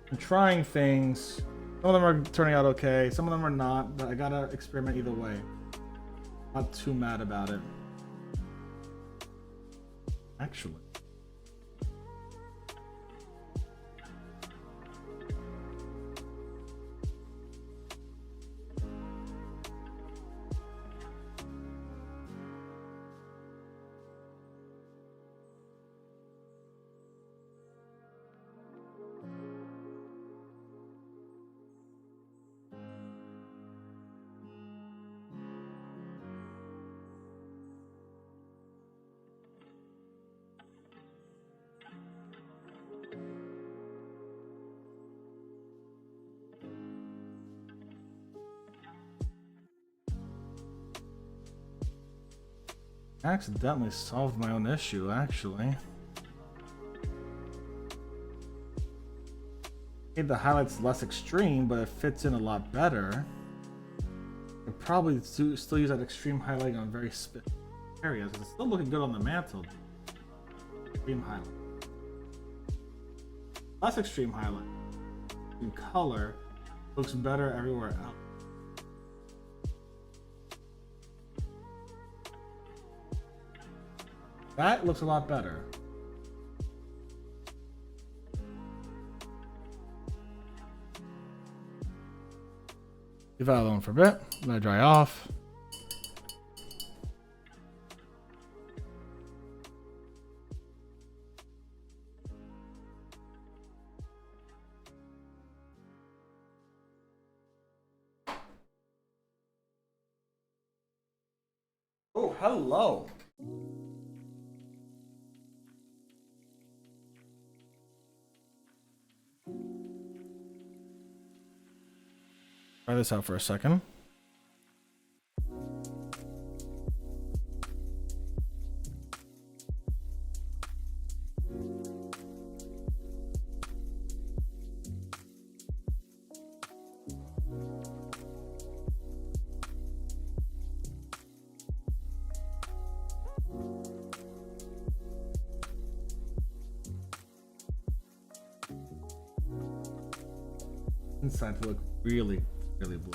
I'm trying things. Some of them are turning out okay, some of them are not, but I gotta experiment either way. Not too mad about it. Actually. I accidentally solved my own issue, actually. Made the highlights less extreme, but it fits in a lot better. I'd probably still use that extreme highlight on very specific areas. It's still looking good on the mantle. Extreme highlight. Less extreme highlight. In color, looks better everywhere else. That looks a lot better. Leave that alone for a bit. Let it dry off. Oh, hello. Try this out for a second. Inside to look really, really blue.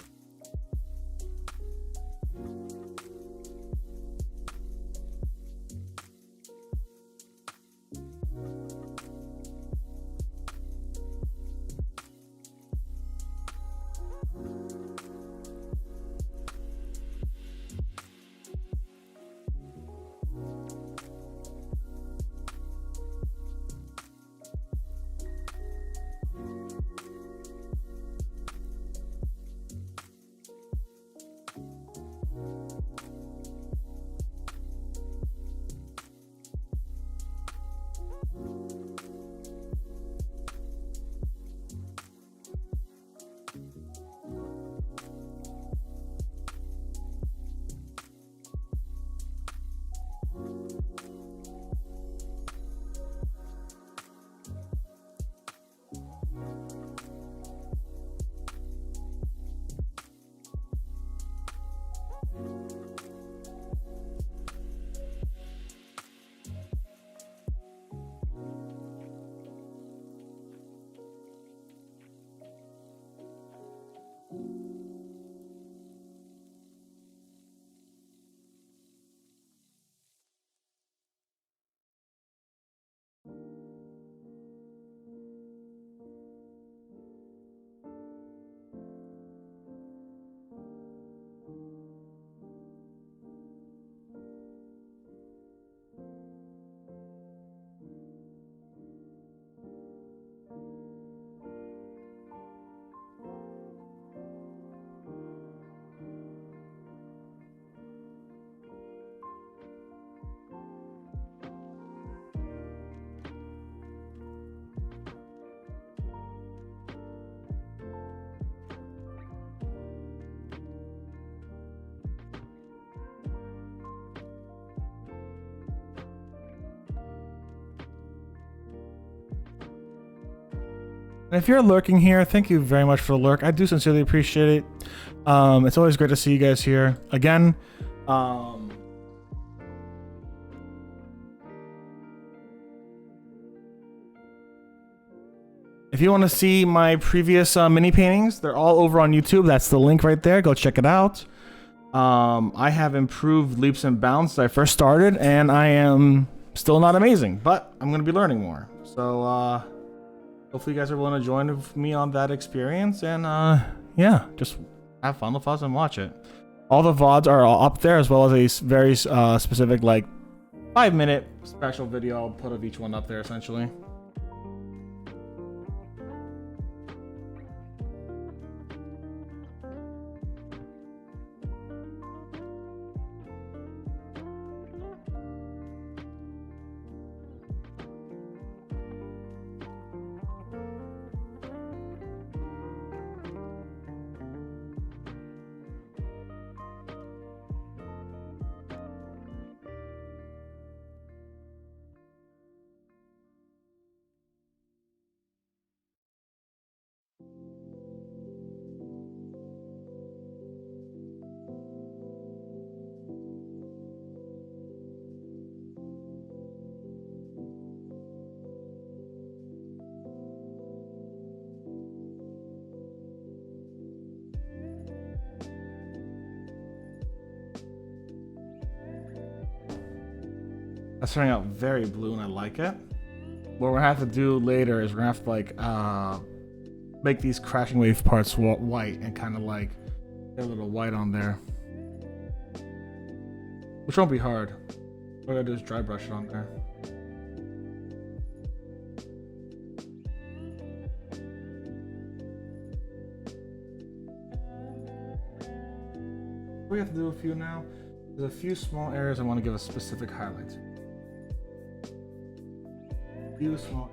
And if you're lurking here, thank you very much for the lurk. I do sincerely appreciate it. It's always great to see you guys here again. If you want to see my previous mini paintings, they're all over on YouTube. That's the link right there. Go check it out. I have improved leaps and bounds since I first started, and I am still not amazing, but I'm going to be learning more. So hopefully you guys are willing to join with me on that experience, and yeah, just have fun with us and watch it. All the VODs are all up there, as well as a very specific, like, 5-minute special video I'll put of each one up there, essentially. That's turning out very blue, and I like it. What we're gonna have to do later is we're gonna have to, like, make these crashing wave parts white and kind of like get a little white on there, which won't be hard. What I gotta do is dry brush it on there. We have to do a few now. There's a few small areas I want to give a specific highlight to. Few small.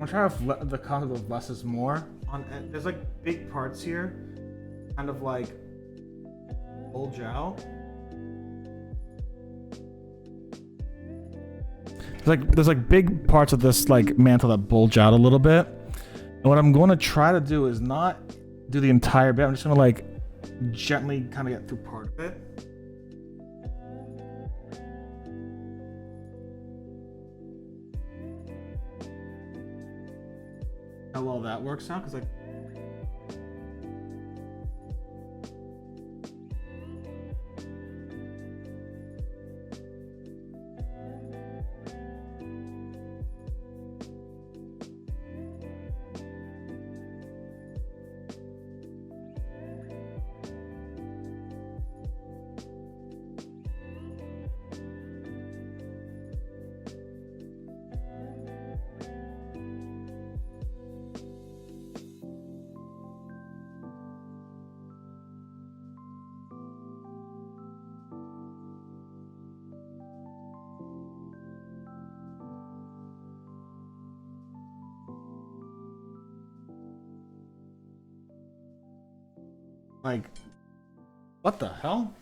I'm trying to the concept of less is more. There's like big parts here, kind of like bulge out. There's like big parts of this like mantle that bulge out a little bit. And what I'm going to try to do is not do the entire bit. I'm just going to like gently kind of get through part of it. How well that works out, because like what the hell?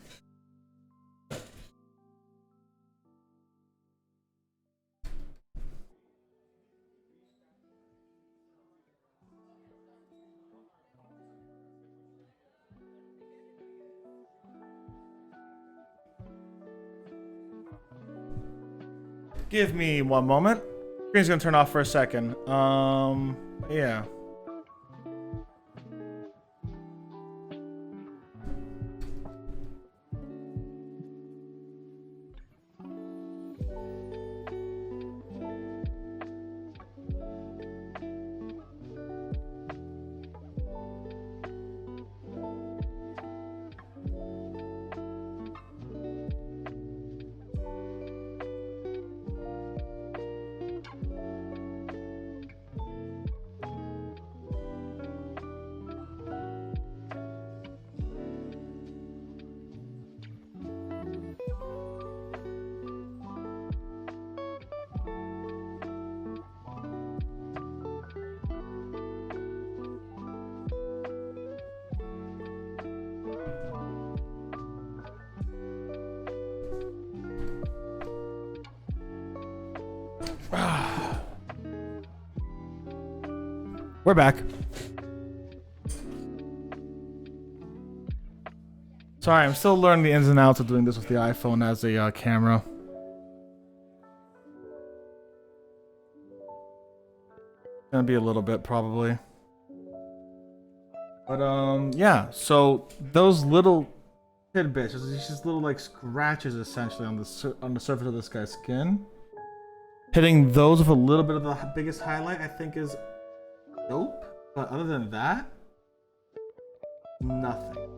Give me one moment. Screen's gonna turn off for a second. Yeah. We're back. Sorry, I'm still learning the ins and outs of doing this with the iPhone as a camera. Gonna be a little bit probably. But yeah. So those little tidbits, these just little like scratches essentially on the surface of this guy's skin. Hitting those with a little bit of the biggest highlight, I think, is dope. But other than that, nothing.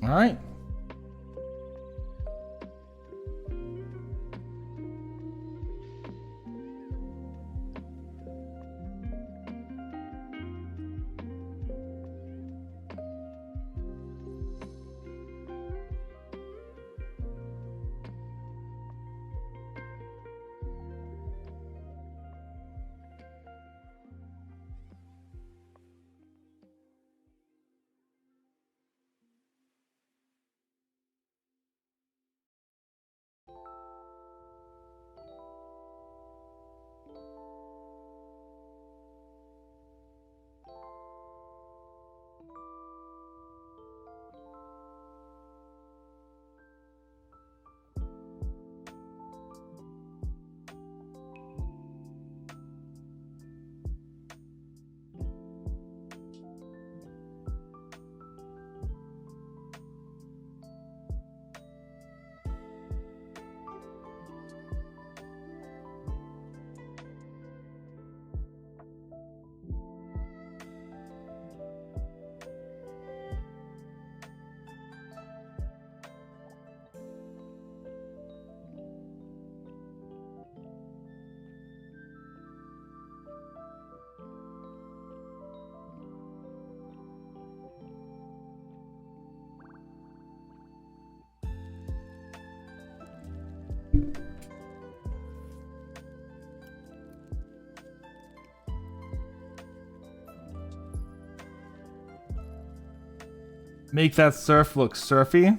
All right. Make that surf look surfy.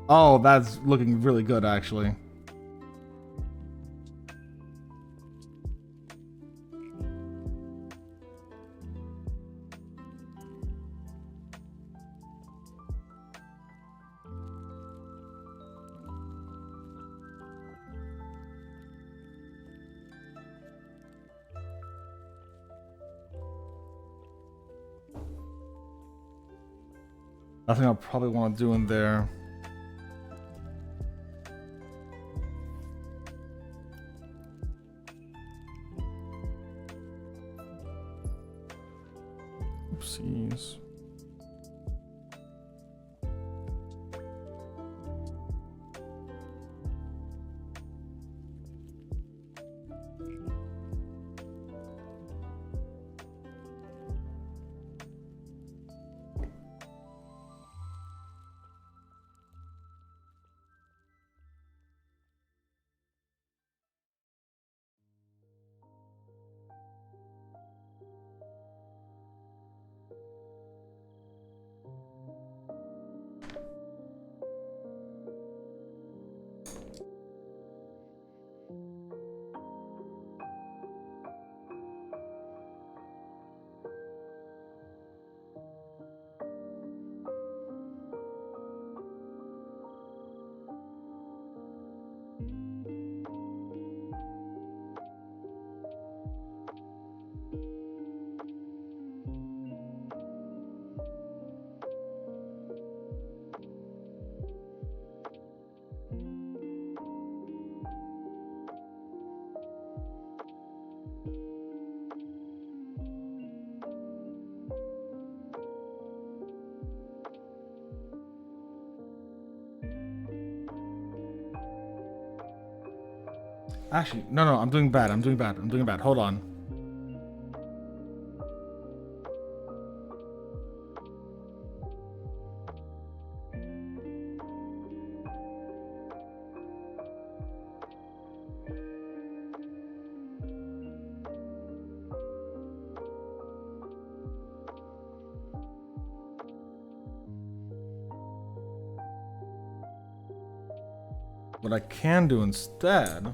Oh, that's looking really good, actually. Nothing I'll probably want to do in there. Oopsies. Actually, no, I'm doing bad. I'm doing bad. Hold on. What I can do instead...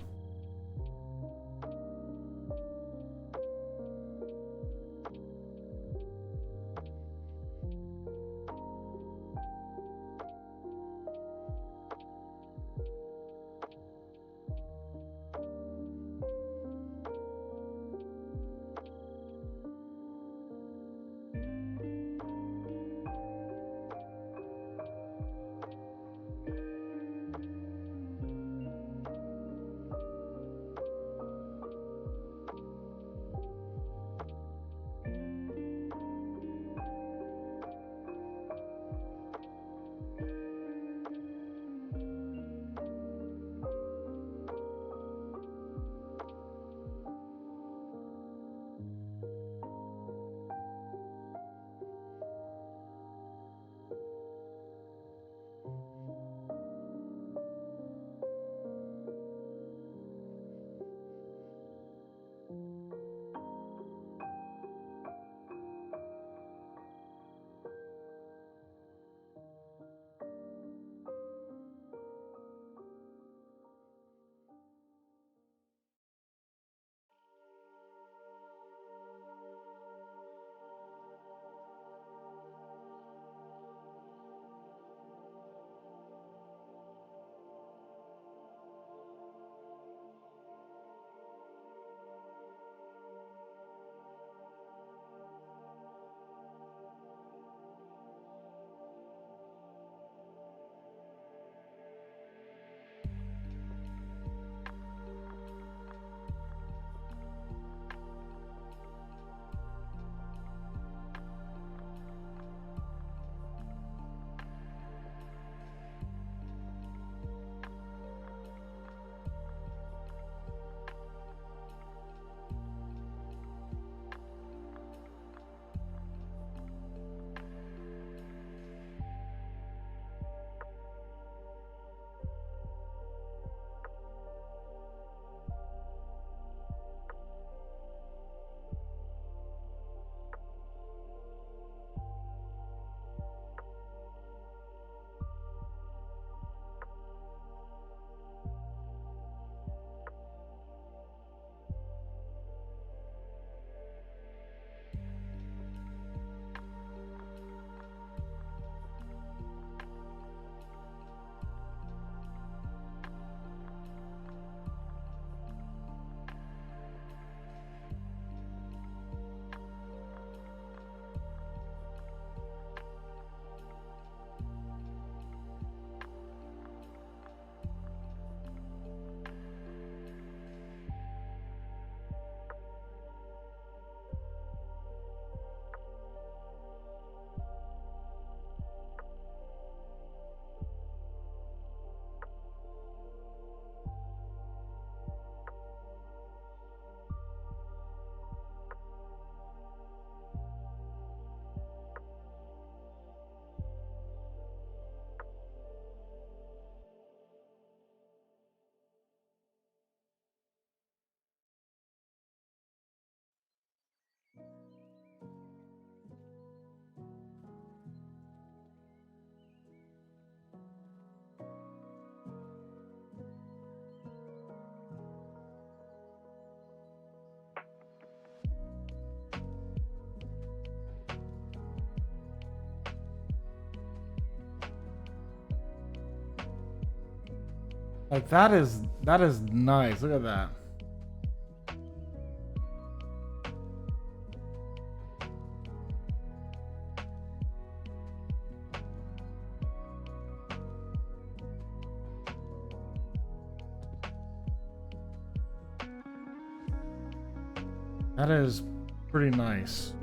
Like that is nice. Look at that. That is pretty nice.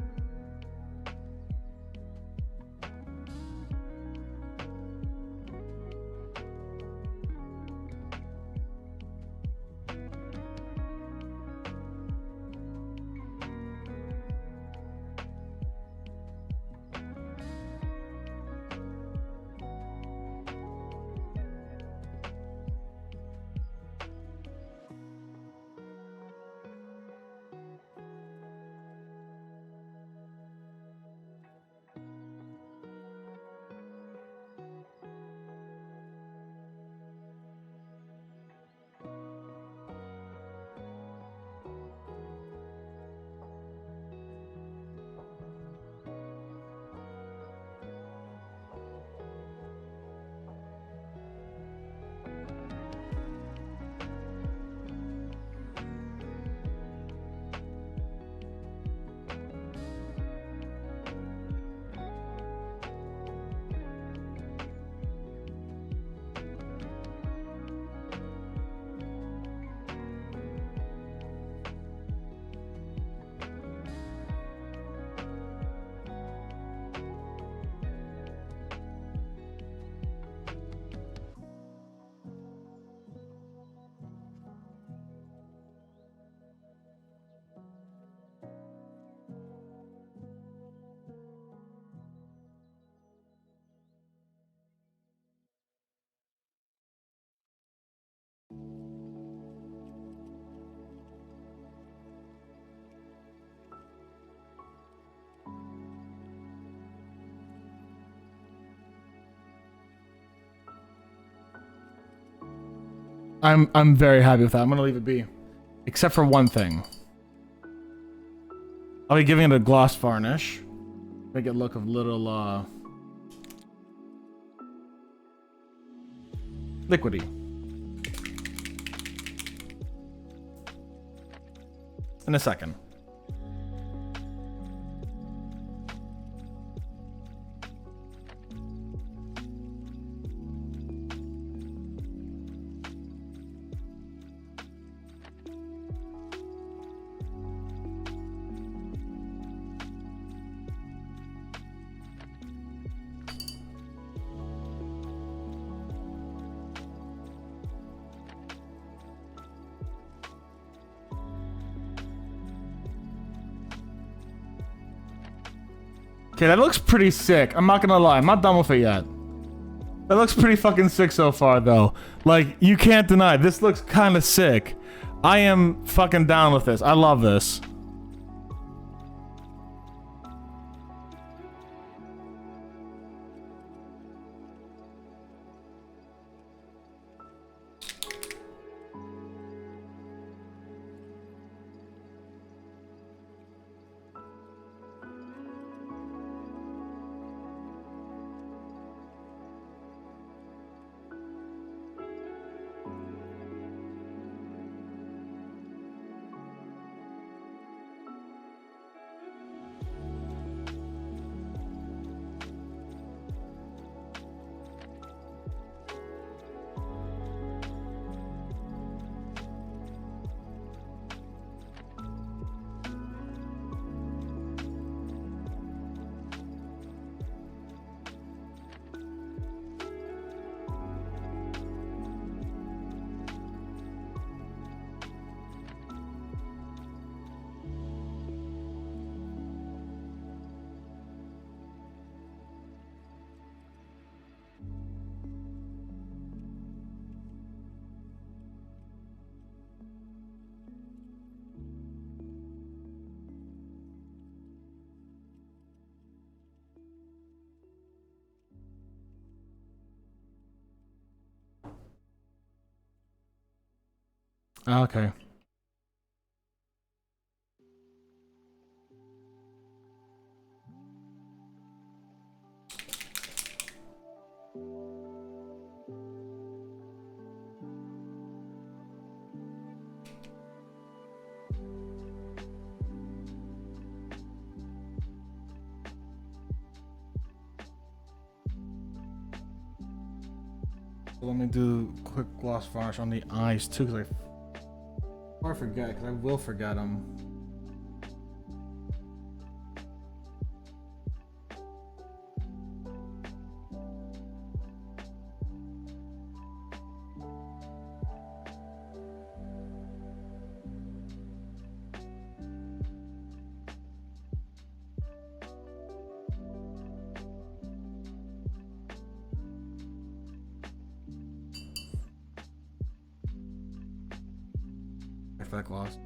I'm very happy with that. I'm gonna leave it be. Except for one thing. I'll be giving it a gloss varnish. Make it look a little liquidy. In a second. Okay, that looks pretty sick. I'm not gonna lie. I'm not done with it yet. That looks pretty fucking sick so far, though. Like, you can't deny. This looks kind of sick. I am fucking down with this. I love this. Okay. So let me do quick gloss varnish on the eyes too, because I forget, because I will forget them. That gloss.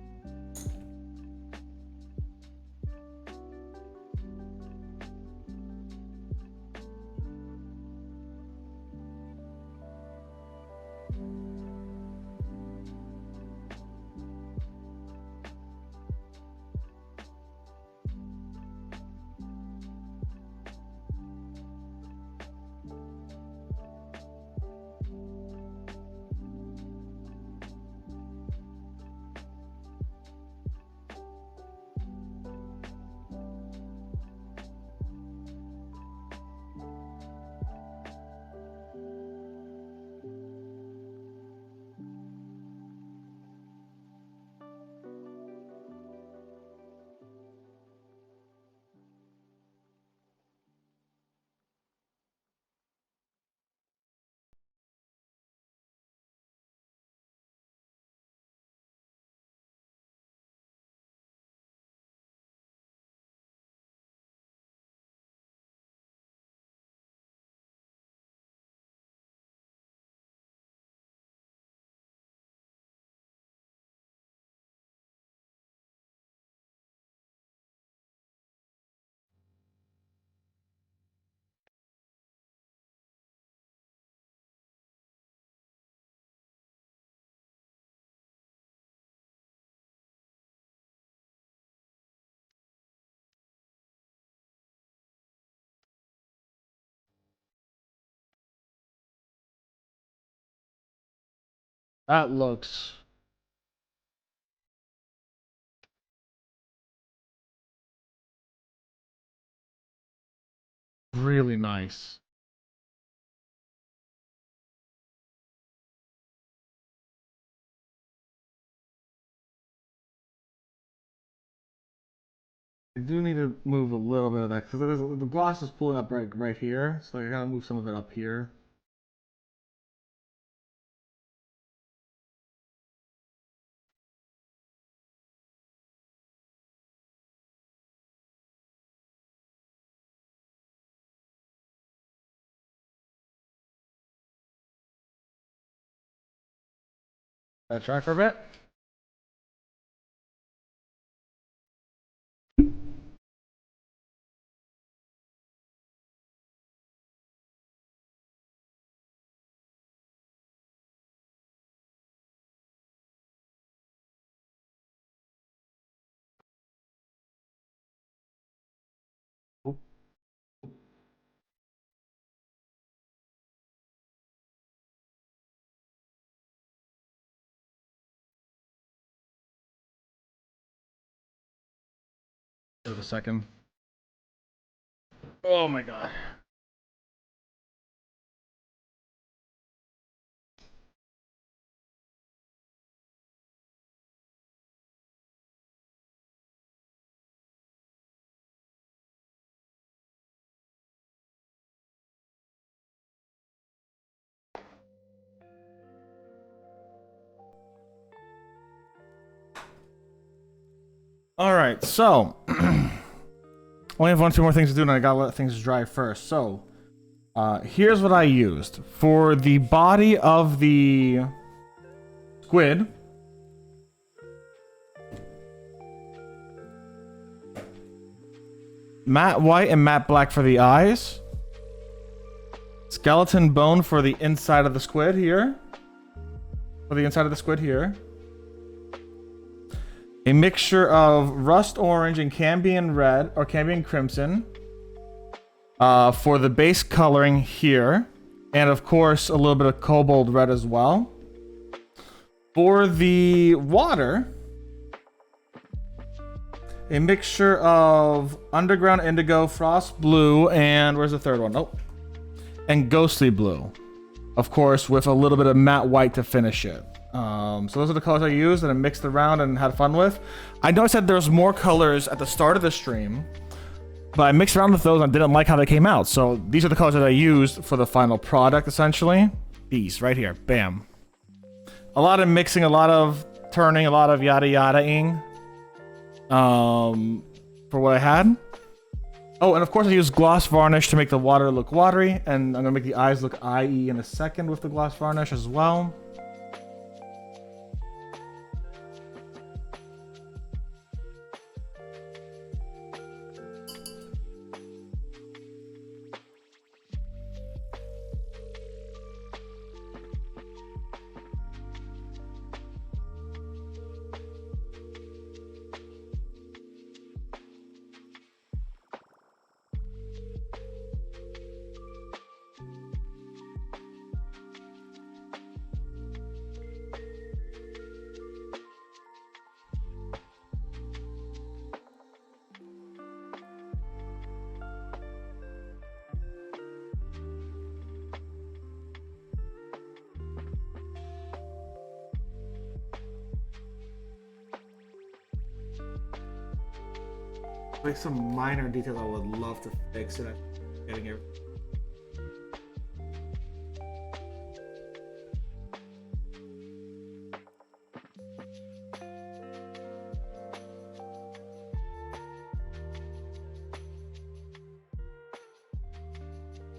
That looks really nice. I do need to move a little bit of that because the gloss is pulling up right here, so I gotta move some of it up here. Try for a bit. Give it a second. Oh my god. All right, so only have 1 or 2 more things to do, and I gotta let things dry first. So, here's what I used for the body of the squid. Matte white and matte black for the eyes. Skeleton bone for the inside of the squid here. For the inside of the squid here. A mixture of rust orange and Cambion red, or Cambion crimson. For the base coloring here. And of course, a little bit of cobalt red as well. For the water, a mixture of underground indigo, frost blue, and where's the third one? Nope. And ghostly blue. Of course, with a little bit of matte white to finish it. So those are the colors I used and I mixed around and had fun with. I know I said there's more colors at the start of the stream, but I mixed around with those and didn't like how they came out. So these are the colors that I used for the final product, essentially. These right here, bam. A lot of mixing, a lot of turning, a lot of yada yada-ing. For what I had. Oh, and of course I used gloss varnish to make the water look watery, and I'm gonna make the eyes look eye-y in a second with the gloss varnish as well. Like some minor details I would love to fix it. Getting it.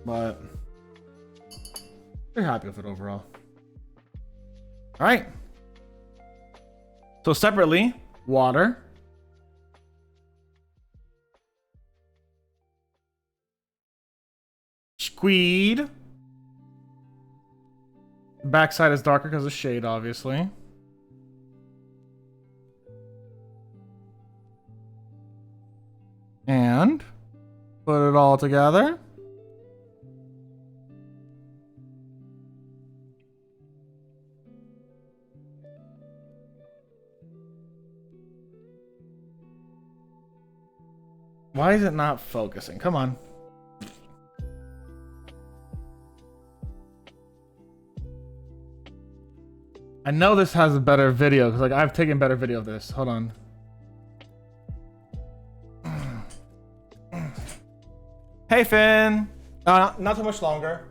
But pretty happy with it overall. All right. So separately, water. Squeed. Backside is darker because of shade, obviously. And put it all together. Why is it not focusing? Come on. I know this has a better video because like I've taken better video of this. Hold on. Hey Finn. Not too much longer.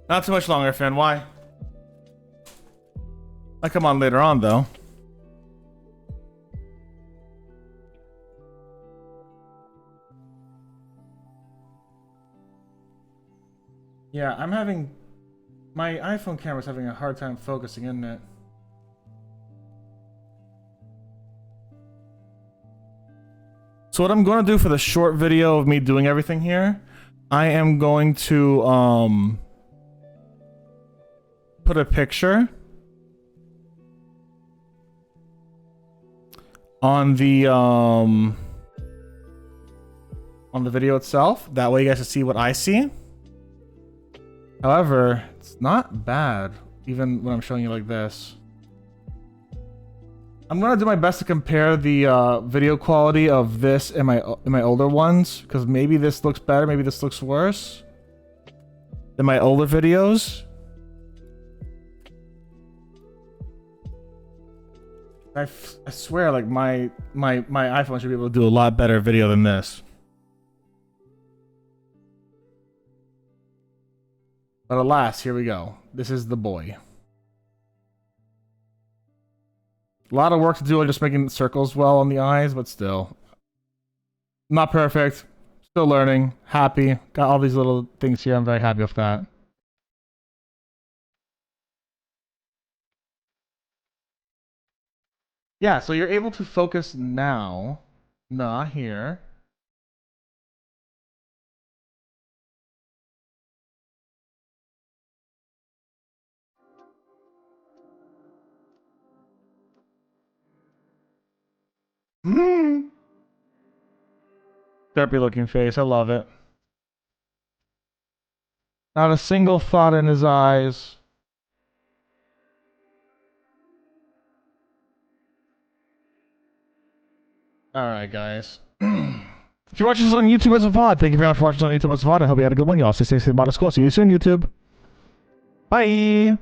Not too much longer, Finn. Why? I come on later on, though. Yeah, I'm having... My iPhone camera's having a hard time focusing, isn't it? So what I'm going to do for the short video of me doing everything here, I am going to, put a picture on the video itself. That way you guys can see what I see. However, it's not bad, even when I'm showing you like this. I'm gonna do my best to compare the video quality of this and my older ones, because maybe this looks better, maybe this looks worse than my older videos. I swear, like my iPhone should be able to do a lot better video than this. But alas, here we go. This is the boy. A lot of work to do on just making circles well on the eyes, but still. Not perfect. Still learning. Happy. Got all these little things here. I'm very happy with that. Yeah, so you're able to focus now. Not here. Derpy looking face. I love it. Not a single thought in his eyes. Alright, guys. If you're watching this on YouTube as a VOD, thank you very much for watching this on YouTube as a VOD. I hope you had a good one. Y'all stay safe, stay modest, cool. See you soon, YouTube. Bye!